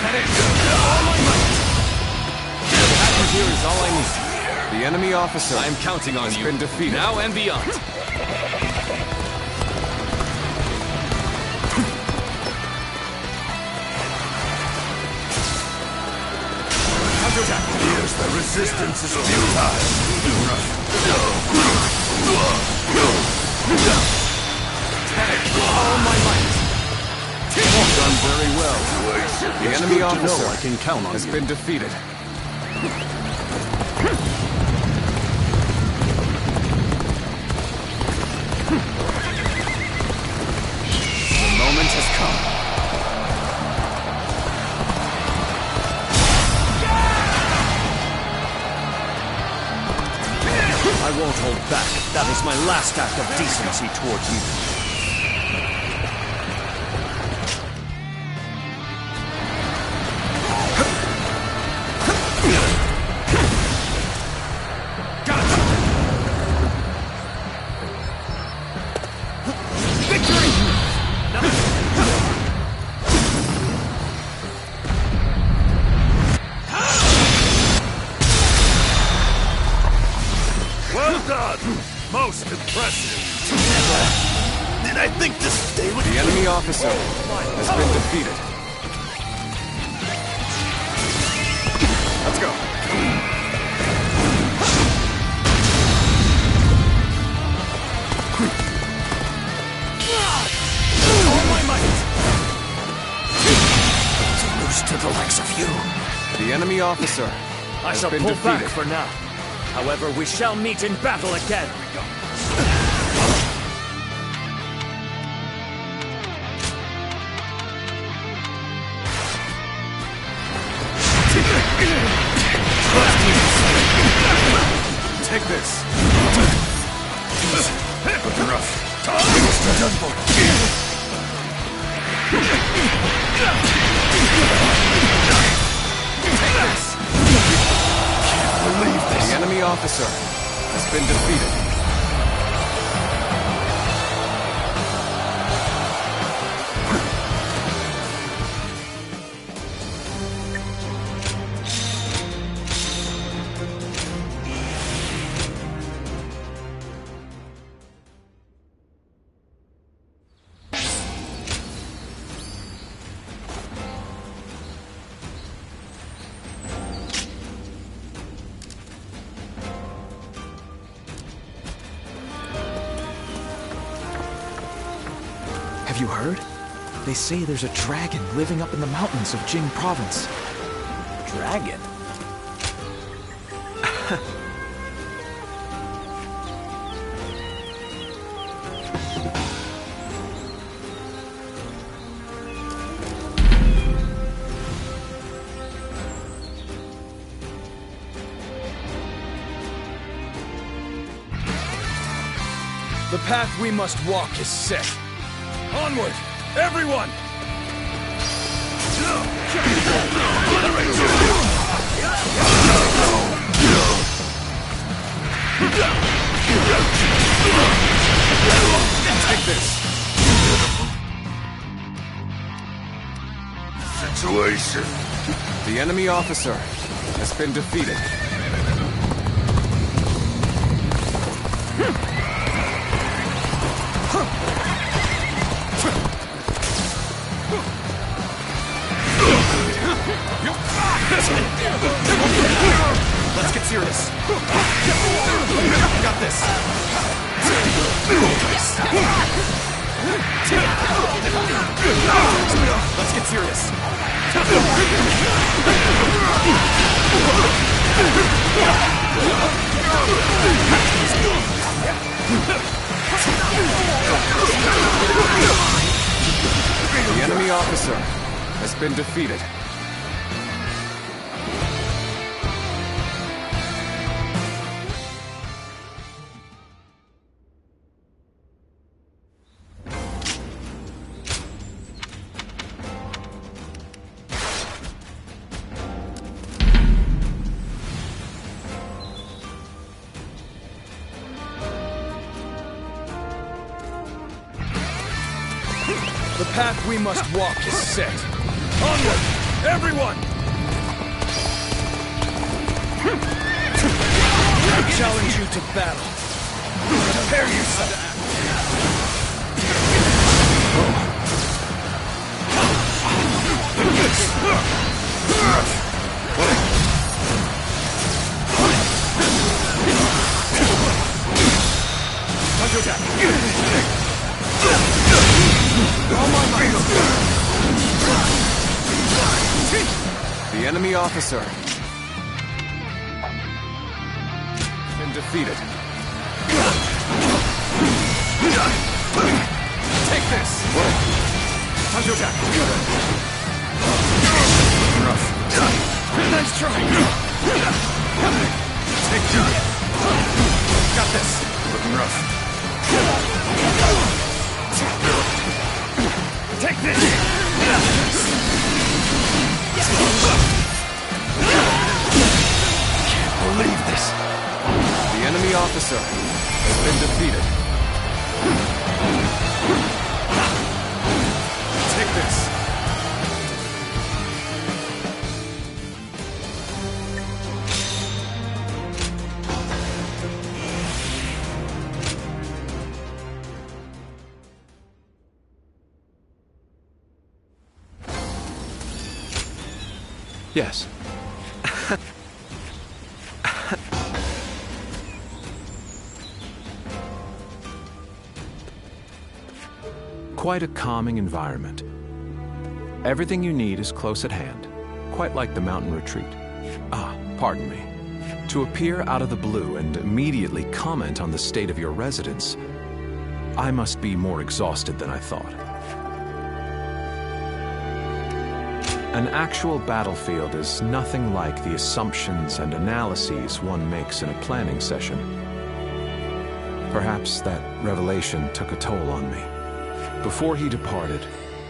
All my might! Here is all I need. The enemy officer I am counting on has you. been defeated. Now and beyond. Counterattack! Here's the resistance is futile! All my might. Done very well. The enemy officer I can count on has you. been defeated. The moment has come. I won't hold back. That is my last act of decency toward you. Did I think to stay with The enemy officer has been defeated. Let's go. all my might! To lose to the likes of you. The enemy officer I has shall been pull defeated. back for now. However, we shall meet in battle again. Take this. Looking rough. Done for. Take this. Can't believe this. The enemy officer has been defeated. Have you heard? They say there's a dragon living up in the mountains of Jing province. Dragon? The path we must walk is set. Onward, everyone! Take this. Situation. The enemy officer has been defeated. Let's get serious. Got this. Let's get serious. The enemy officer has been defeated. The path we must walk is set. Onward, everyone! I challenge you to battle. Prepare yourself. Counter attack. The enemy officer has been defeated. Take this! Counter attack. Rough. Nice try! Take that. Got this. Looking rough. Take this! Can't believe this. The enemy officer has been defeated. Take this. Yes. Quite a calming environment. Everything you need is close at hand, quite like the mountain retreat. Pardon me. To appear out of the blue and immediately comment on the state of your residence, I must be more exhausted than I thought. An actual battlefield is nothing like the assumptions and analyses one makes in a planning session. Perhaps that revelation took a toll on me. Before he departed,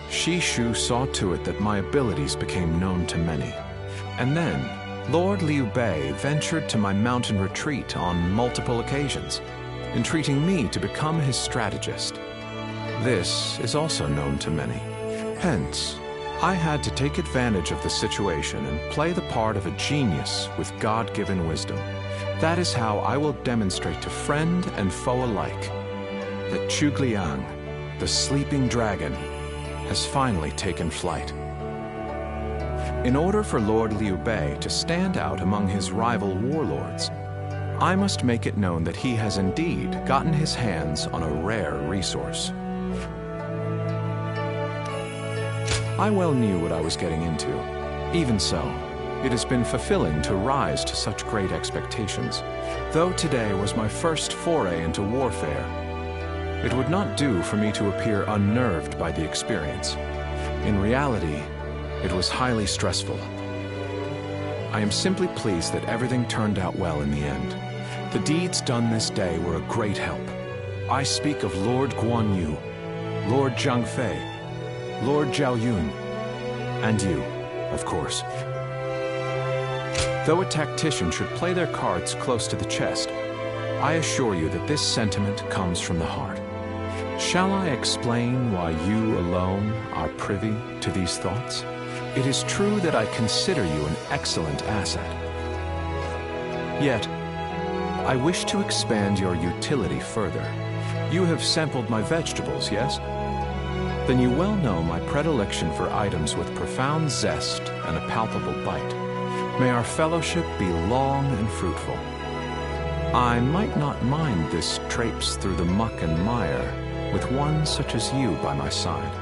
Shishu saw to it that my abilities became known to many. And then, Lord Liu Bei ventured to my mountain retreat on multiple occasions, entreating me to become his strategist. This is also known to many. Hence, I had to take advantage of the situation and play the part of a genius with God-given wisdom. That is how I will demonstrate to friend and foe alike that Chugliang, the sleeping dragon, has finally taken flight. In order for Lord Liu Bei to stand out among his rival warlords, I must make it known that he has indeed gotten his hands on a rare resource. I well knew what I was getting into. Even so, it has been fulfilling to rise to such great expectations. Though today was my first foray into warfare, it would not do for me to appear unnerved by the experience. In reality, it was highly stressful. I am simply pleased that everything turned out well in the end. The deeds done this day were a great help. I speak of Lord Guan Yu, Lord Zhang Fei, Lord Zhao Yun, and you, of course. Though a tactician should play their cards close to the chest, I assure you that this sentiment comes from the heart. Shall I explain why you alone are privy to these thoughts? It is true that I consider you an excellent asset. Yet, I wish to expand your utility further. You have sampled my vegetables, yes? Then you well know my predilection for items with profound zest and a palpable bite. May our fellowship be long and fruitful. I might not mind this traipse through the muck and mire with one such as you by my side.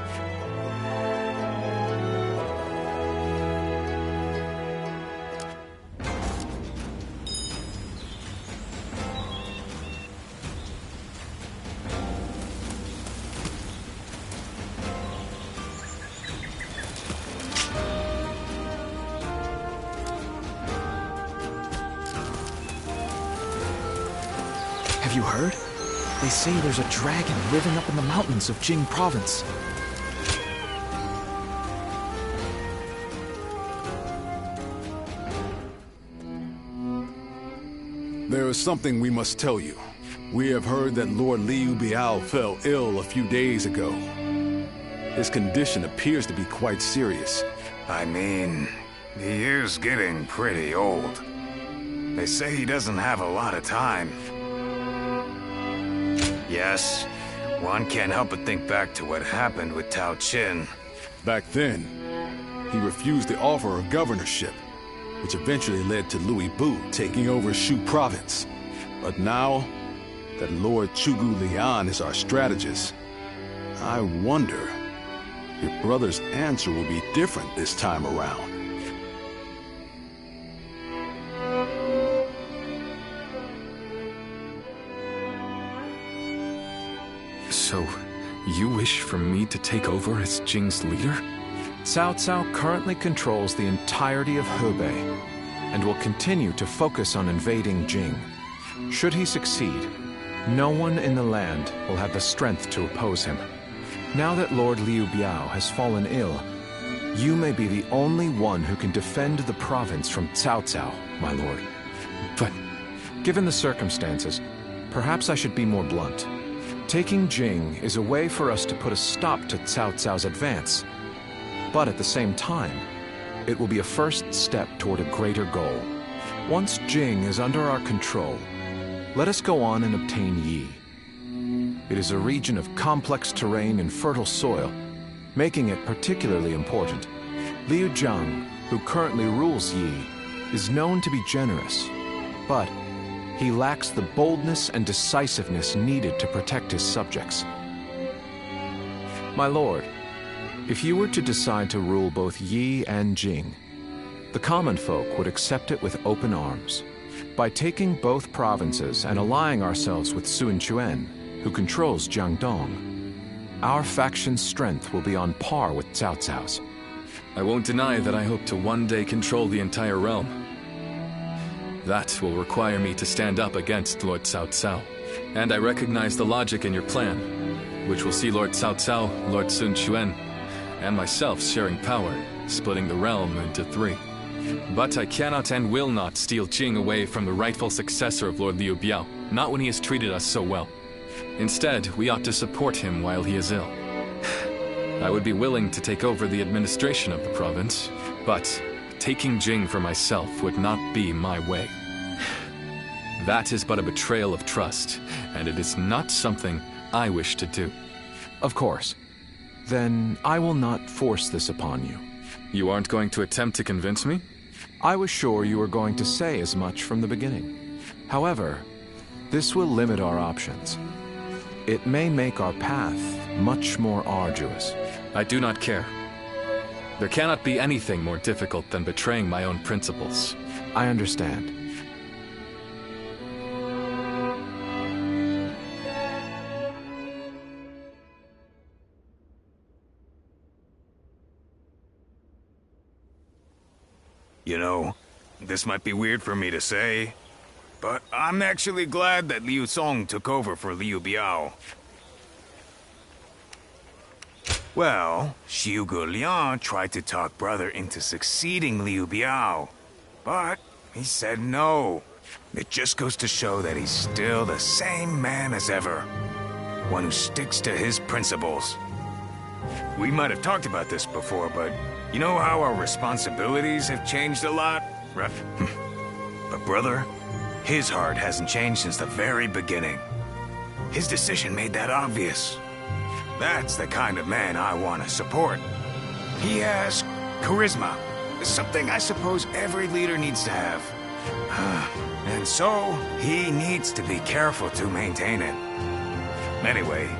Have you heard? They say there's a dragon living up in the mountains of Jing province. There is something we must tell you. We have heard that Lord Liu Biao fell ill a few days ago. His condition appears to be quite serious. I mean, he is getting pretty old. They say he doesn't have a lot of time. Yes, one can't help but think back to what happened with Tao Qin. Back then, he refused the offer of governorship, which eventually led to Louis Bu taking over Shu province. But now that Lord Chugu Lian is our strategist, I wonder if brother's answer will be different this time around. So, you wish for me to take over as Jing's leader? Cao Cao currently controls the entirety of Hebei and will continue to focus on invading Jing. Should he succeed, no one in the land will have the strength to oppose him. Now that Lord Liu Biao has fallen ill, you may be the only one who can defend the province from Cao Cao, my lord. But given the circumstances, perhaps I should be more blunt. Taking Jing is a way for us to put a stop to Cao Cao's advance. But at the same time, it will be a first step toward a greater goal. Once Jing is under our control, let us go on and obtain Yi. It is a region of complex terrain and fertile soil, making it particularly important. Liu Zhang who currently rules Yi, is known to be generous, but he lacks the boldness and decisiveness needed to protect his subjects. My lord, if you were to decide to rule both Yi and Jing, the common folk would accept it with open arms. By taking both provinces and allying ourselves with Sun Quan, who controls Jiangdong, our faction's strength will be on par with Cao Cao's. I won't deny that I hope to one day control the entire realm. That will require me to stand up against Lord Cao Cao. And I recognize the logic in your plan, which will see Lord Cao Cao, Lord Sun Quan, and myself sharing power, splitting the realm into 3. But I cannot and will not steal Jing away from the rightful successor of Lord Liu Biao, not when he has treated us so well. Instead, we ought to support him while he is ill. I would be willing to take over the administration of the province, but taking Jing for myself would not be my way. That is but a betrayal of trust, and it is not something I wish to do. Of course. Then I will not force this upon you. You aren't going to attempt to convince me? I was sure you were going to say as much from the beginning. However, this will limit our options. It may make our path much more arduous. I do not care. There cannot be anything more difficult than betraying my own principles. I understand. You know, this might be weird for me to say, but I'm actually glad that Liu Song took over for Liu Biao. Well, Xiu Liang tried to talk brother into succeeding Liu Biao, but he said no. It just goes to show that he's still the same man as ever, one who sticks to his principles. We might have talked about this before, but you know how our responsibilities have changed a lot, right? But brother, his heart hasn't changed since the very beginning. His decision made that obvious. That's the kind of man I want to support. He has charisma, something I suppose every leader needs to have. And so, he needs to be careful to maintain it. Anyway,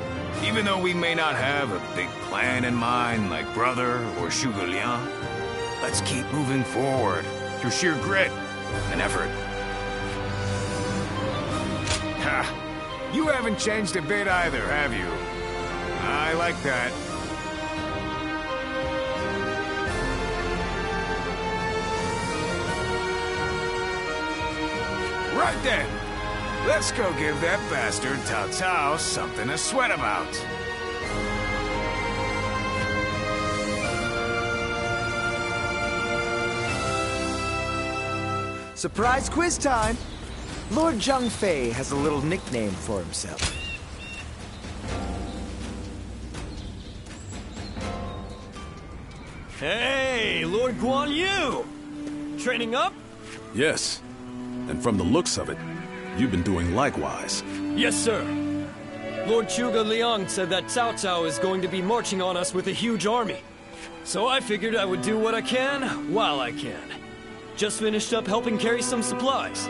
even though we may not have a big plan in mind like brother or Xiu Liang, let's keep moving forward through sheer grit and effort. Ha! You haven't changed a bit either, have you? I like that. Right then. Let's go give that bastard Cao Cao something to sweat about. Surprise quiz time! Lord Zhang Fei has a little nickname for himself. Hey, Lord Guan Yu! Training up? Yes. And from the looks of it, you've been doing likewise. Yes, sir. Lord Zhuge Liang said that Cao Cao is going to be marching on us with a huge army. So I figured I would do what I can, while I can. Just finished up helping carry some supplies.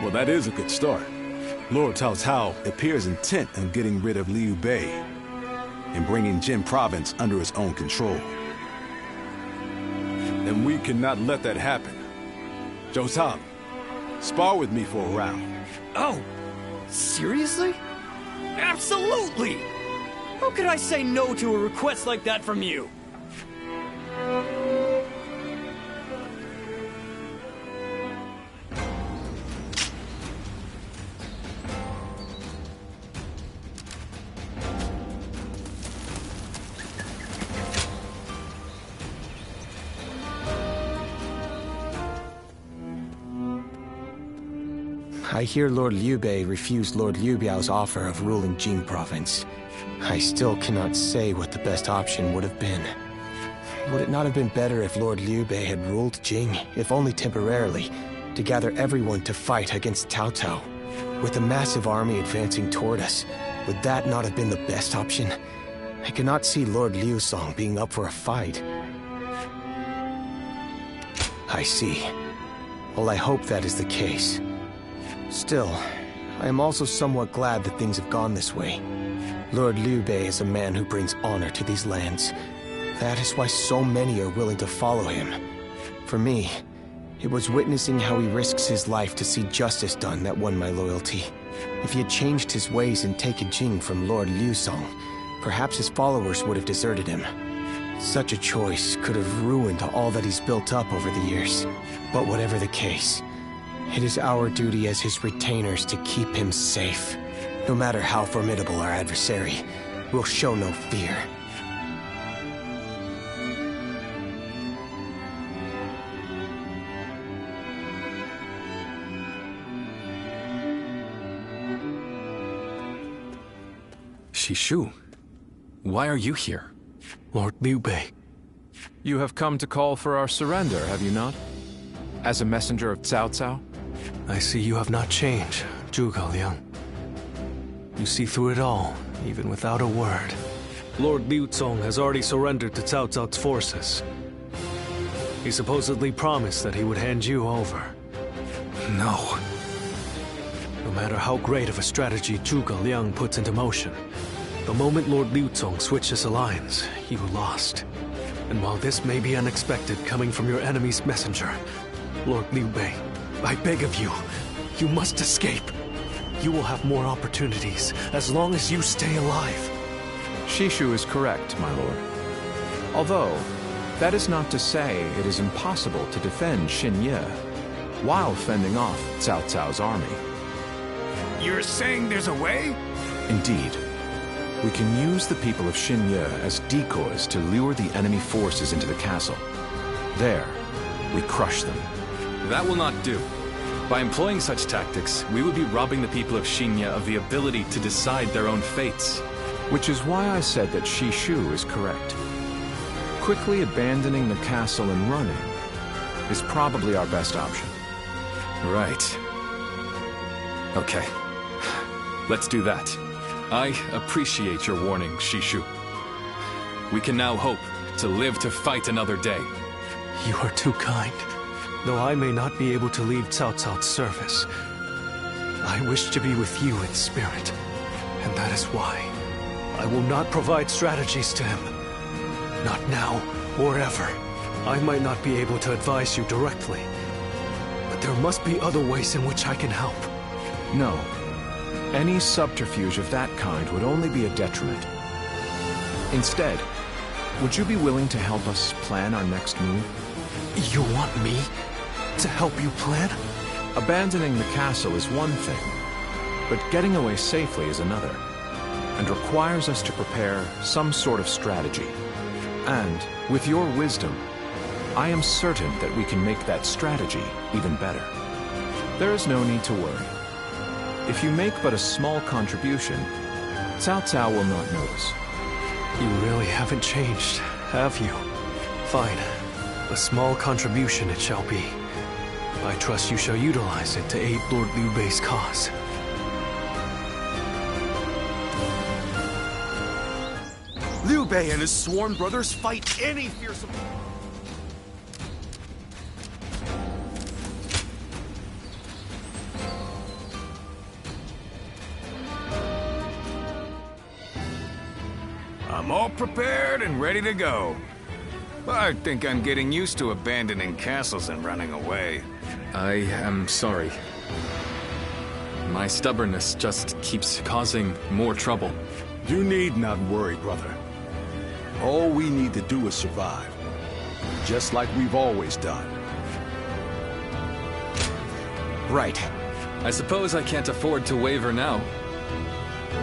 Well, that is a good start. Lord Cao Cao appears intent on getting rid of Liu Bei and bringing Jin Province under his own control. And we cannot let that happen. Zhou Tang, spar with me for a round. Oh, seriously? Absolutely! How could I say no to a request like that from you? I hear Lord Liu Bei refused Lord Liu Biao's offer of ruling Jing Province. I still cannot say what the best option would have been. Would it not have been better if Lord Liu Bei had ruled Jing, if only temporarily, to gather everyone to fight against Cao Cao? With a massive army advancing toward us, would that not have been the best option? I cannot see Lord Liu Song being up for a fight. I see. Well, I hope that is the case. Still, I am also somewhat glad that things have gone this way. Lord Liu Bei is a man who brings honor to these lands. That is why so many are willing to follow him. For me, it was witnessing how he risks his life to see justice done that won my loyalty. If he had changed his ways and taken Jing from Lord Liu Song, perhaps his followers would have deserted him. Such a choice could have ruined all that he's built up over the years. But whatever the case, it is our duty as his retainers to keep him safe. No matter how formidable our adversary, we'll show no fear. Shishu, why are you here? Lord Liu Bei. You have come to call for our surrender, have you not? As a messenger of Cao Cao? I see you have not changed, Zhuge Liang. You see through it all, even without a word. Lord Liu Cong has already surrendered to Cao Cao's forces. He supposedly promised that he would hand you over. No. No matter how great of a strategy Zhuge Liang puts into motion, the moment Lord Liu Cong switched his alliance, you lost. And while this may be unexpected coming from your enemy's messenger, Lord Liu Bei, I beg of you, you must escape. You will have more opportunities as long as you stay alive. Shishu is correct, my lord. Although, that is not to say it is impossible to defend Xinye while fending off Cao Cao's army. You're saying there's a way? Indeed. We can use the people of Xinye as decoys to lure the enemy forces into the castle. There, we crush them. That will not do. By employing such tactics, we would be robbing the people of Xinye of the ability to decide their own fates. Which is why I said that Shishu is correct. Quickly abandoning the castle and running is probably our best option. Right. Okay. Let's do that. I appreciate your warning, Shishu. We can now hope to live to fight another day. You are too kind. Though I may not be able to leave Cao Cao's service, I wish to be with you in spirit. And that is why I will not provide strategies to him. Not now or ever. I might not be able to advise you directly, but there must be other ways in which I can help. No. Any subterfuge of that kind would only be a detriment. Instead, would you be willing to help us plan our next move? You want me to help you plan? Abandoning the castle is one thing, but getting away safely is another, and requires us to prepare some sort of strategy. And, with your wisdom, I am certain that we can make that strategy even better. There is no need to worry. If you make but a small contribution, Cao Cao will not notice. You really haven't changed, have you? Fine. A small contribution it shall be. I trust you shall utilize it to aid Lord Liu Bei's cause. Liu Bei and his sworn brothers fight any fearsome... I'm all prepared and ready to go. I think I'm getting used to abandoning castles and running away. I am sorry. My stubbornness just keeps causing more trouble. You need not worry, brother. All we need to do is survive. Just like we've always done. Right. I suppose I can't afford to waver now.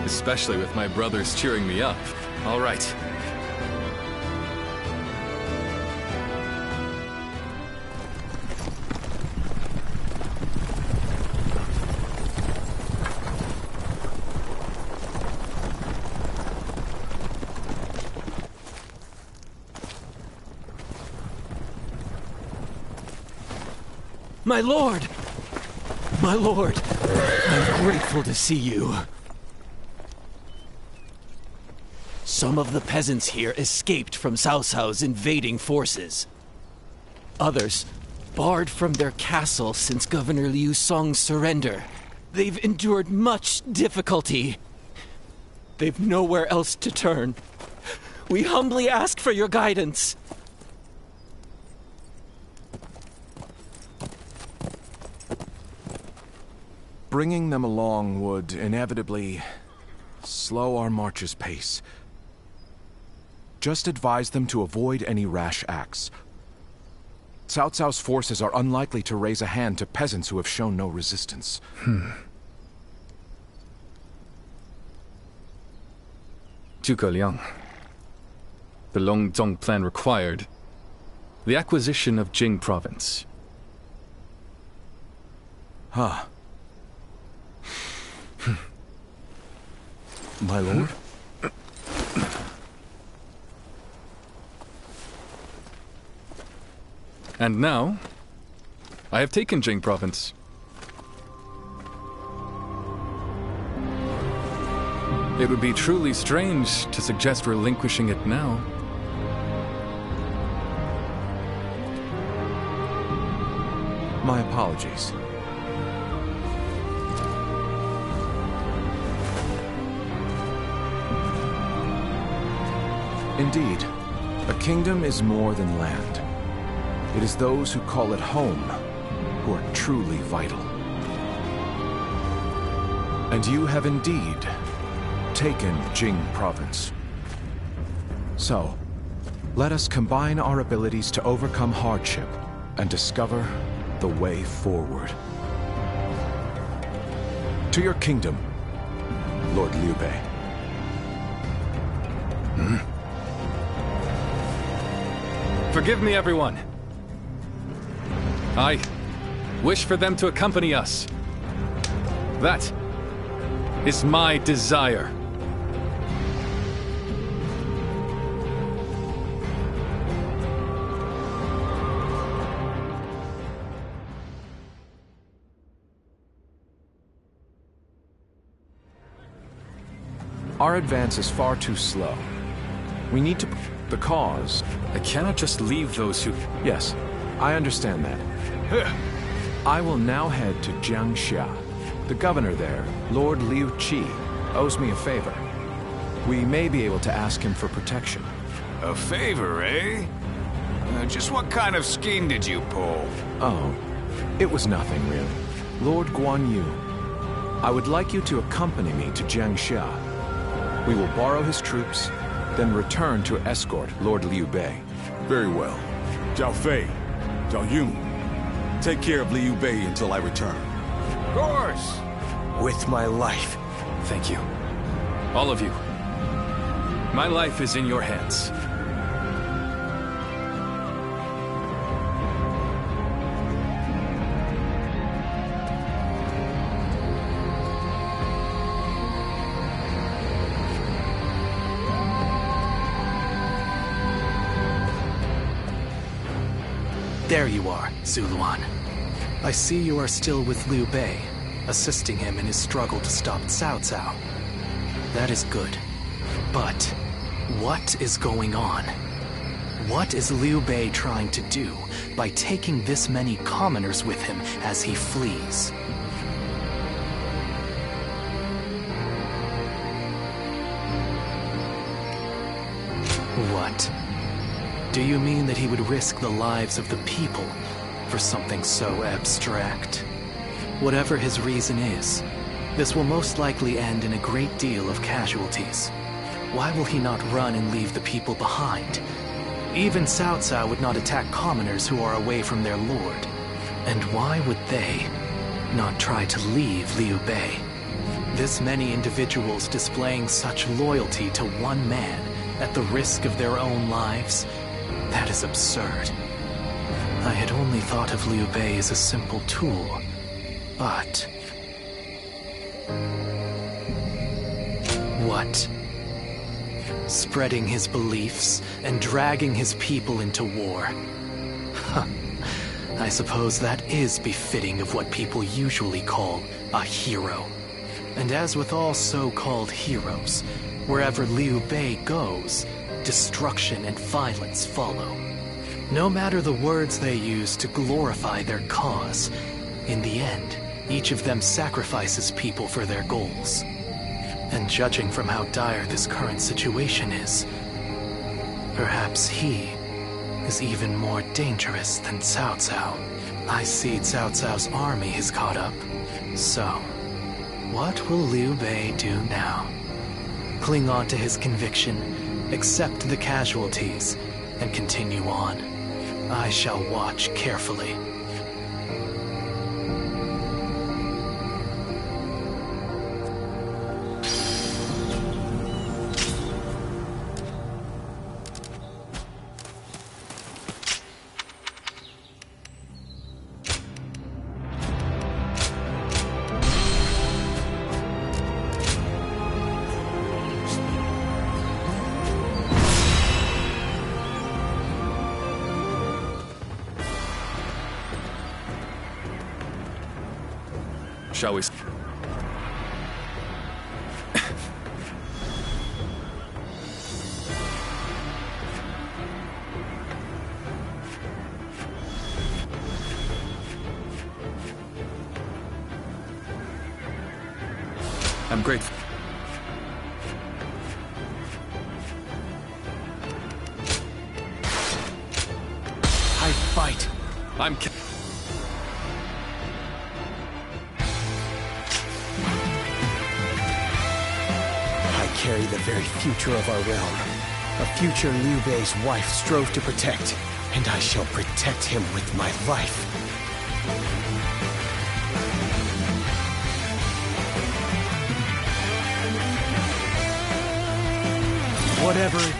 Especially with my brothers cheering me up. All right. My lord! My lord! I'm grateful to see you. Some of the peasants here escaped from Cao Cao's invading forces. Others barred from their castle since Governor Liu Song's surrender. They've endured much difficulty. They've nowhere else to turn. We humbly ask for your guidance. Bringing them along would inevitably slow our march's pace. Just advise them to avoid any rash acts. Cao Cao's forces are unlikely to raise a hand to peasants who have shown no resistance. Zhuge Liang. The Longzong plan required the acquisition of Jing province. Huh. My lord? And now, I have taken Jing province. It would be truly strange to suggest relinquishing it now. My apologies. Indeed, a kingdom is more than land. It is those who call it home who are truly vital. And you have indeed taken Jing province. So, let us combine our abilities to overcome hardship and discover the way forward. To your kingdom, Lord Liu Bei. Forgive me, everyone. I wish for them to accompany us. That is my desire. Our advance is far too slow. We need to... the cause. I cannot just leave those who... Yes, I understand that. I will now head to Jiangxia. The governor there, Lord Liu Qi, owes me a favor. We may be able to ask him for protection. A favor, eh? Just what kind of scheme did you pull? Oh, it was nothing, really. Lord Guan Yu, I would like you to accompany me to Jiangxia. We will borrow his troops, then return to escort Lord Liu Bei. Very well. Zhao Fei, Zhao Yun, take care of Liu Bei until I return. Of course. With my life. Thank you. All of you. My life is in your hands. There you are, Zuluan. I see you are still with Liu Bei, assisting him in his struggle to stop Cao Cao. That is good. But what is going on? What is Liu Bei trying to do by taking this many commoners with him as he flees? What? Do you mean that he would risk the lives of the people for something so abstract? Whatever his reason is, this will most likely end in a great deal of casualties. Why will he not run and leave the people behind? Even Cao Cao would not attack commoners who are away from their lord. And why would they not try to leave Liu Bei? This many individuals displaying such loyalty to one man at the risk of their own lives? That is absurd. I had only thought of Liu Bei as a simple tool, but... What? Spreading his beliefs and dragging his people into war. Huh. I suppose that is befitting of what people usually call a hero. And as with all so-called heroes, wherever Liu Bei goes, destruction and violence follow. No matter the words they use to glorify their cause, in the end, each of them sacrifices people for their goals. And judging from how dire this current situation is, perhaps he is even more dangerous than Cao Cao. I see Cao Cao's army is caught up. So, what will Liu Bei do now? Cling on to his conviction, accept the casualties, and continue on. I shall watch carefully. Shall we? I'm grateful. I fight. I'm. Carry the very future of our realm. A future Liu Bei's wife strove to protect, and I shall protect him with my life. Whatever it...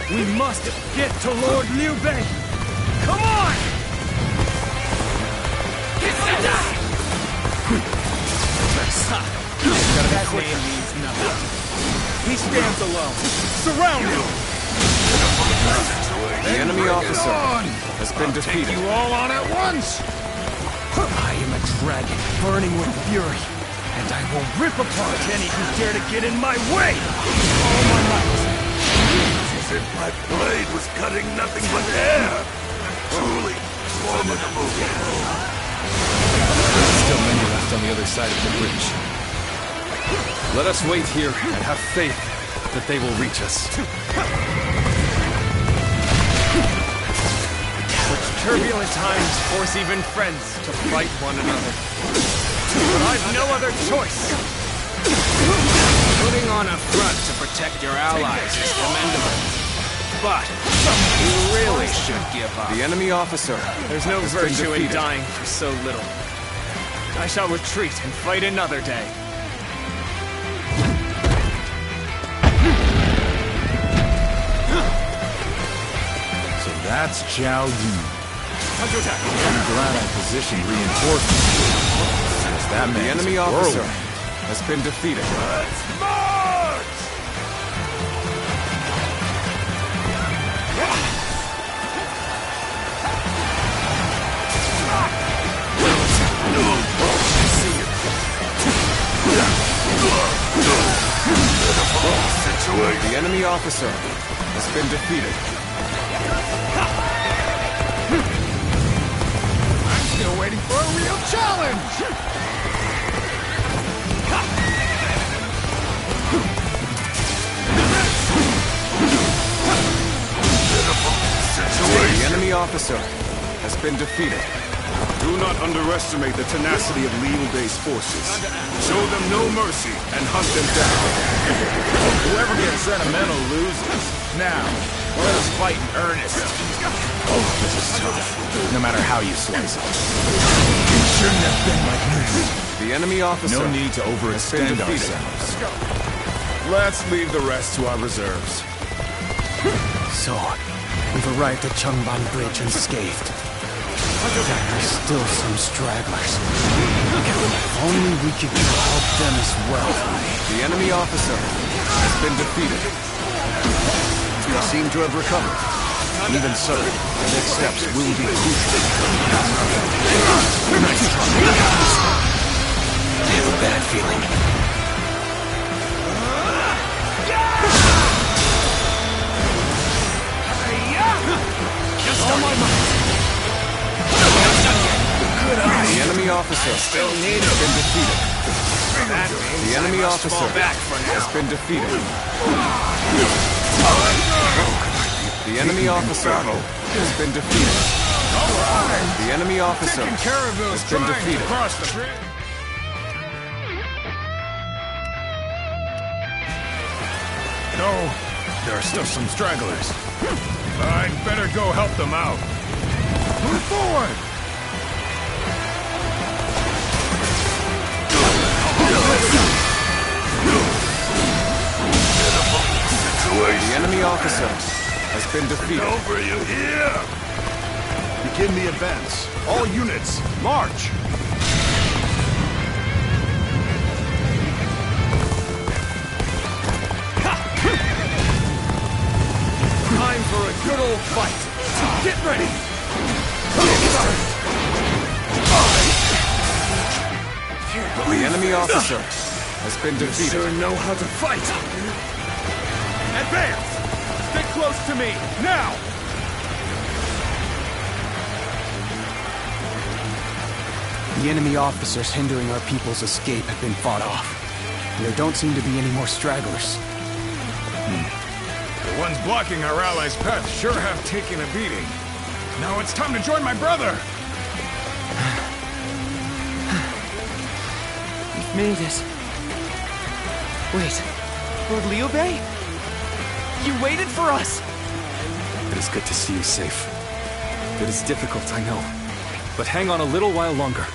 We must get to Lord Liu Bei! Come on! That name means nothing. He stands alone. Surround him! The enemy officer has been defeated. You all on at once! I am a dragon burning with fury, and I will rip apart any who dare to get in my way! All my might. As if my blade was cutting nothing but air! Truly formidable. Still many left on the other side of the bridge. Let us wait here and have faith that they will reach us. Such turbulent times force even friends to fight one another. But I've no other choice. Putting on a front to protect your allies is commendable. But you really should give up. The enemy officer. There's no virtue in dying for so little. I shall retreat and fight another day. So that's Zhao Yun. Time to attack. I'm glad I positioned reinforcements. Because that The man's enemy officer has been defeated. Let's march! The enemy officer has been defeated. I'm still waiting for a real challenge! The enemy officer has been defeated. Do not underestimate the tenacity of Liu Bei's forces. Show them no mercy and hunt them down. Whoever gets sentimental loses. Now, let us fight in earnest. Oh, this is tough. No matter how you slice it. It shouldn't have been like this. The enemy officer No need to overextend ourselves. Let's leave the rest to our reserves. So, we've arrived at Changban Bridge unscathed. There's still some stragglers. If only we could help them as well. The enemy officer has been defeated. You seem to have recovered. Even so, the next steps will be crucial. Nice try. I have a bad feeling. Just on my mind. The enemy officer has been defeated. The enemy officer has been defeated. The enemy officer has been defeated. The enemy officer has been defeated. No, there are still some stragglers. I'd better go help them out. Move forward! The enemy officer has been defeated. Over you here! Begin the advance. All units, march! Time for a good old fight. Get ready! The enemy officer has been defeated. You sure know how to fight. Advance! Stick close to me, now! The enemy officers hindering our people's escape have been fought off. There don't seem to be any more stragglers. The ones blocking our allies' path sure have taken a beating. Now it's time to join my brother! We've made it. Wait, Lord Liu Bei? You waited for us! It is good to see you safe. It is difficult, I know. But hang on a little while longer.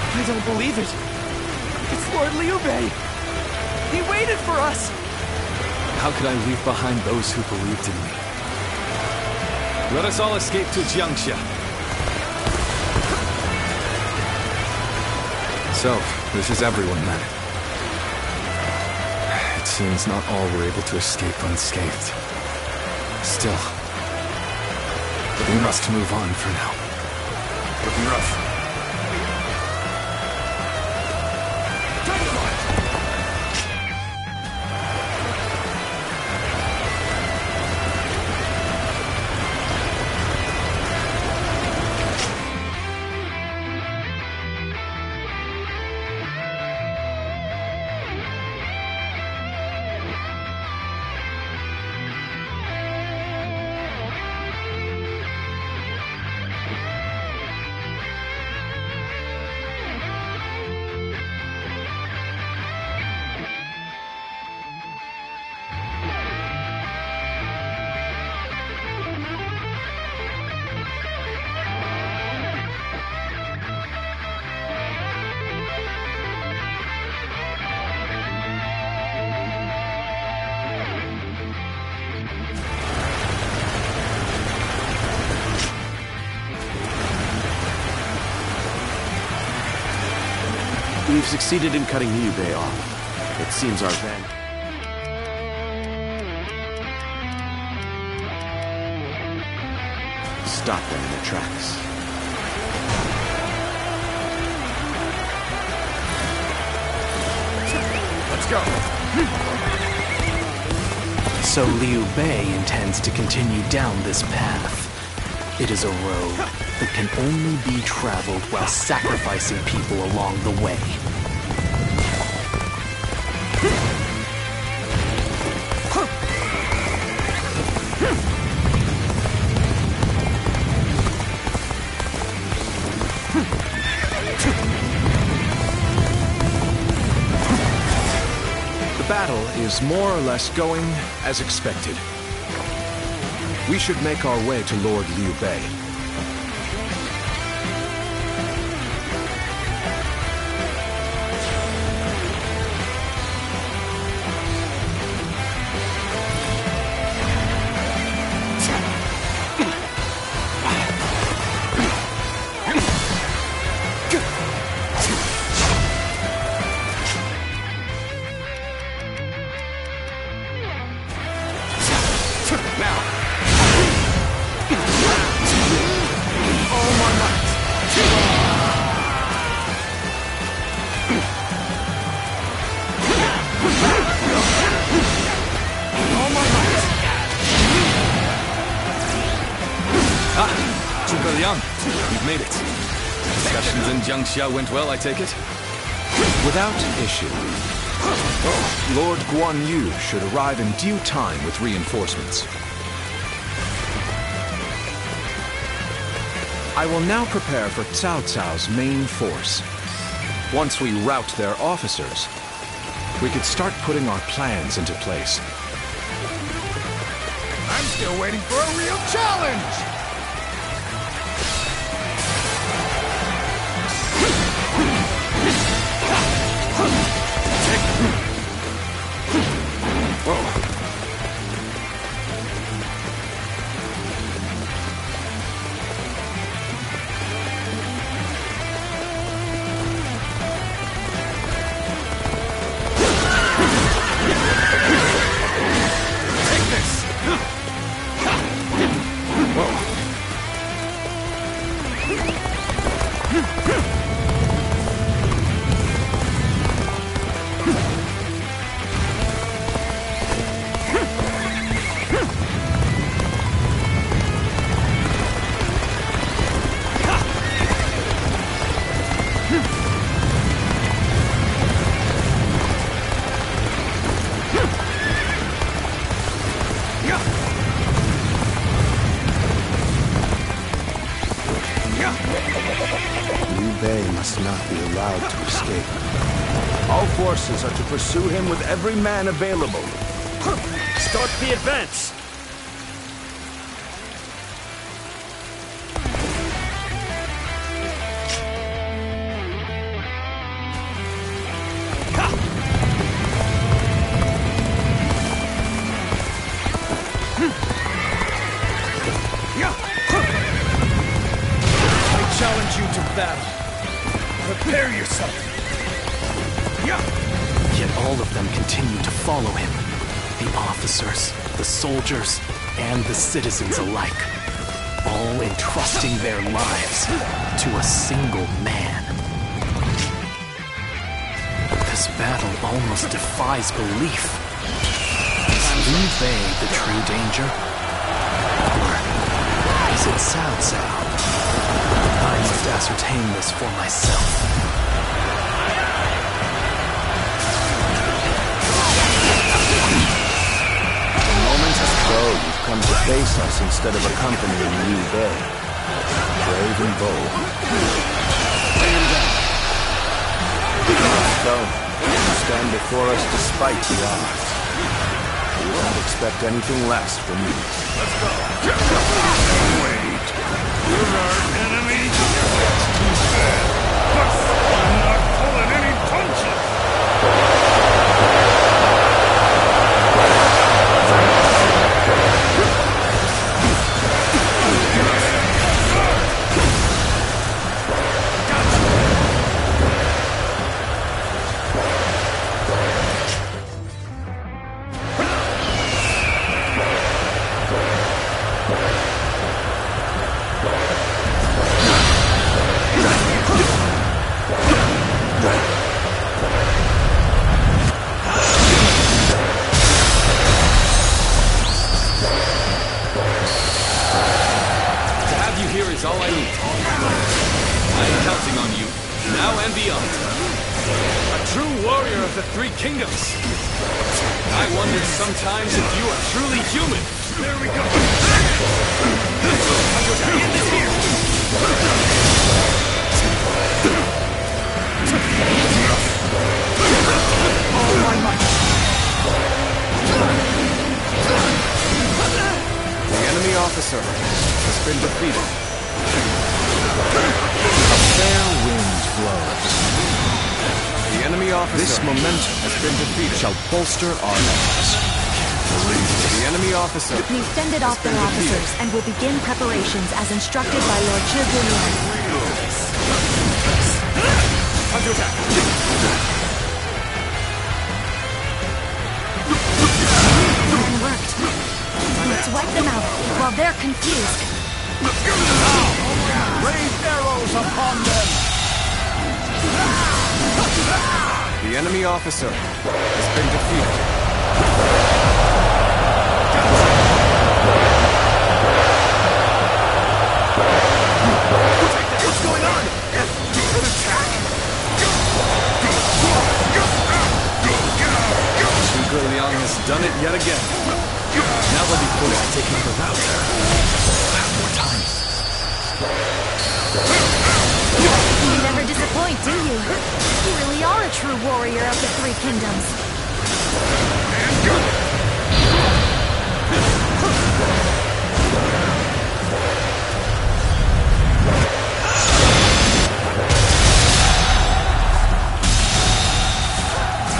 I don't believe it. It's Lord Liu Bei. He waited for us. How could I leave behind those who believed in me? Let us all escape to Jiangxia. So, this is everyone then. It seems not all were able to escape unscathed. Still, we must move on for now. Looking rough. We've succeeded in cutting Liu Bei off. It seems our van... Stop them in their tracks. Let's go! So Liu Bei intends to continue down this path. It is a road that can only be traveled while sacrificing people along the way. The battle is more or less going as expected. We should make our way to Lord Liu Bei. We've made it. Discussions in Jiangxia went well, I take it? Without issue. Lord Guan Yu should arrive in due time with reinforcements. I will now prepare for Cao Cao's main force. Once we rout their officers, we could start putting our plans into place. I'm still waiting for a real challenge! All forces are to pursue him with every man available. Start the advance! I challenge you to battle. Prepare yourself! Yet all of them continue to follow him. The officers, the soldiers, and the citizens alike. All entrusting their lives to a single man. This battle almost defies belief. Is Liu Bei the true danger? Or is it Cao Cao? I must ascertain this for myself. So you've come to face us instead of accompanying Liu Bei. Brave and bold. So, you stand before us despite the odds. We don't expect anything less from you. Let's go. Wait. You're our enemy? That's too bad. But I'm not pulling any punches. Sometimes if you are truly human. There we go. A fair wind blows. The enemy officer. This momentum has been defeated. Shall bolster our efforts. The enemy officer. We've fended off their officers and will begin preparations as instructed by Lord Chugulyan. Time to attack. Plan worked. Let's wipe them out while they're confused. Raise arrows upon them! The enemy officer has been defeated. What's going on? Good attack! Zhuge Liang has done it yet again. Now they'll be forced to take another route. We'll have more time. You never disappoint, do you? You really are a true warrior of the Three Kingdoms.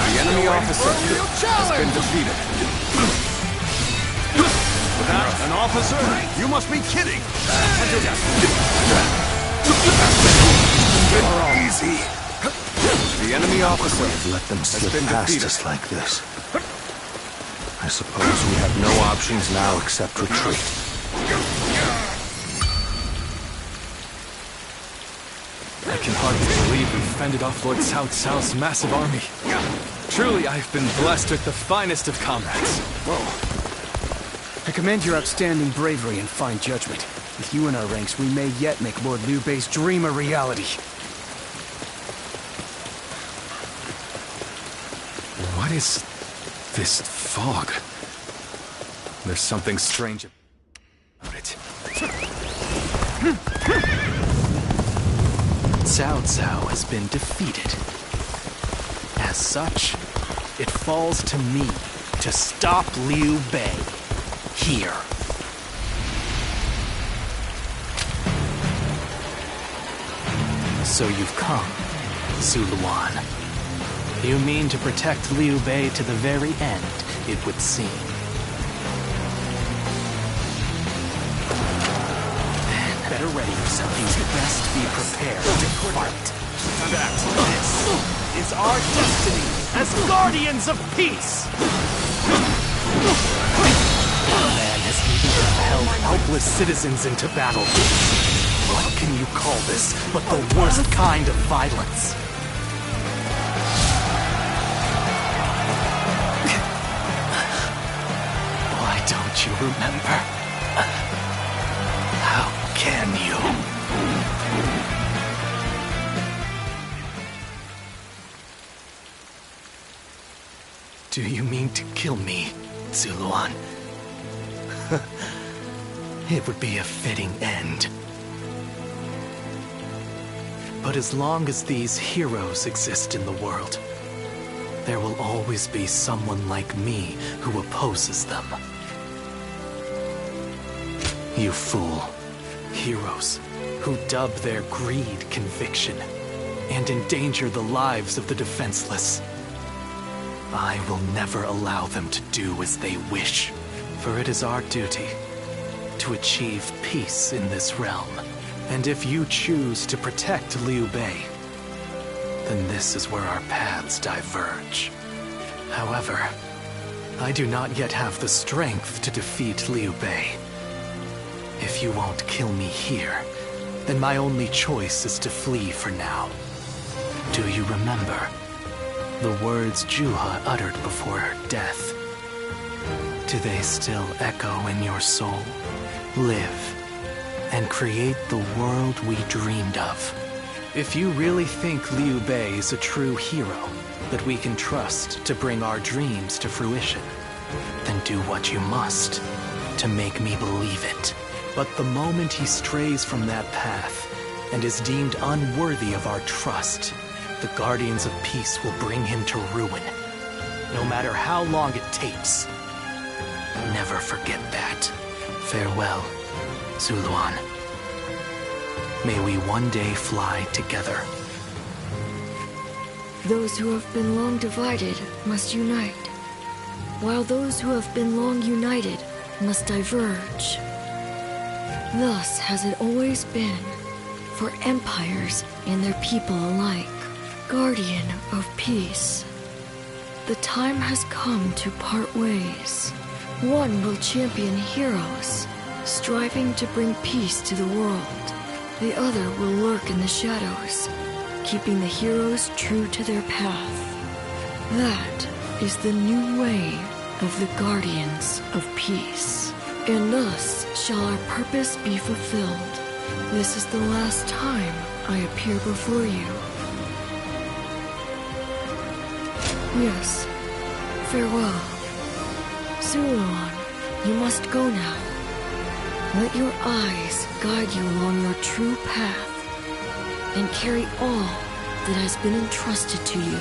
The enemy officer has been defeated. Without an officer? You must be kidding! Easy. The enemy officer Let them has slip been past defeated. us like this. I suppose we have no options now except retreat. I can hardly believe we've fended off Lord Cao Cao's massive army. Truly, I've been blessed with the finest of comrades. Whoa. I commend your outstanding bravery and fine judgment. With you in our ranks, we may yet make Lord Liu Bei's dream a reality. What is this fog? There's something strange about it. Cao Cao has been defeated. As such, it falls to me to stop Liu Bei here. So you've come, Zuluan. You mean to protect Liu Bei to the very end, it would seem. Then better ready yourself. You'd best be prepared to fight. This is our destiny as guardians of peace! Our man has even propelled helpless citizens into battle. What can you call this but the worst kind of violence? Why don't you remember? How can you? Do you mean to kill me, Zuluan? It would be a fitting end. But as long as these heroes exist in the world, there will always be someone like me who opposes them. You fool. Heroes who dub their greed conviction and endanger the lives of the defenseless. I will never allow them to do as they wish, for it is our duty to achieve peace in this realm. And if you choose to protect Liu Bei, then this is where our paths diverge. However, I do not yet have the strength to defeat Liu Bei. If you won't kill me here, then my only choice is to flee for now. Do you remember the words Juha uttered before her death? Do they still echo in your soul? Live and create the world we dreamed of. If you really think Liu Bei is a true hero that we can trust to bring our dreams to fruition, then do what you must to make me believe it. But the moment he strays from that path and is deemed unworthy of our trust, the Guardians of Peace will bring him to ruin, no matter how long it takes. Never forget that. Farewell, Zuluan. May we one day fly together. Those who have been long divided must unite, while those who have been long united must diverge. Thus has it always been, for empires and their people alike. Guardian of peace, the time has come to part ways. One will champion heroes, striving to bring peace to the world. The other will lurk in the shadows, keeping the heroes true to their path. That is the new way of the Guardians of Peace. And thus shall our purpose be fulfilled. This is the last time I appear before you. Yes, farewell. Zuluan, you must go now. Let your eyes guide you along your true path, and carry all that has been entrusted to you.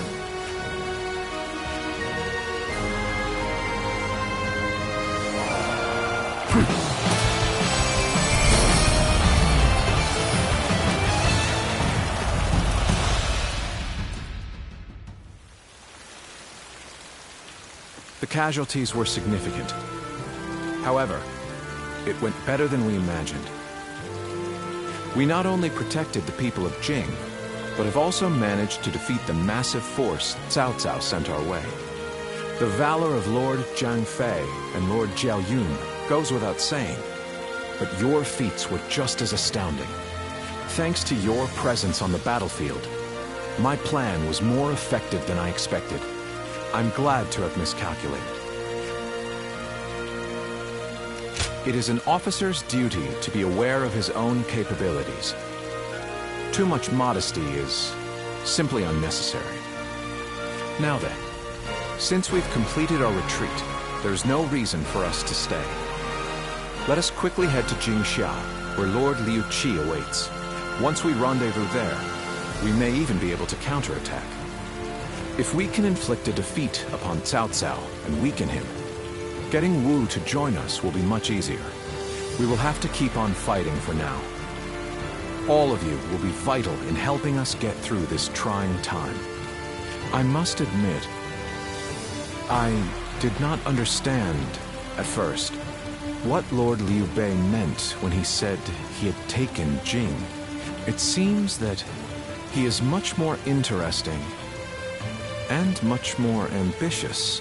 The casualties were significant. However, it went better than we imagined. We not only protected the people of Jing, but have also managed to defeat the massive force Cao Cao sent our way. The valor of Lord Zhang Fei and Lord Jiao Yun goes without saying, but your feats were just as astounding. Thanks to your presence on the battlefield, my plan was more effective than I expected. I'm glad to have miscalculated. It is an officer's duty to be aware of his own capabilities. Too much modesty is simply unnecessary. Now then, since we've completed our retreat, there's no reason for us to stay. Let us quickly head to Jingxia, where Lord Liu Qi awaits. Once we rendezvous there, we may even be able to counterattack. If we can inflict a defeat upon Cao Cao and weaken him, getting Wu to join us will be much easier. We will have to keep on fighting for now. All of you will be vital in helping us get through this trying time. I must admit, I did not understand at first what Lord Liu Bei meant when he said he had taken Jing. It seems that he is much more interesting and much more ambitious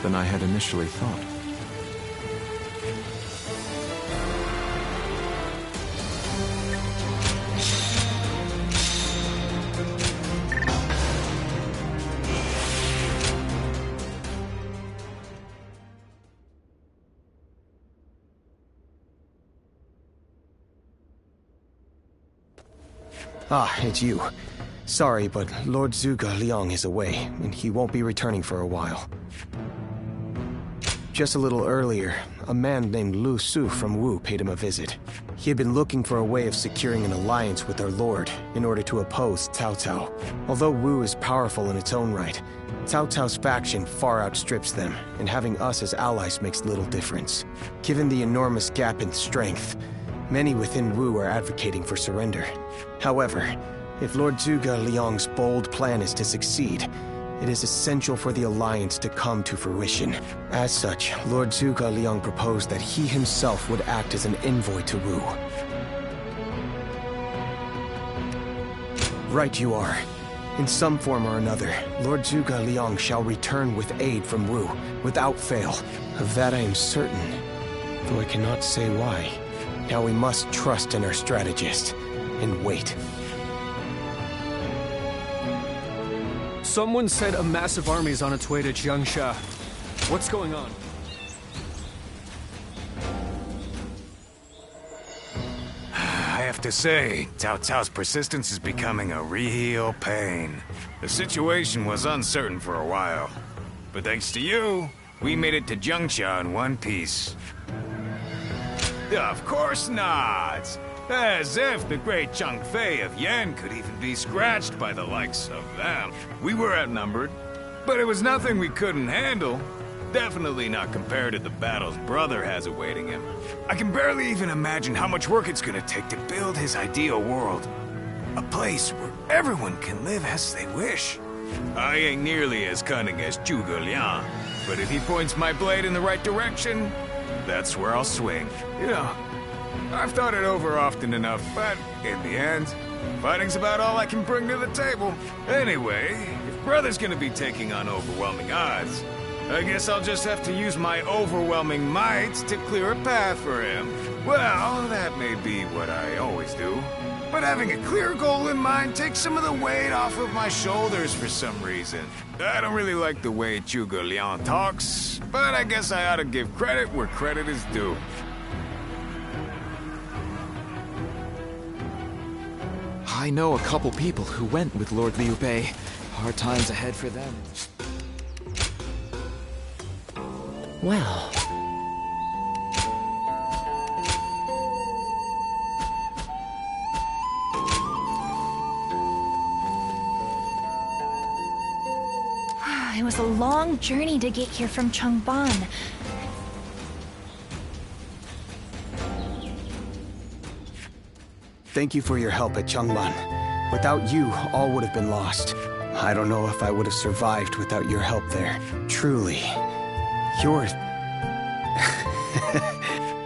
than I had initially thought. Ah, it's you. Sorry, but Lord Zhuge Liang is away, and he won't be returning for a while. Just a little earlier, a man named Lu Su from Wu paid him a visit. He had been looking for a way of securing an alliance with their lord in order to oppose Cao Cao. Although Wu is powerful in its own right, Cao Cao's faction far outstrips them, and having us as allies makes little difference. Given the enormous gap in strength, many within Wu are advocating for surrender. However, if Lord Zhuge Liang's bold plan is to succeed, it is essential for the alliance to come to fruition. As such, Lord Zhuge Liang proposed that he himself would act as an envoy to Wu. Right you are. In some form or another, Lord Zhuge Liang shall return with aid from Wu, without fail. Of that I am certain, though I cannot say why. Now we must trust in our strategist, and wait. Someone said a massive army is on its way to Jiangxia. What's going on? I have to say, Cao Cao's persistence is becoming a real pain. The situation was uncertain for a while, but thanks to you, we made it to Jiangxia in one piece. Of course not! As if the great Zhang Fei of Yan could even be scratched by the likes of them. We were outnumbered, but it was nothing we couldn't handle. definitely not compared to the battles brother has awaiting him. I can barely even imagine how much work it's gonna take to build his ideal world. A place where everyone can live as they wish. I ain't nearly as cunning as Zhuge Liang, but if he points my blade in the right direction, that's where I'll swing. You know, I've thought it over often enough, but in the end, fighting's about all I can bring to the table. Anyway, if brother's gonna be taking on overwhelming odds, I guess I'll just have to use my overwhelming might to clear a path for him. Well, that may be what I always do. But having a clear goal in mind takes some of the weight off of my shoulders for some reason. I don't really like the way Zhuge Liang talks, but I guess I ought to give credit where credit is due. I know a couple people who went with Lord Liu Bei. Hard times ahead for them. Well... It was a long journey to get here from Changban. Thank you for your help at Changban. Without you, all would have been lost. I don't know if I would have survived without your help there. Truly. You're...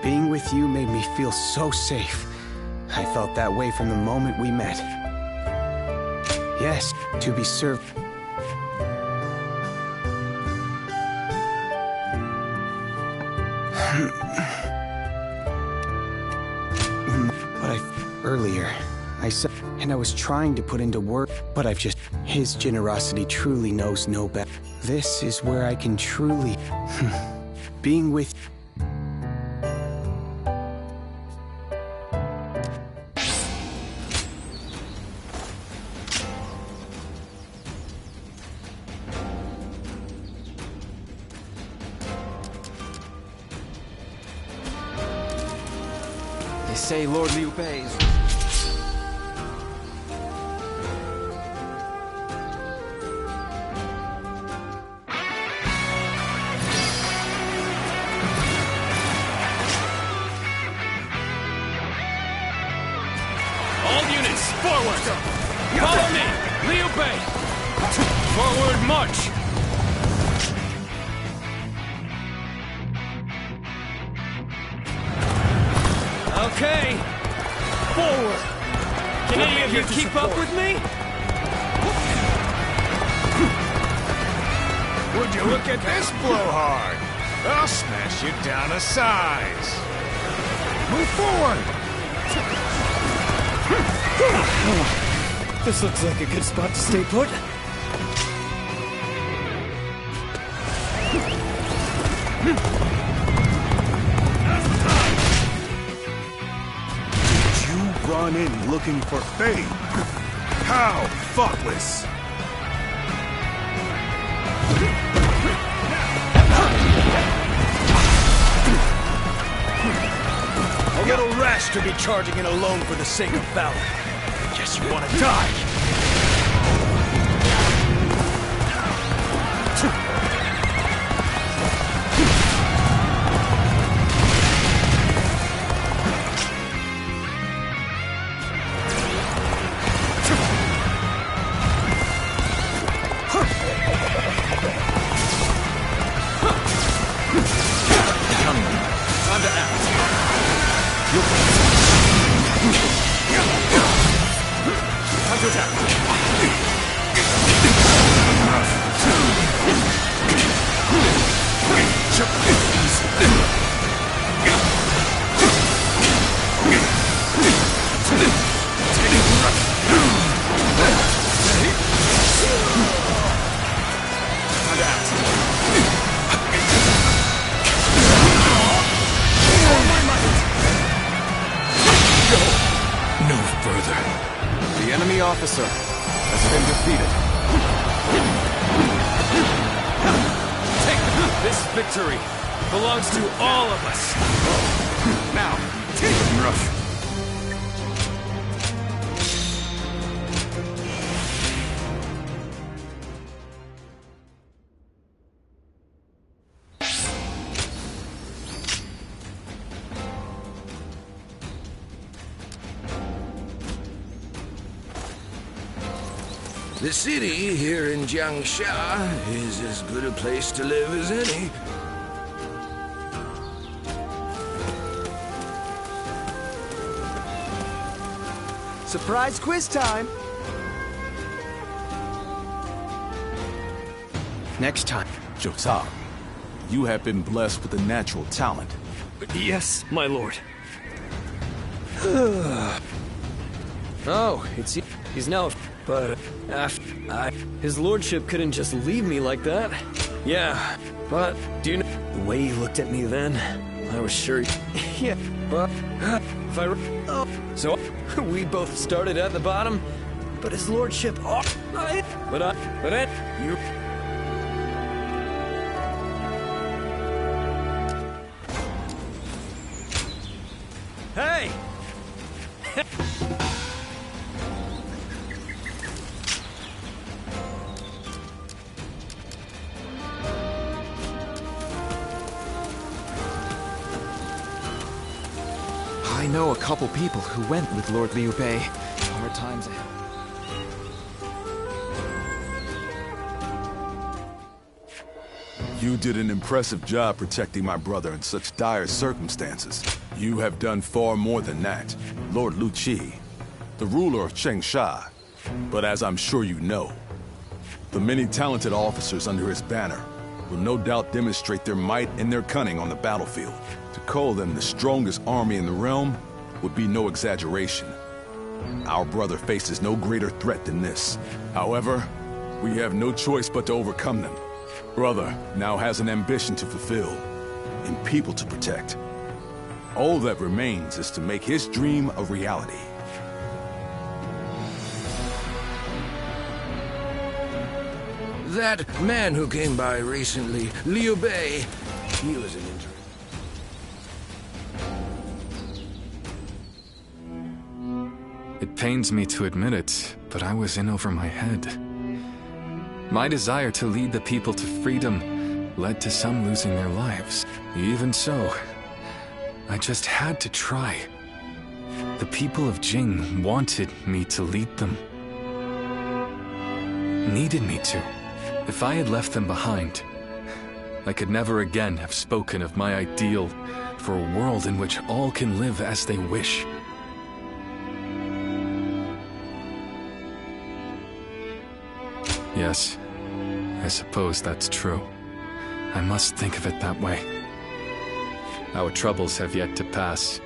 Being with you made me feel so safe. I felt that way from the moment we met. Yes, to be served... Earlier, I said, and I was trying to put into work, but I've just... His generosity truly knows no better. This is where I can truly... Being with... They say Lord Liu Bei is... All units, forward! Follow me! Liu Bei! Forward march! Okay! Forward! Can any of you keep up with me? Would you look at this blowhard? I'll smash you down a size. Move forward! This looks like a good spot to stay put. Did you run in looking for fame? How thoughtless! A little rash to be charging in alone for the sake of valor. Guess you want to die. Time to act. Time to attack. No further. The enemy officer has been defeated. This victory belongs to all of us. Now, take him rough. The city here in Jiangsha is as good a place to live as any. Surprise quiz time! Next time. Jota, you have been blessed with a natural talent. Yes, my lord. Oh, he's now... But his lordship couldn't just leave me like that. Yeah, but do you know... The way he looked at me then, I was sure... Yeah, but... If I... Oh, so we both started at the bottom, but his lordship... Oh, you... Hey! I know a couple people who went with Lord Liu Bei. Hard times ahead. You did an impressive job protecting my brother in such dire circumstances. You have done far more than that. Lord Lu Qi, the ruler of Chengsha. But as I'm sure you know, the many talented officers under his banner will no doubt demonstrate their might and their cunning on the battlefield. To call them the strongest army in the realm would be no exaggeration. Our brother faces no greater threat than this. However, we have no choice but to overcome them. Brother now has an ambition to fulfill, and people to protect. All that remains is to make his dream a reality. That man who came by recently, Liu Bei, he was an interesting... It pains me to admit it, but I was in over my head. My desire to lead the people to freedom led to some losing their lives. Even so, I just had to try. The people of Jing wanted me to lead them. Needed me to. If I had left them behind, I could never again have spoken of my ideal for a world in which all can live as they wish. Yes, I suppose that's true. I must think of it that way. Our troubles have yet to pass.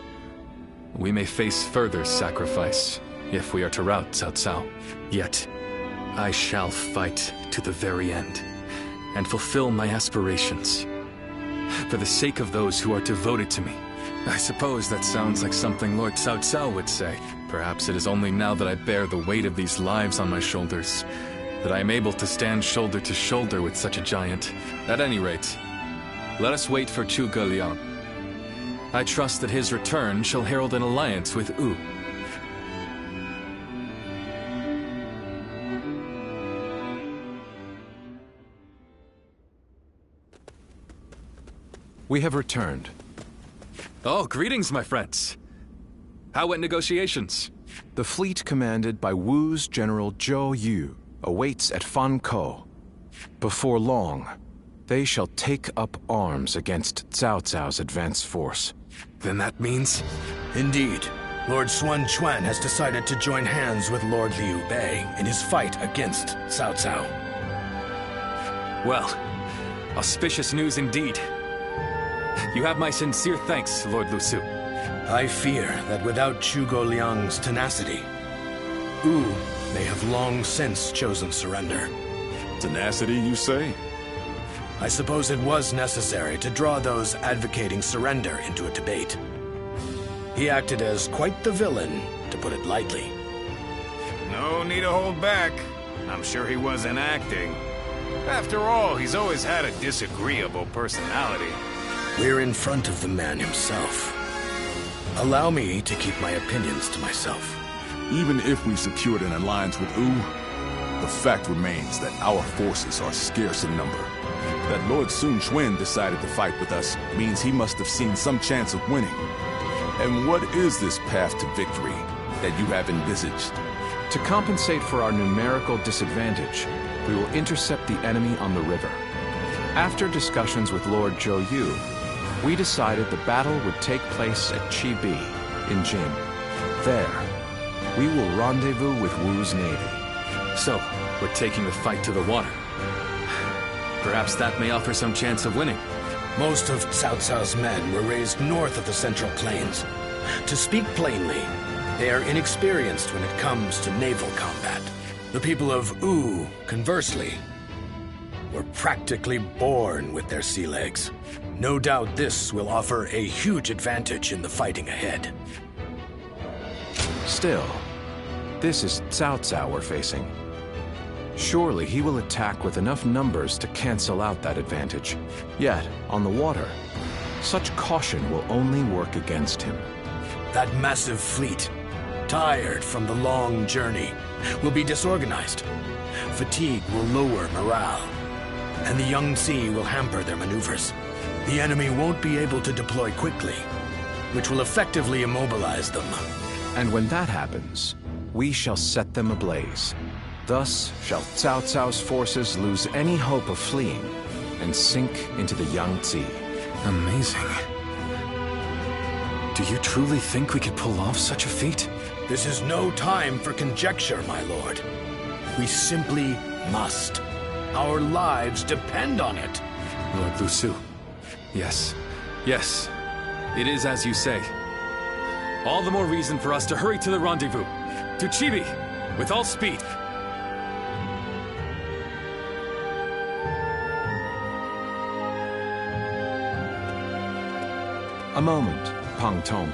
We may face further sacrifice if we are to rout Cao Cao. Yet, I shall fight to the very end and fulfill my aspirations for the sake of those who are devoted to me. I suppose that sounds like something Lord Cao Cao would say. Perhaps it is only now that I bear the weight of these lives on my shoulders that I am able to stand shoulder to shoulder with such a giant. At any rate, let us wait for Zhuge Liang. I trust that his return shall herald an alliance with Wu. We have returned. Oh, greetings, my friends. How went negotiations? The fleet commanded by Wu's General Zhou Yu awaits at Fankou. Before long, they shall take up arms against Cao Cao's advance force. Then that means? Indeed. Lord Xuan Chuan has decided to join hands with Lord Liu Bei in his fight against Cao Cao. Well, auspicious news indeed. You have my sincere thanks, Lord Lu Su. I fear that without Zhuge Liang's tenacity, Wu may have long since chosen surrender. Tenacity, you say? I suppose it was necessary to draw those advocating surrender into a debate. He acted as quite the villain, to put it lightly. No need to hold back. I'm sure he wasn't acting. After all, he's always had a disagreeable personality. We're in front of the man himself. Allow me to keep my opinions to myself. Even if we've secured an alliance with Wu, the fact remains that our forces are scarce in number. That Lord Sun Quan decided to fight with us means he must have seen some chance of winning. And what is this path to victory that you have envisaged? To compensate for our numerical disadvantage, we will intercept the enemy on the river. After discussions with Lord Zhou Yu, we decided the battle would take place at Chibi, in Jing. There, we will rendezvous with Wu's navy. So, we're taking the fight to the water. Perhaps that may offer some chance of winning. Most of Cao Cao's men were raised north of the Central Plains. To speak plainly, they are inexperienced when it comes to naval combat. The people of Wu, conversely, were practically born with their sea legs. No doubt this will offer a huge advantage in the fighting ahead. Still, this is Cao Cao we're facing. Surely he will attack with enough numbers to cancel out that advantage. Yet, on the water, such caution will only work against him. That massive fleet, tired from the long journey, will be disorganized. Fatigue will lower morale, and the Yangtze will hamper their maneuvers. The enemy won't be able to deploy quickly, which will effectively immobilize them. And when that happens, we shall set them ablaze. Thus shall Cao Cao's forces lose any hope of fleeing and sink into the Yangtze. Amazing. Do you truly think we could pull off such a feat? This is no time for conjecture, my lord. We simply must. Our lives depend on it. Lord Lu Su. Yes. Yes. It is as you say. All the more reason for us to hurry to the rendezvous. To Chibi, with all speed. A moment, Pang Tong.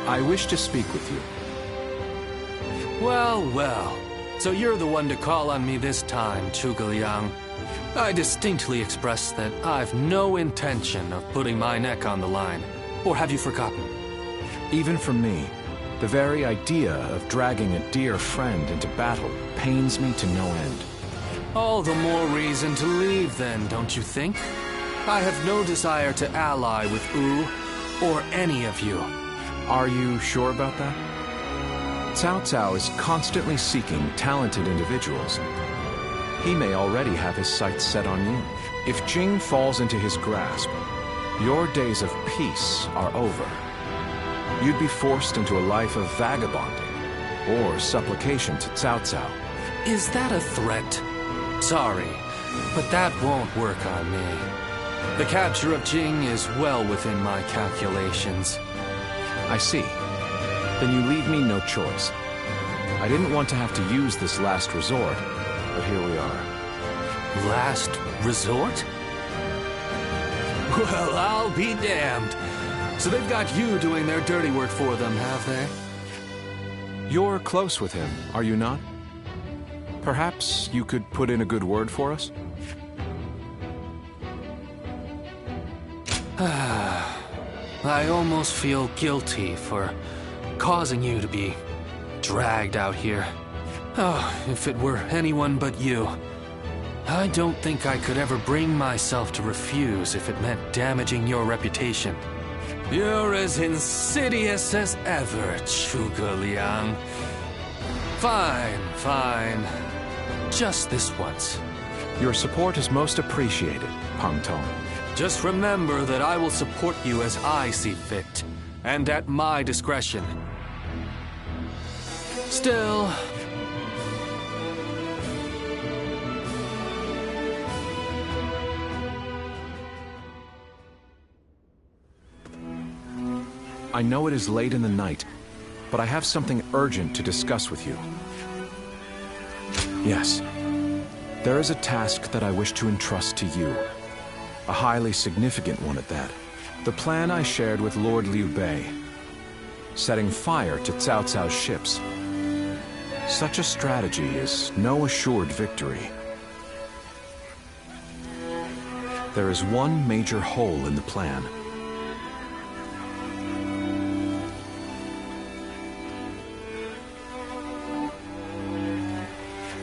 I wish to speak with you. Well, well. So you're the one to call on me this time, Zhuge Liang. I distinctly expressed that I've no intention of putting my neck on the line. Or have you forgotten? Even for me, the very idea of dragging a dear friend into battle pains me to no end. All the more reason to leave then, don't you think? I have no desire to ally with Wu, or any of you. Are you sure about that? Cao Cao is constantly seeking talented individuals. He may already have his sights set on you. If Jing falls into his grasp, your days of peace are over. You'd be forced into a life of vagabonding, or supplication to Cao Cao. Is that a threat? Sorry, but that won't work on me. The capture of Jing is well within my calculations. I see. Then you leave me no choice. I didn't want to have to use this last resort, but here we are. Last resort? Well, I'll be damned. So they've got you doing their dirty work for them, have they? You're close with him, are you not? Perhaps you could put in a good word for us? I almost feel guilty for causing you to be dragged out here. Oh, if it were anyone but you. I don't think I could ever bring myself to refuse if it meant damaging your reputation. You're as insidious as ever, Zhuge Liang. Fine, fine. Just this once. Your support is most appreciated, Pang Tong. Just remember that I will support you as I see fit, and at my discretion. Still... I know it is late in the night, but I have something urgent to discuss with you. Yes, there is a task that I wish to entrust to you. A highly significant one at that. The plan I shared with Lord Liu Bei. Setting fire to Cao Cao's ships. Such a strategy is no assured victory. There is one major hole in the plan.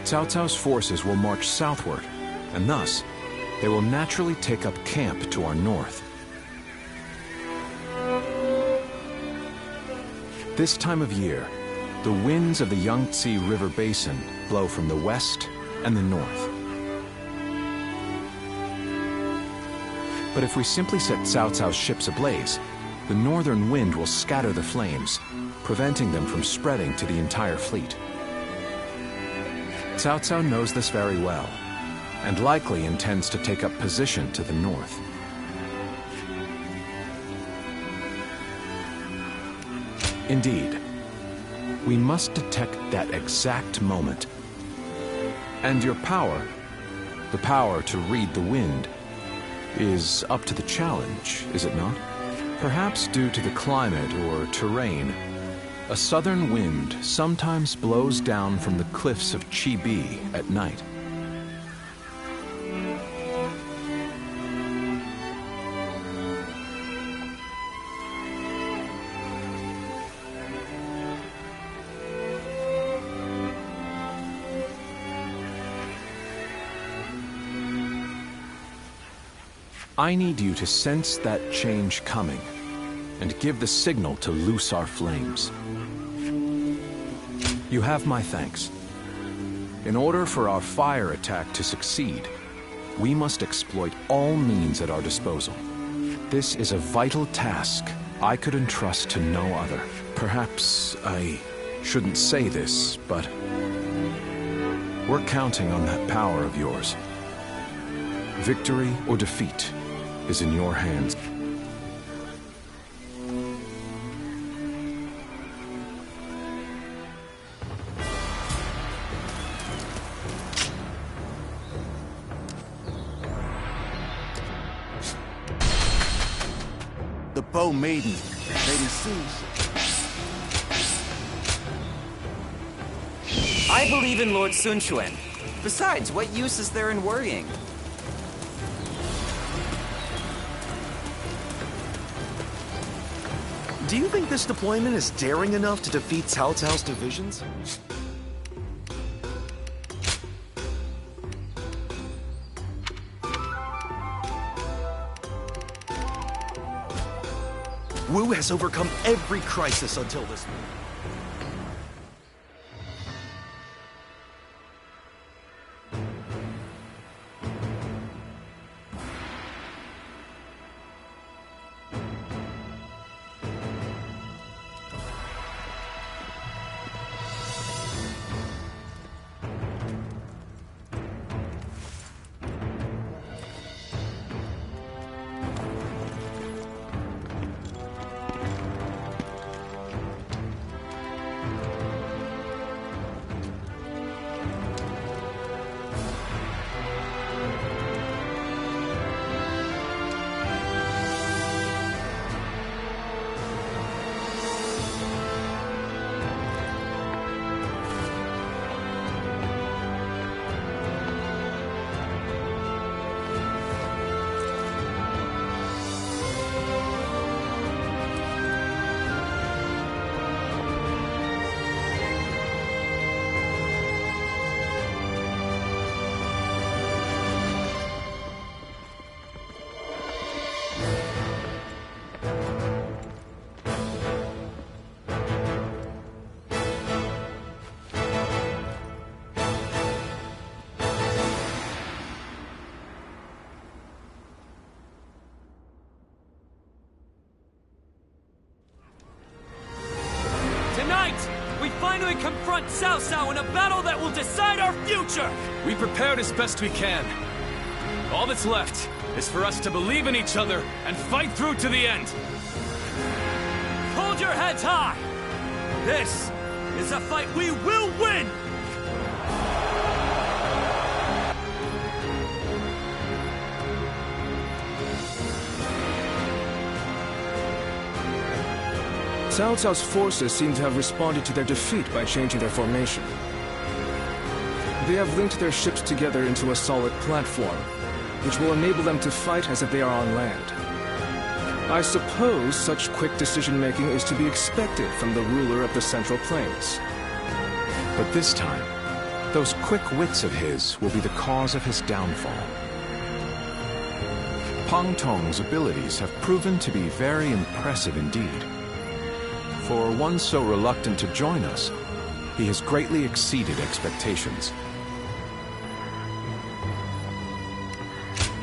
Cao Cao's forces will march southward, and thus, they will naturally take up camp to our north. This time of year, The winds of the Yangtze River Basin blow from the west and the north. But if we simply set Cao Cao's ships ablaze, the northern wind will scatter the flames, preventing them from spreading to the entire fleet. Cao Cao knows this very well, and likely intends to take up position to the north. Indeed, we must detect that exact moment. And your power, the power to read the wind, is up to the challenge, is it not? Perhaps due to the climate or terrain, a southern wind sometimes blows down from the cliffs of Chibi at night. I need you to sense that change coming and give the signal to loose our flames. You have my thanks. In order for our fire attack to succeed, we must exploit all means at our disposal. This is a vital task I could entrust to no other. Perhaps I shouldn't say this, but we're counting on that power of yours. Victory or defeat is in your hands. The Bow Maiden, Lady Suze. I believe in Lord Sun Quan. Besides, what use is there in worrying? Do you think this deployment is daring enough to defeat Cao Cao's divisions? Wu has overcome every crisis until this moment. We finally confront Cao Cao in a battle that will decide our future! We prepared as best we can. All that's left is for us to believe in each other and fight through to the end. Hold your heads high! This is a fight we will win! Cao Cao's forces seem to have responded to their defeat by changing their formation. They have linked their ships together into a solid platform, which will enable them to fight as if they are on land. I suppose such quick decision-making is to be expected from the ruler of the Central Plains. But this time, those quick wits of his will be the cause of his downfall. Pang Tong's abilities have proven to be very impressive indeed. For one so reluctant to join us, He has greatly exceeded expectations.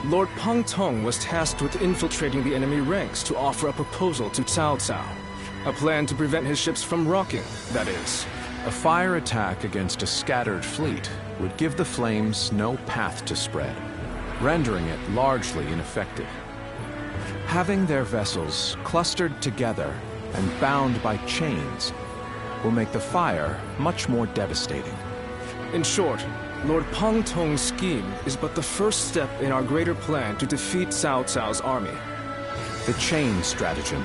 Lord Peng Tong was tasked with infiltrating the enemy ranks to offer a proposal to Cao Cao. A plan to prevent his ships from rocking, that is. A fire attack against a scattered fleet would give the flames no path to spread, rendering it largely ineffective. Having their vessels clustered together and bound by chains will make the fire much more devastating. In short, Lord Peng Tong's scheme is but the first step in our greater plan to defeat Cao Cao's army. The chain stratagem,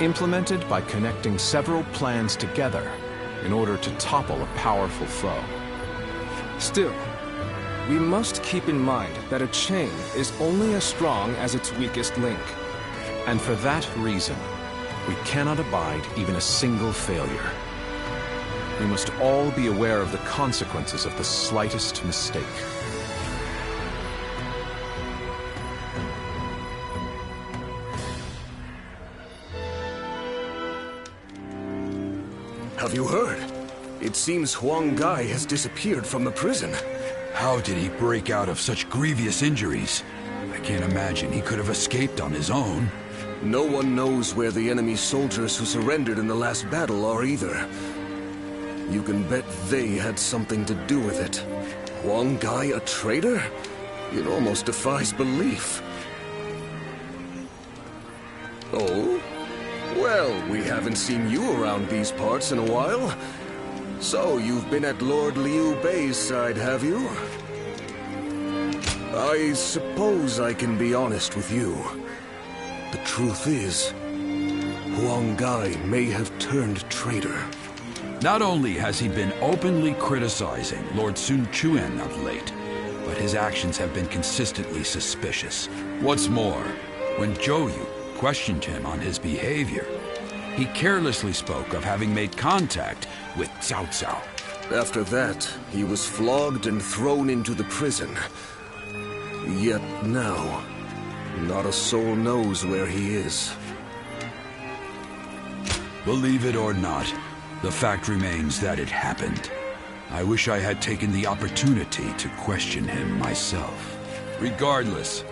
implemented by connecting several plans together in order to topple a powerful foe. Still, we must keep in mind that a chain is only as strong as its weakest link. And for that reason, we cannot abide even a single failure. We must all be aware of the consequences of the slightest mistake. Have you heard? It seems Huang Gai has disappeared from the prison. How did he break out of such grievous injuries? I can't imagine he could have escaped on his own. No one knows where the enemy soldiers who surrendered in the last battle are either. You can bet they had something to do with it. Huang Gai a traitor? It almost defies belief. Oh? Well, we haven't seen you around these parts in a while. So, you've been at Lord Liu Bei's side, have you? I suppose I can be honest with you. The truth is, Huang Gai may have turned traitor. Not only has he been openly criticizing Lord Sun Quan of late, but his actions have been consistently suspicious. What's more, when Zhou Yu questioned him on his behavior, he carelessly spoke of having made contact with Cao Cao. After that, he was flogged and thrown into the prison. Yet now, not a soul knows where he is. Believe it or not, the fact remains that it happened. I wish I had taken the opportunity to question him myself. Regardless,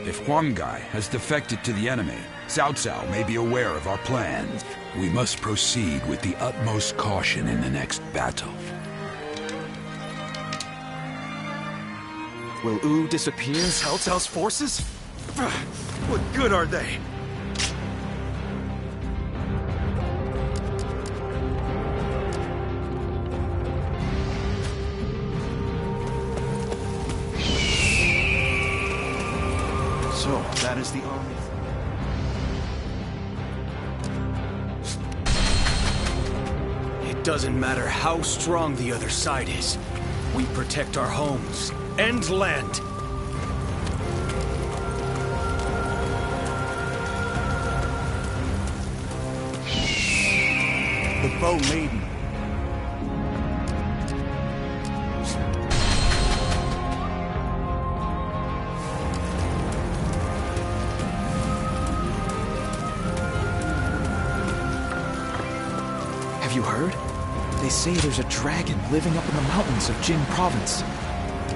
if Huang Gai has defected to the enemy, Cao Cao may be aware of our plans. We must proceed with the utmost caution in the next battle. Will Wu disappear? Cao Cao's forces? What good are they? So, that is the army. It doesn't matter how strong the other side is. We protect our homes and land. The Bow Maiden. Have you heard? They say there's a dragon living up in the mountains of Jing province.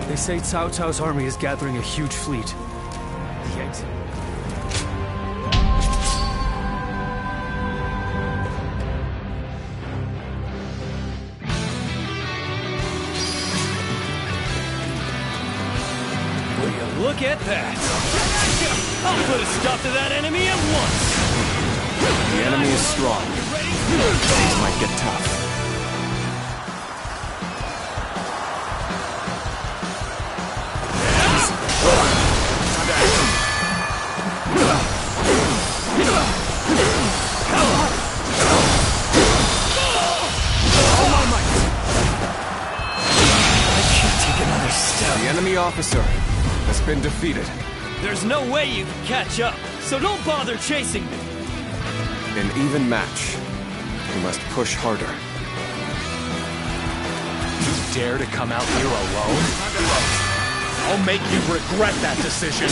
They say Cao Cao's army is gathering a huge fleet. Yet... Will you look at that? I'll put a stop to that enemy at once! The enemy is strong. Things might get tough. The enemy officer has been defeated. There's no way you can catch up, so don't bother chasing me. In even match, we must push harder. You dare to come out here alone? I'll make you regret that decision.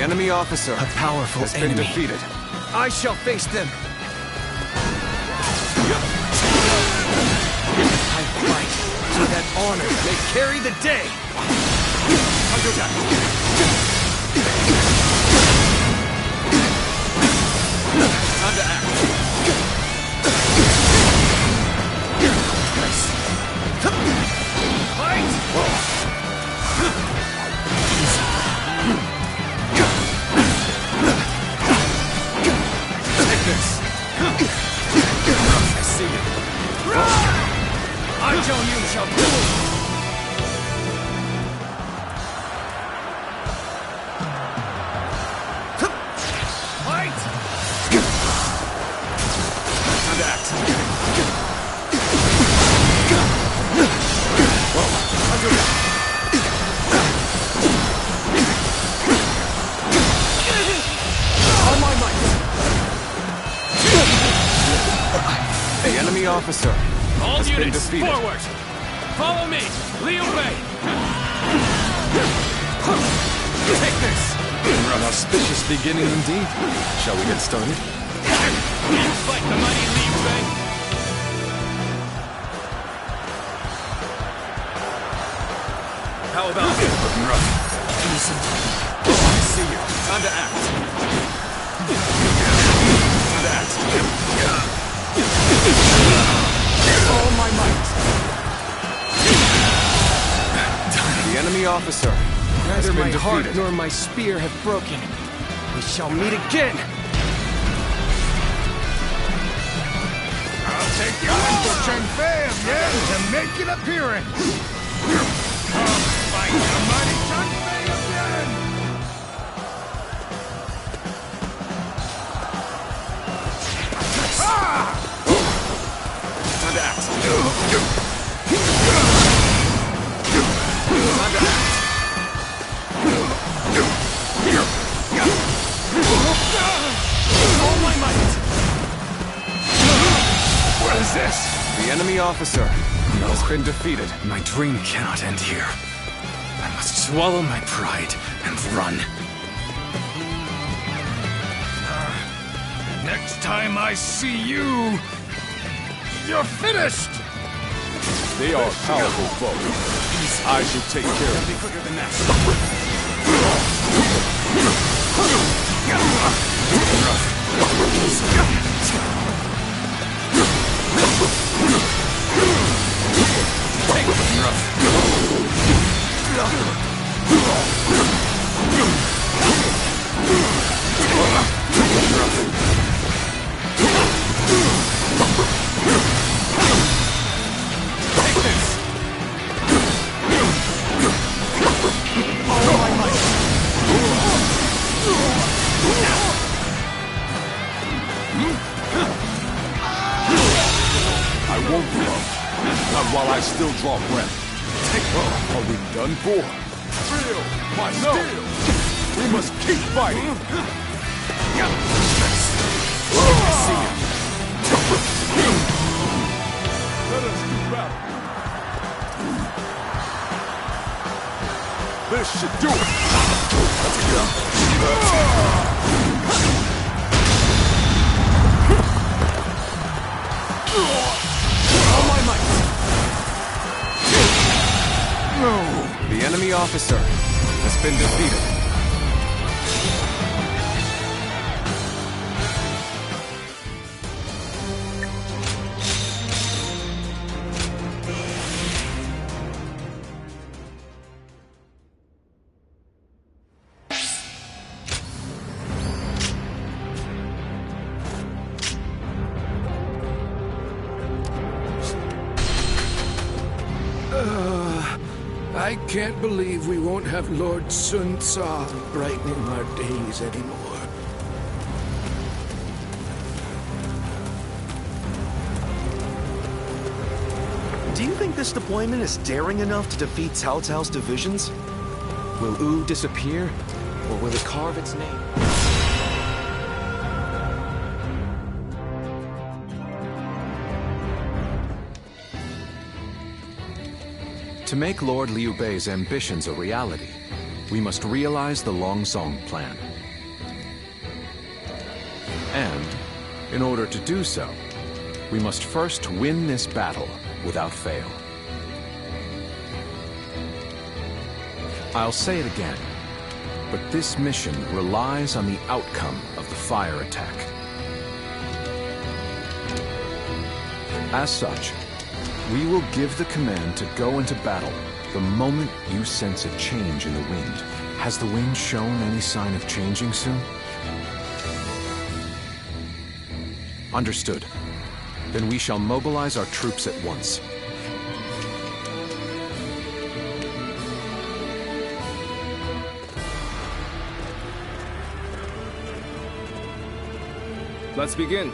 enemy officer, a powerful has enemy, been defeated. I shall face them. I fight so that honor may carry the day. Time to act. Fight! Take this. I see you. I tell you shall do. The enemy officer All has been units, defeated. forward! Follow me! Liu Bei! Take this! An auspicious beginning indeed. Shall we get started? Fight the mighty Liu Bei! How about it? Looking rough. I see you. Time to act. Time to act. All my might. The enemy officer has Neither been my heart defeated. nor my spear have broken. We shall meet again. I'll take time for Cheng Fei of Yen to make an appearance. Come fight the mighty Cheng Fei of Yen. Time to act. Time to act. All my might. What is this? The enemy officer has been defeated. My dream cannot end here. I must swallow my pride and run. Next time I see you, you're finished. They are powerful foes. I shall take care of them. Quicker than that. I won't give up. Not while I still draw breath. Are we done for? Feel my steel! We must keep fighting! I see you. Let us do battle. This should do it! Let's go! All my might. The enemy officer has been defeated. I can't believe we won't have Lord Sun Ca brightening our days anymore. Do you think this deployment is daring enough to defeat Cao Cao's divisions? Will Wu disappear, or will it carve its name? To make Lord Liu Bei's ambitions a reality, we must realize the Long Song plan. And, in order to do so, we must first win this battle without fail. I'll say it again, but this mission relies on the outcome of the fire attack. As such, we will give the command to go into battle the moment you sense a change in the wind. Has the wind shown any sign of changing soon? Understood. Then we shall mobilize our troops at once. Let's begin.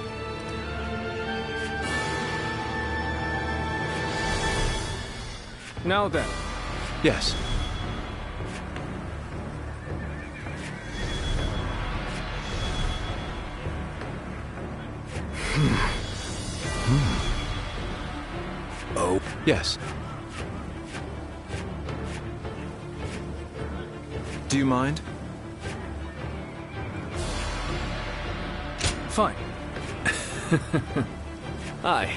Now then. Yes. Oh. Yes. Do you mind? Fine. Aye.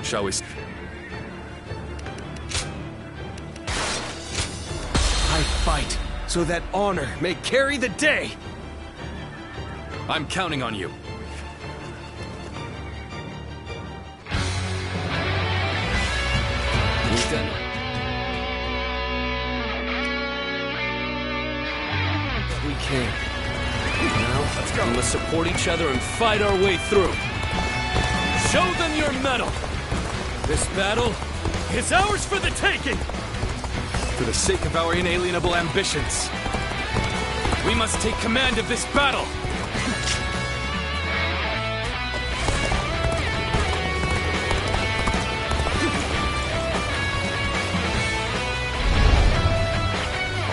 Shall we... I fight so that honor may carry the day. I'm counting on you. Then. We can. Now, let's go. We must support each other and fight our way through. Show them your mettle. This battle is ours for the taking. For the sake of our inalienable ambitions, we must take command of this battle.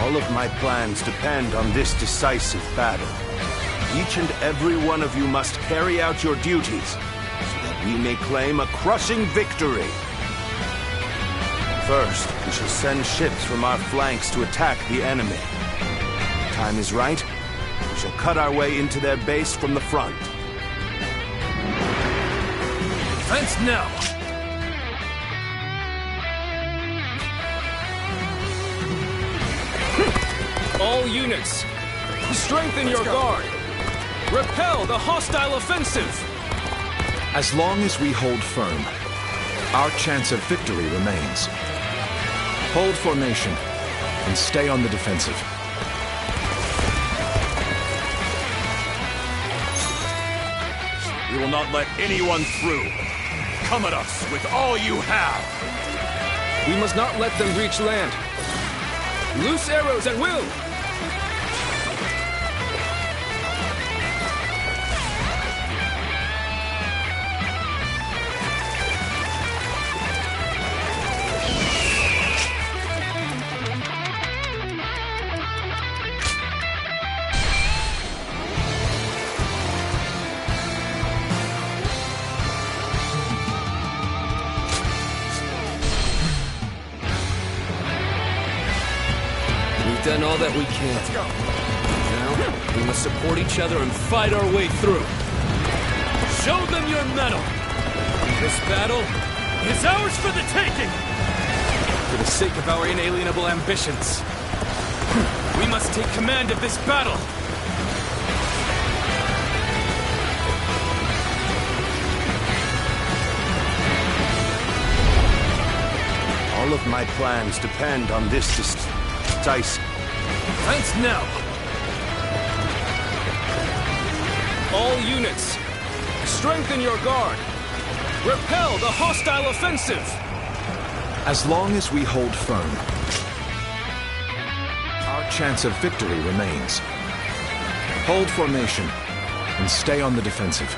All of my plans depend on this decisive battle. Each and every one of you must carry out your duties, so that we may claim a crushing victory. First, we shall send ships from our flanks to attack the enemy. When the time is right, we shall cut our way into their base from the front. Defense now! All units, strengthen your guard. Repel the hostile offensive. As long as we hold firm, our chance of victory remains. Hold formation and stay on the defensive. We will not let anyone through. Come at us with all you have. We must not let them reach land. Loose arrows at will. Done all that we can. Let's go. Now, we must support each other and fight our way through. Show them your mettle. This battle is ours for the taking. For the sake of our inalienable ambitions, we must take command of this battle. All of my plans depend on this decisive. Defense now! All units, strengthen your guard. Repel the hostile offensive. As long as we hold firm, our chance of victory remains. Hold formation and stay on the defensive.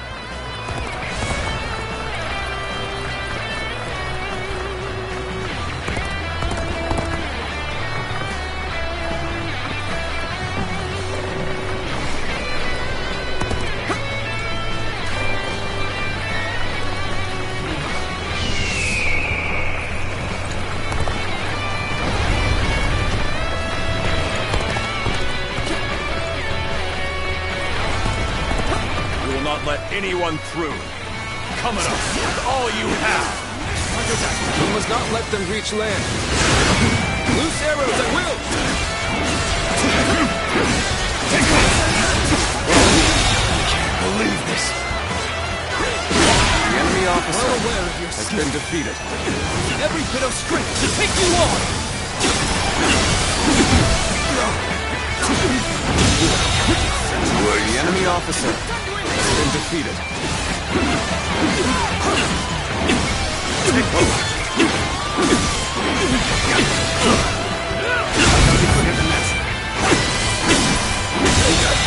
anyone through. Come at us with all you have. We must not let them reach land. Loose arrows at will! I can't believe this. The enemy officer Unaware of your has skill. been defeated. Every bit of strength to take you on! The enemy officer has been defeated.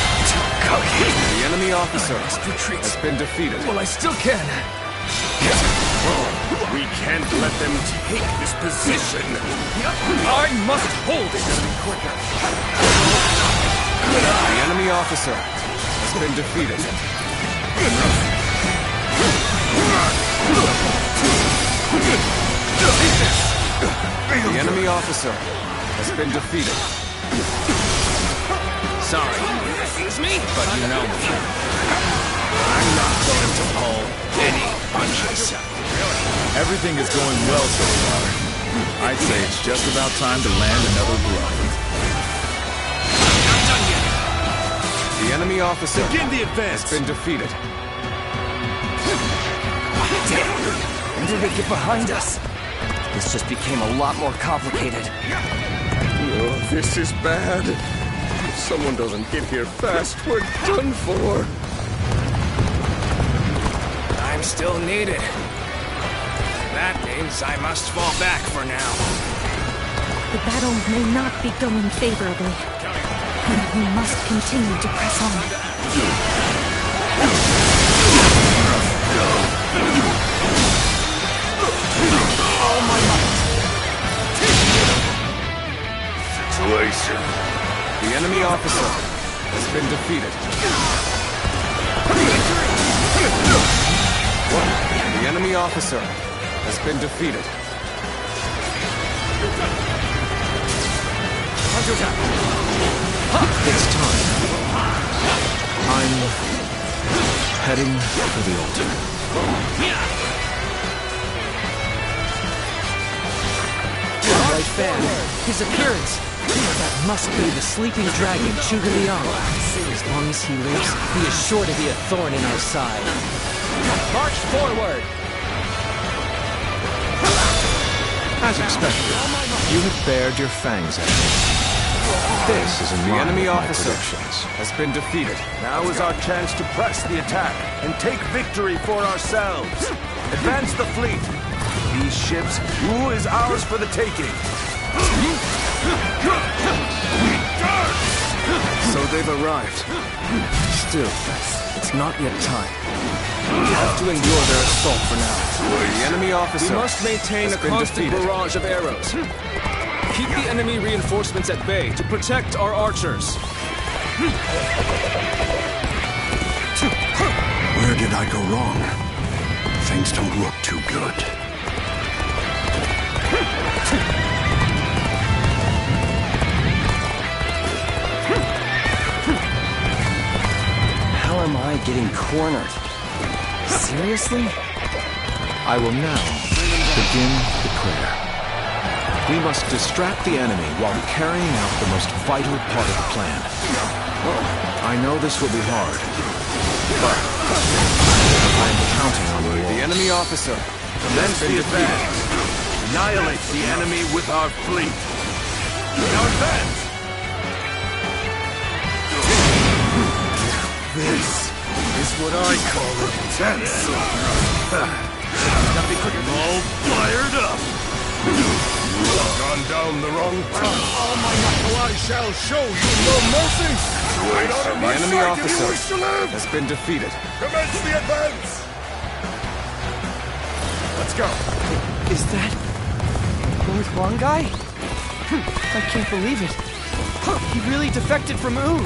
The enemy officer has been defeated. Well, I still can. We can't let them take this position. I must hold it. The enemy officer has been defeated. The enemy officer has been defeated. Sorry, but you know me. I'm not going to pull any punches. Everything is going well so far. I'd say it's just about time to land another blow. The enemy officer Begin the advance. has been defeated. When did they get behind us? This just became a lot more complicated. Oh, this is bad. If someone doesn't get here fast, we're done for. I'm still needed. That means I must fall back for now. The battle may not be going favorably, but we must continue to press on. All my might. Situation. The enemy officer has been defeated. The enemy officer has been defeated. It's time. I'm heading for the altar. Right fan. His appearance. That must be the sleeping dragon, Liang. As long as he lives, he is sure to be a thorn in our side. March forward! As expected, you have bared your fangs at me. This is in The line enemy with my officer predictions. Has been defeated. Now is our chance to press the attack and take victory for ourselves. Advance the fleet. These ships, Wu is ours for the taking. So they've arrived. Still, it's not yet time. We have to endure their assault for now. The enemy officer We must maintain has a been constant defeated. barrage of arrows. Keep the enemy reinforcements at bay to protect our archers. Where did I go wrong? Things don't look too good. How am I getting cornered? Seriously? I will now begin the prayer. We must distract the enemy while carrying out the most vital part of the plan. I know this will be hard, but I am counting on you all. The enemy officer, commence the advance. Annihilate the enemy with our fleet. Now advance! This is what I call intense. All fired up. Gone down the wrong path. All my knuckle I shall show you no mercy. Right out of The my enemy sight if you officer wish to live. has been defeated. Commence the advance. Let's go. Is that Lord Huangai? I can't believe it. He really defected from Wu.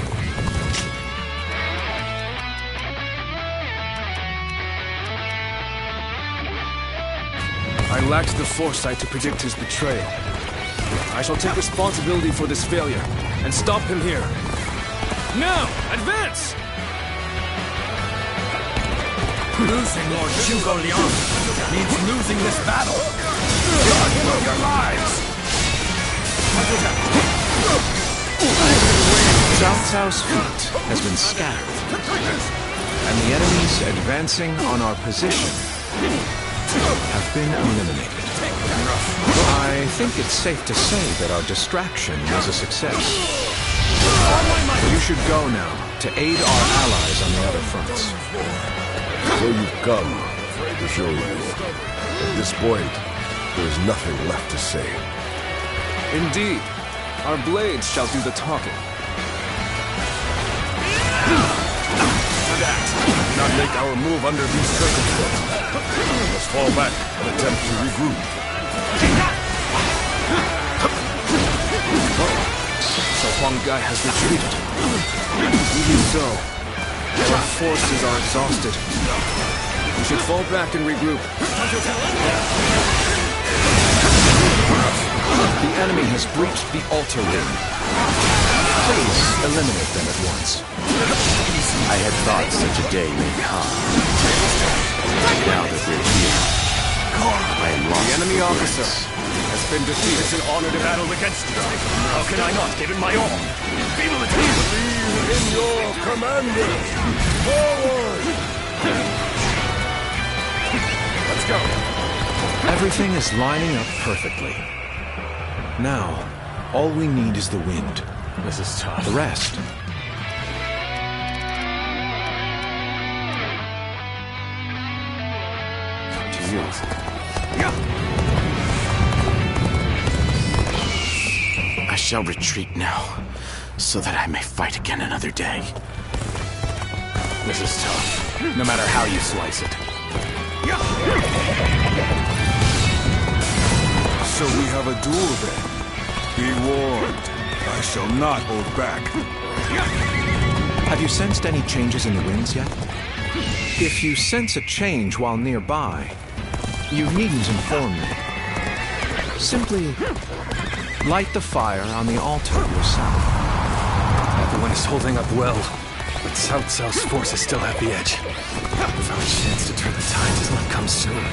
I lacked the foresight to predict his betrayal. I shall take responsibility for this failure and stop him here. Now, advance! Losing Lord Zhuge Liang means losing this battle. Run for your lives! Cao Cao's fleet has been scattered, and the enemies advancing on our position have been eliminated. I think it's safe to say that our distraction was a success. You should go now to aid our allies on the other fronts. So you've come, Zhou. At this point, there is nothing left to say. Indeed. Our blades shall do the talking. Not make our move under these circumstances. Let's fall back and attempt to regroup. So Huang Gai has retreated. Even so, our forces are exhausted. We should fall back and regroup. The enemy has breached the altar ring. Please eliminate them at once. I had thought such a day may come. Now that we're here, I am lost. The enemy officer has been defeated. It's an honor to battle against you. How can I not give it my all? Believe in your commander. Forward! Let's go. Everything is lining up perfectly. Now, all we need is the wind. This is tough. The rest. To you. I shall retreat now, so that I may fight again another day. This is tough, no matter how you slice it. So we have a duel then. Be warned, I shall not hold back. Have you sensed any changes in the winds yet? If you sense a change while nearby, you needn't inform me. Simply light the fire on the altar yourself. Everyone is holding up well, but Cao Cao's forces still have the edge. If our chance to turn the tide does not come soon.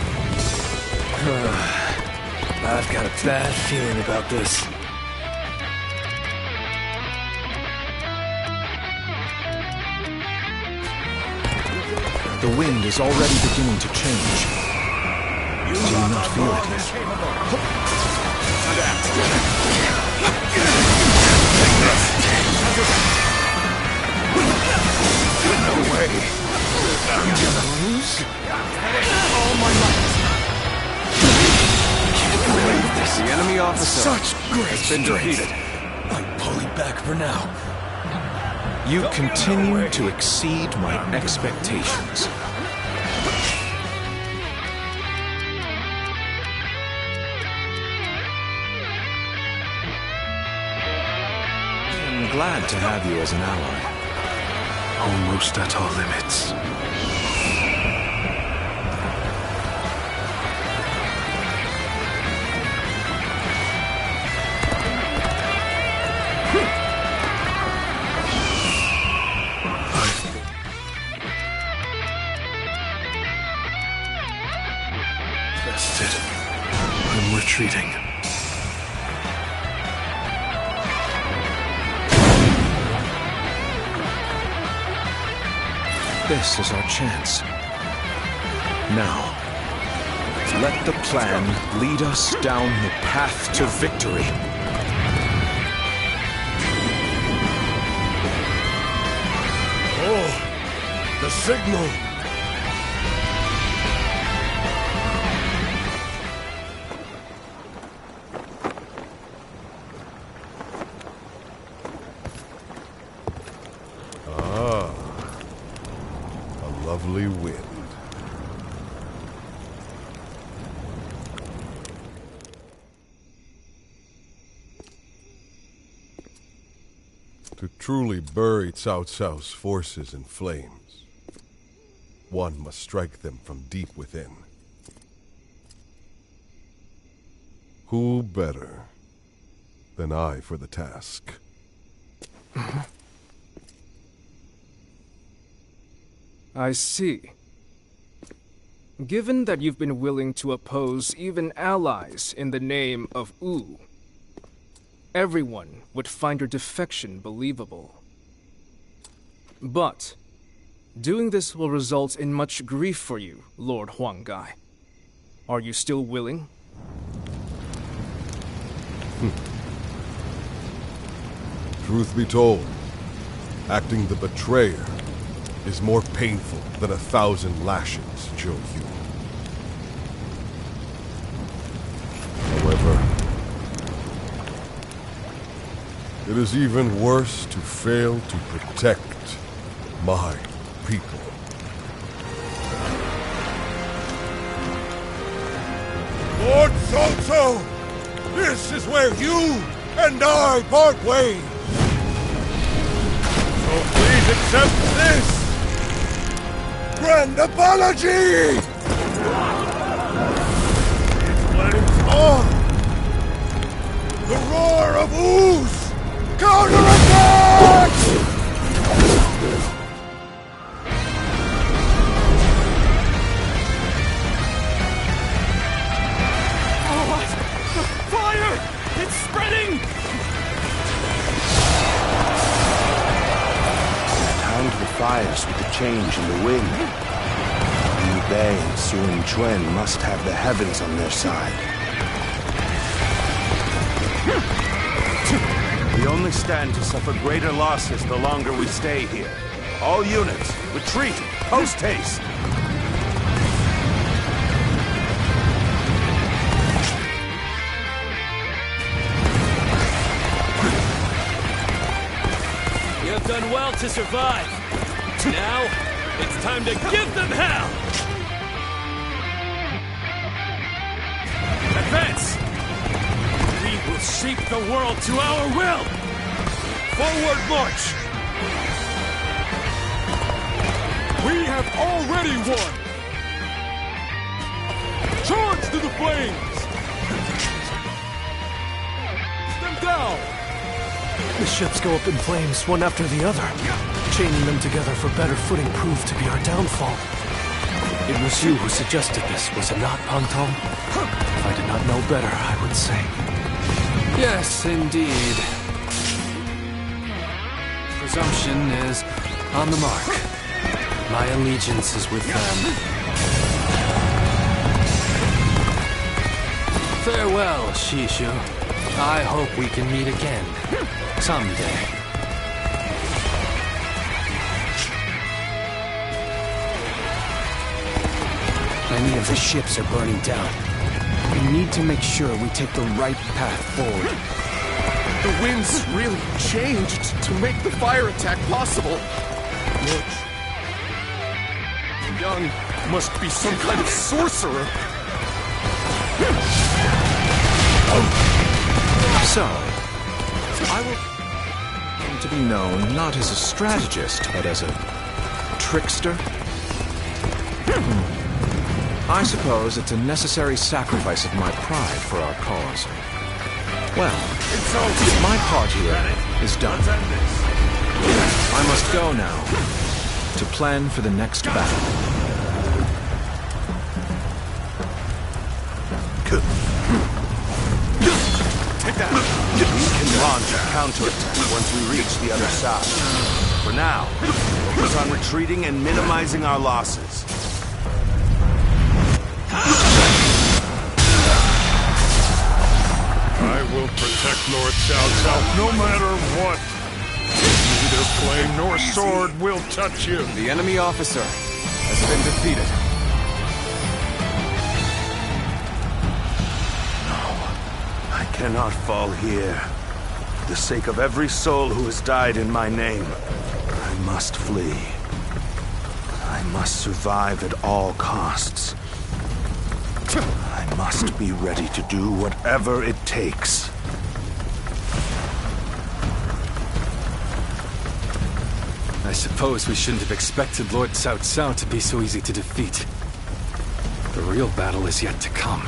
I've got a bad feeling about this. The wind is already beginning to change. Do you not feel it yet? No way. All my might. The enemy officer Such great has been defeated. I'm pulling back for now. You continue to exceed my expectations. I'm glad to have you as an ally. Almost at our limits. That's it. I'm retreating. This is our chance. Now, let the plan lead us down the path to victory. Oh, the signal! Ah, a lovely wind. To truly bury Cao Cao's forces in flames, one must strike them from deep within. Who better than I for the task? I see. Given that you've been willing to oppose even allies in the name of Wu, everyone would find your defection believable. But doing this will result in much grief for you, Lord Huanggai. Are you still willing? Truth be told, acting the betrayer is more painful than 1,000 lashings, Zhou Yu. However, it is even worse to fail to protect my people. Lord Cao, this is where you and I part ways. So please accept this grand apology! Its flames on! The roar of ooze! Counterattack! Fire! It's spreading! Timed the fires with the change in the wind. Liu Bei and Sun Quan must have the heavens on their side. We only stand to suffer greater losses the longer we stay here. All units, retreat, post haste! You have done well to survive. Now, it's time to give them hell! Advance! We will shape the world to our will! Forward march! We have already won! Charge to the flames! Them down! The ships go up in flames, one after the other. Chaining them together for better footing proved to be our downfall. It was you who suggested this, was it not, Pang Tong? If I did not know better, I would say. Yes, indeed. Presumption is on the mark. My allegiance is with them. Farewell, Shishu. I hope we can meet again. Someday. Many of the ships are burning down. We need to make sure we take the right path forward. The winds really changed to make the fire attack possible. Look. Young must be some kind of sorcerer. So, I will to be known not as a strategist, but as a trickster? I suppose it's a necessary sacrifice of my pride for our cause. Well, my part here is done. I must go now to plan for the next battle. We can launch a counterattack once we reach the other side. For now, focus on retreating and minimizing our losses. I will protect Lord Cao no matter what. Neither flame nor sword will touch you. The enemy officer has been defeated. I cannot fall here. For the sake of every soul who has died in my name, I must flee. I must survive at all costs. I must be ready to do whatever it takes. I suppose we shouldn't have expected Lord Cao Cao to be so easy to defeat. The real battle is yet to come.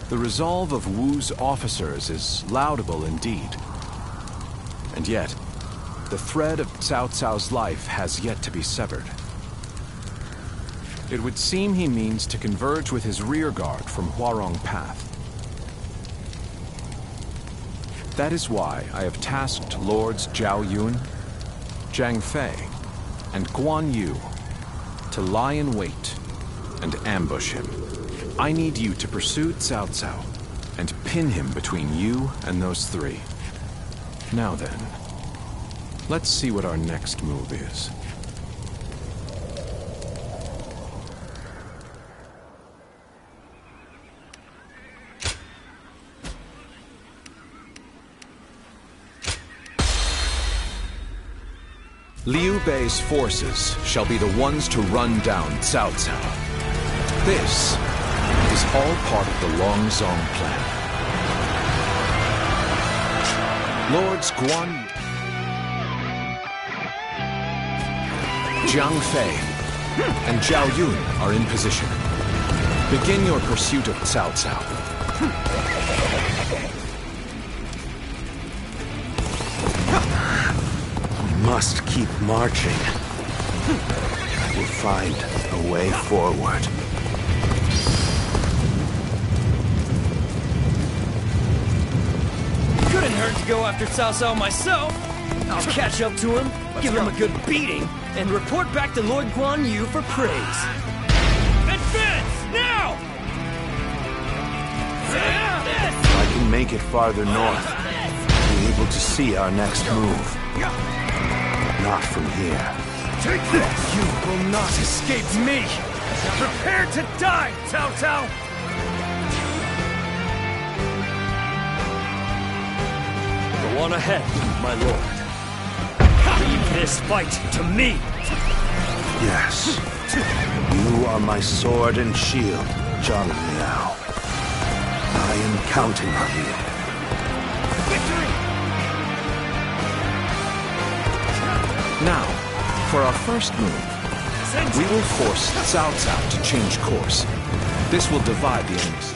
The resolve of Wu's officers is laudable indeed. And yet, the thread of Cao Cao's life has yet to be severed. It would seem he means to converge with his rearguard from Huarong Path. That is why I have tasked Lords Zhao Yun, Zhang Fei, and Guan Yu to lie in wait and ambush him. I need you to pursue Cao Cao and pin him between you and those three. Now then, let's see what our next move is. Liu Bei's forces shall be the ones to run down Cao Cao. This is all part of the Longzong plan. Lords Guan, Jiang Fei, and Zhao Yun are in position. Begin your pursuit of Cao Cao. Must keep marching. I will find a way forward. Couldn't hurt to go after Cao Cao myself. I'll catch up to him, give him a good beating, and report back to Lord Guan Yu for praise. Advance, now! If I can make it farther north, I'll be able to see our next move. Not from here. Take this! You will not escape me! Prepare to die, Cao Cao! Go on ahead, my lord. Leave this fight to me! Yes. You are my sword and shield, Zhang Liao. I am counting on you. Now, for our first move, we will force Cao Cao to change course. This will divide the enemies.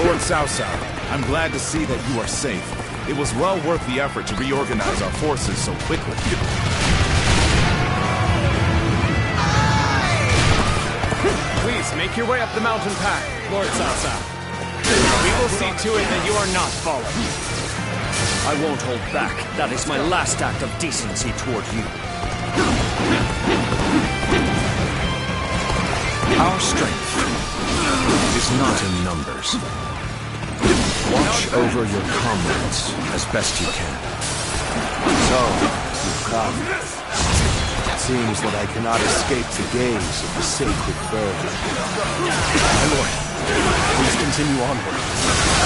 Lord Cao Cao, I'm glad to see that you are safe. It was well worth the effort to reorganize our forces so quickly. Please, make your way up the mountain path, Lord Cao Cao. We will see to it that you are not followed. I won't hold back. That is my last act of decency toward you. Our strength is not in numbers. Watch over your comrades as best you can. So, you've come. It seems that I cannot escape the gaze of the sacred bird. My lord, please continue onward.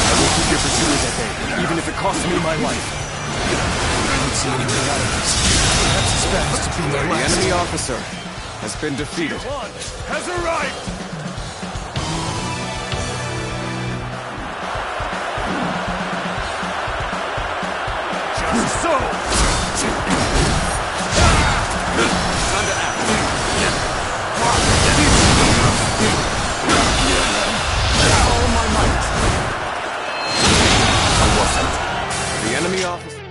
I will keep your pursuers at bay, even if it costs me my life. I don't see any way out of this. Perhaps it's best to be my last. The enemy officer has been defeated. Has arrived! Just so! Time to act. All my might. The enemy officer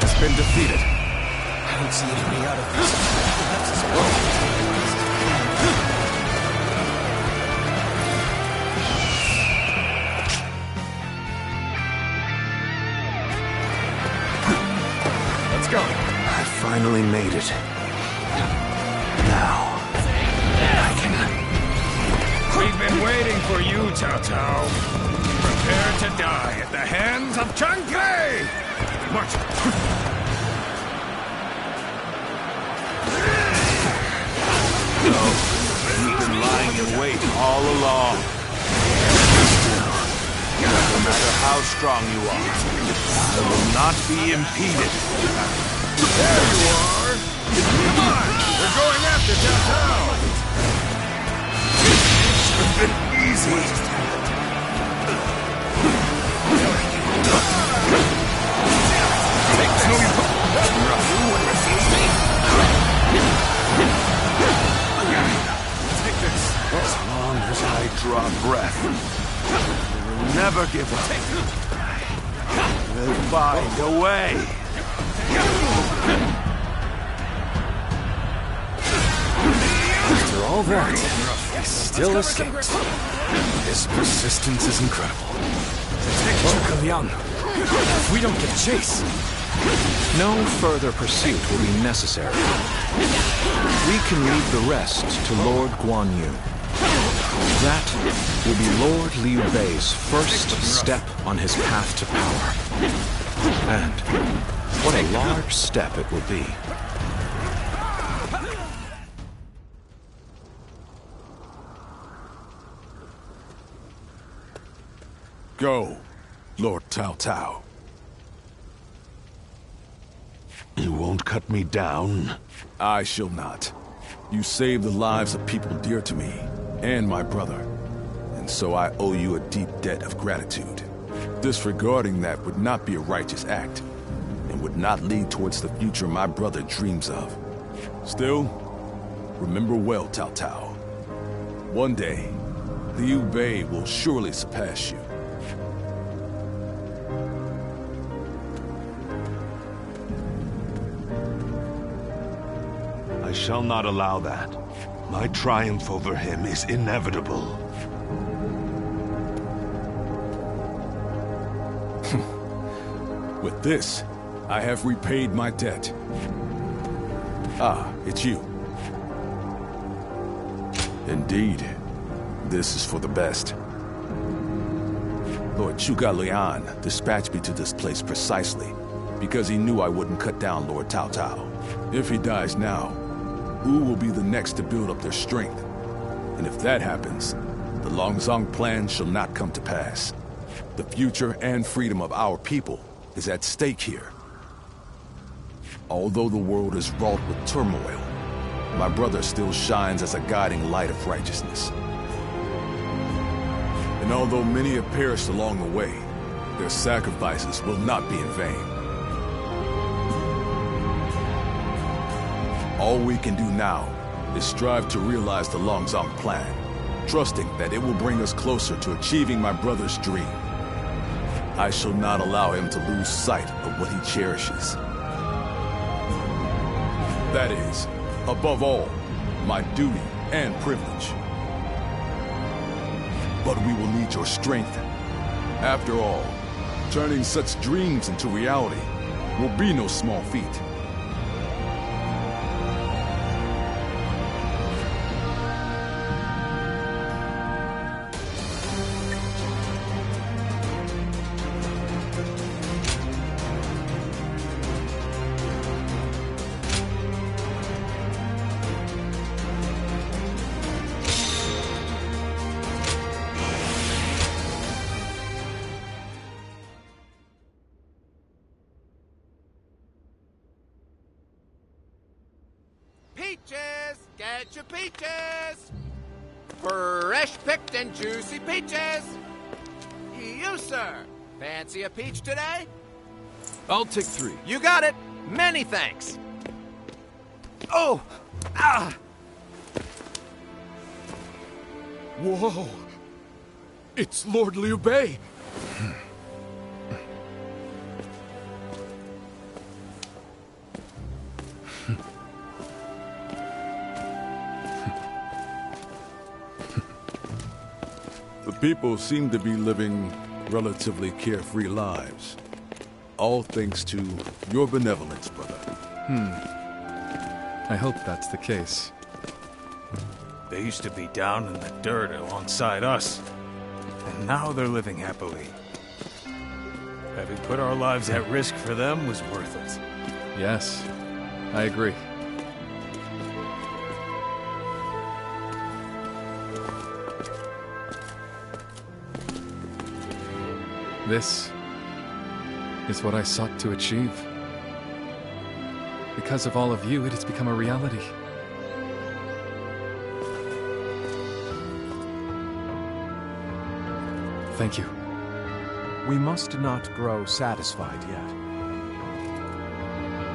has been defeated. I don't see any way out of this. Perhaps it's well. Let's go. I finally made it. Now, I can... We've been waiting for you, Cao Cao. Prepare to die at the hands of Zhang Fei! March! No, you've been lying in wait all along. Still, no matter how strong you are, I will not be impeded. There you are! Come on! We're going after Cao Cao! It's been easy. never give up. We'll find a way. After all that, he still escaped. His persistence is incredible. Zhuge Liang, if we don't get chase... No further pursuit will be necessary. We can leave the rest to Lord Guan Yu. That will be Lord Liu Bei's first step on his path to power. And what a large step it will be. Go, Lord Cao Cao. You won't cut me down? I shall not. You saved the lives of people dear to me, and my brother. And so I owe you a deep debt of gratitude. Disregarding that would not be a righteous act, and would not lead towards the future my brother dreams of. Still, remember well, Cao Cao. One day, Liu Bei will surely surpass you. I shall not allow that. My triumph over him is inevitable. With this, I have repaid my debt. Ah, it's you. Indeed, this is for the best. Lord Zhuge Liang dispatched me to this place precisely because he knew I wouldn't cut down Lord Cao Cao. If he dies now, Wu will be the next to build up their strength. And if that happens, the Longzong plan shall not come to pass. The future and freedom of our people is at stake here. Although the world is wrought with turmoil, my brother still shines as a guiding light of righteousness. And although many have perished along the way, their sacrifices will not be in vain. All we can do now is strive to realize the Longzong plan, trusting that it will bring us closer to achieving my brother's dream. I shall not allow him to lose sight of what he cherishes. That is, above all, my duty and privilege. But we will need your strength. After all, turning such dreams into reality will be no small feat. Peaches! Get your peaches! Fresh picked and juicy peaches! You, sir! Fancy a peach today? I'll take 3. You got it! Many thanks! Oh! Ah! Whoa! It's Lord Liu Bei! The people seem to be living relatively carefree lives. All thanks to your benevolence, brother. I hope that's the case. They used to be down in the dirt alongside us, and now they're living happily. Having put our lives at risk for them was worth it. Yes, I agree. This is what I sought to achieve. Because of all of you, it has become a reality. Thank you. We must not grow satisfied yet.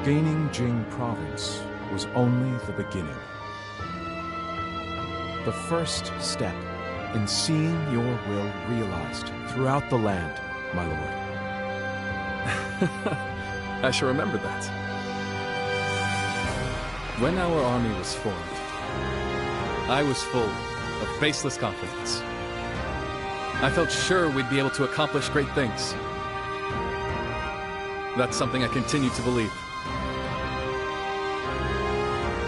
Gaining Jing Province was only the beginning. The first step in seeing your will realized throughout the land, my lord. I shall remember that. When our army was formed, I was full of baseless confidence. I felt sure we'd be able to accomplish great things. That's something I continue to believe.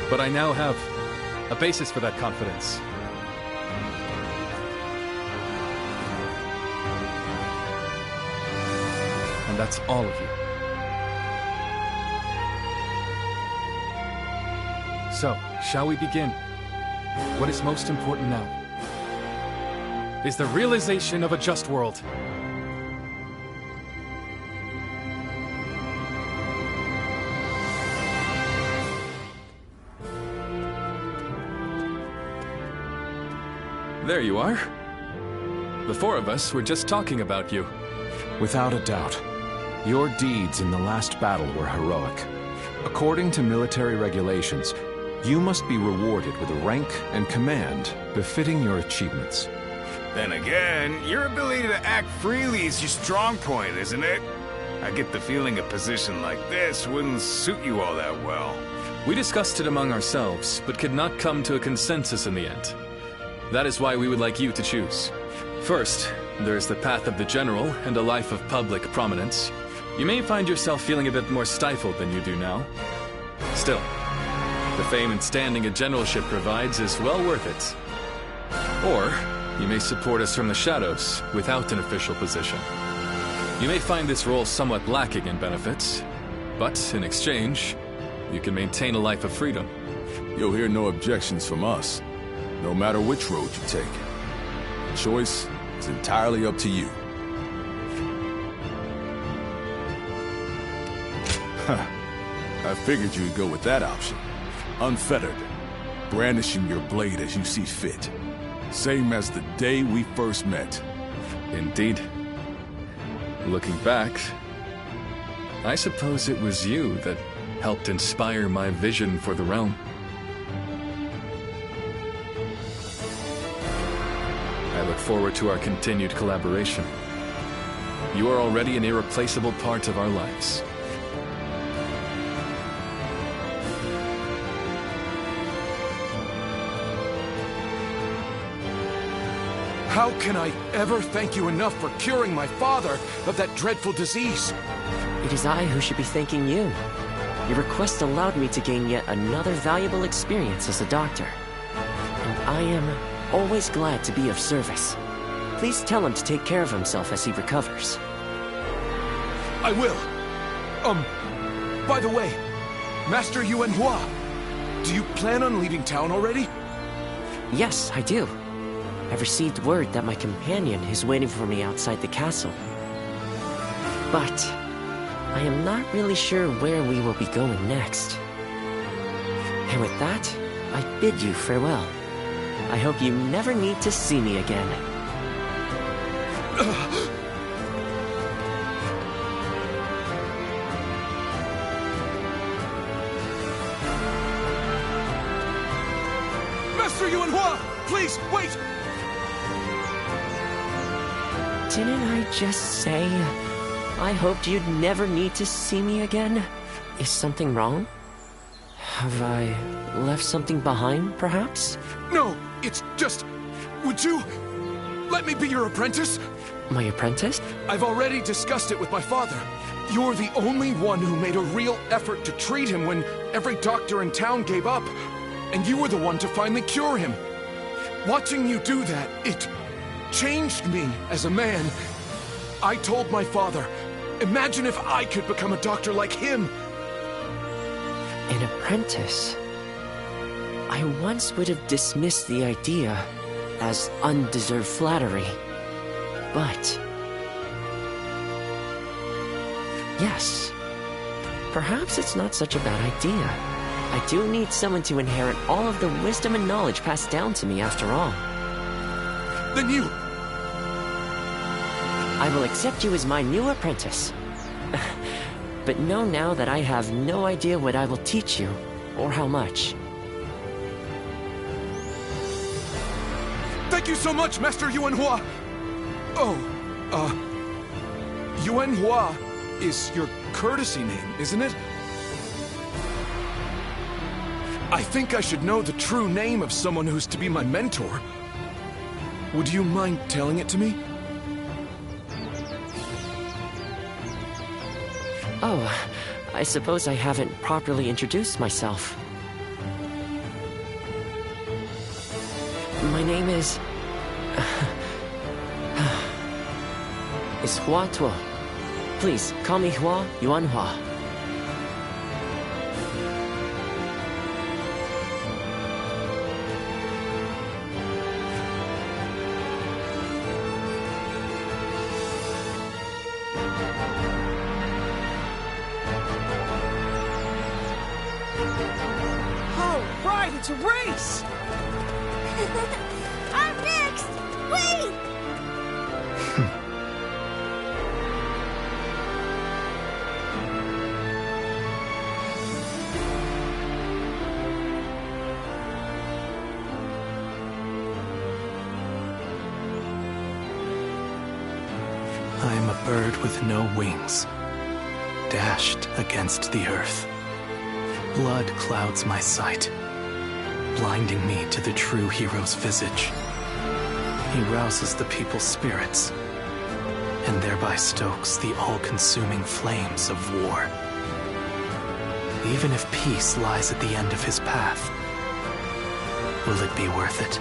But I now have a basis for that confidence. And that's all of you. So, shall we begin? What is most important now is the realization of a just world. There you are. The four of us were just talking about you. Without a doubt, your deeds in the last battle were heroic. According to military regulations, you must be rewarded with a rank and command befitting your achievements. Then again, your ability to act freely is your strong point, isn't it? I get the feeling a position like this wouldn't suit you all that well. We discussed it among ourselves, but could not come to a consensus in the end. That is why we would like you to choose. First, there is the path of the general and a life of public prominence. You may find yourself feeling a bit more stifled than you do now. Still, the fame and standing a generalship provides is well worth it. Or, you may support us from the shadows without an official position. You may find this role somewhat lacking in benefits, but in exchange, you can maintain a life of freedom. You'll hear no objections from us, no matter which road you take. The choice is entirely up to you. I figured you'd go with that option. Unfettered, brandishing your blade as you see fit. Same as the day we first met. Indeed. Looking back, I suppose it was you that helped inspire my vision for the realm. I look forward to our continued collaboration. You are already an irreplaceable part of our lives. How can I ever thank you enough for curing my father of that dreadful disease? It is I who should be thanking you. Your request allowed me to gain yet another valuable experience as a doctor. And I am always glad to be of service. Please tell him to take care of himself as he recovers. I will. By the way, Master Yuanhua, do you plan on leaving town already? Yes, I do. I've received word that my companion is waiting for me outside the castle. But I am not really sure where we will be going next. And with that, I bid you farewell. I hope you never need to see me again. Master Yuanhua, please, wait! Didn't I just say I hoped you'd never need to see me again? Is something wrong? Have I left something behind, perhaps? No, it's just... Would you let me be your apprentice? My apprentice? I've already discussed it with my father. You're the only one who made a real effort to treat him when every doctor in town gave up. And you were the one to finally cure him. Watching you do that, it changed me as a man. I told my father, imagine if I could become a doctor like him. An apprentice? I once would have dismissed the idea as undeserved flattery. But yes, perhaps it's not such a bad idea. I do need someone to inherit all of the wisdom and knowledge passed down to me after all. Then you... I will accept you as my new apprentice. But know now that I have no idea what I will teach you, or how much. Thank you so much, Master Yuanhua! Oh, Yuanhua is your courtesy name, isn't it? I think I should know the true name of someone who's to be my mentor. Would you mind telling it to me? Oh, I suppose I haven't properly introduced myself. My name is Hua Tuo. Please, call me Hua Yuanhua. It's a race! I'm next! Wait! I am a bird with no wings, dashed against the earth. Blood clouds my sight, blinding me to the true hero's visage. He rouses the people's spirits, and thereby stokes the all-consuming flames of war. Even if peace lies at the end of his path, will it be worth it?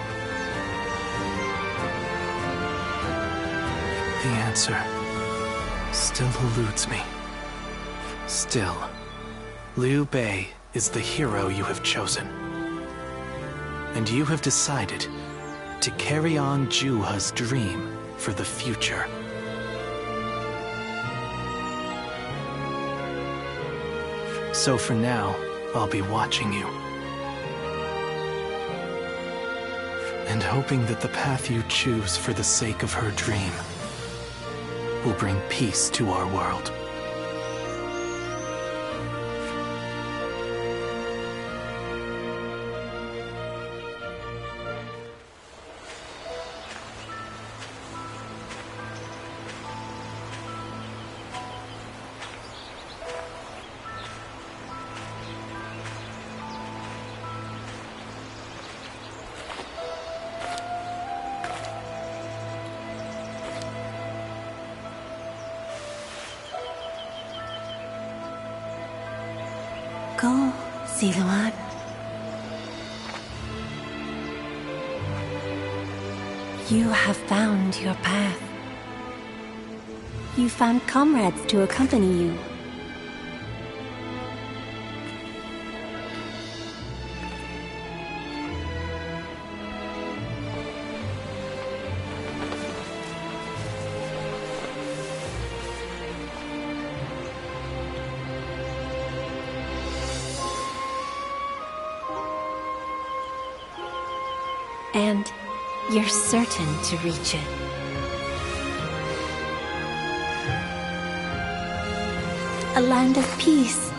The answer still eludes me. Still, Liu Bei is the hero you have chosen. And you have decided to carry on Juha's dream for the future. So for now, I'll be watching you. And hoping that the path you choose for the sake of her dream will bring peace to our world. Go, Ziluan. You have found your path. You found comrades to accompany you. And you're certain to reach it. A land of peace,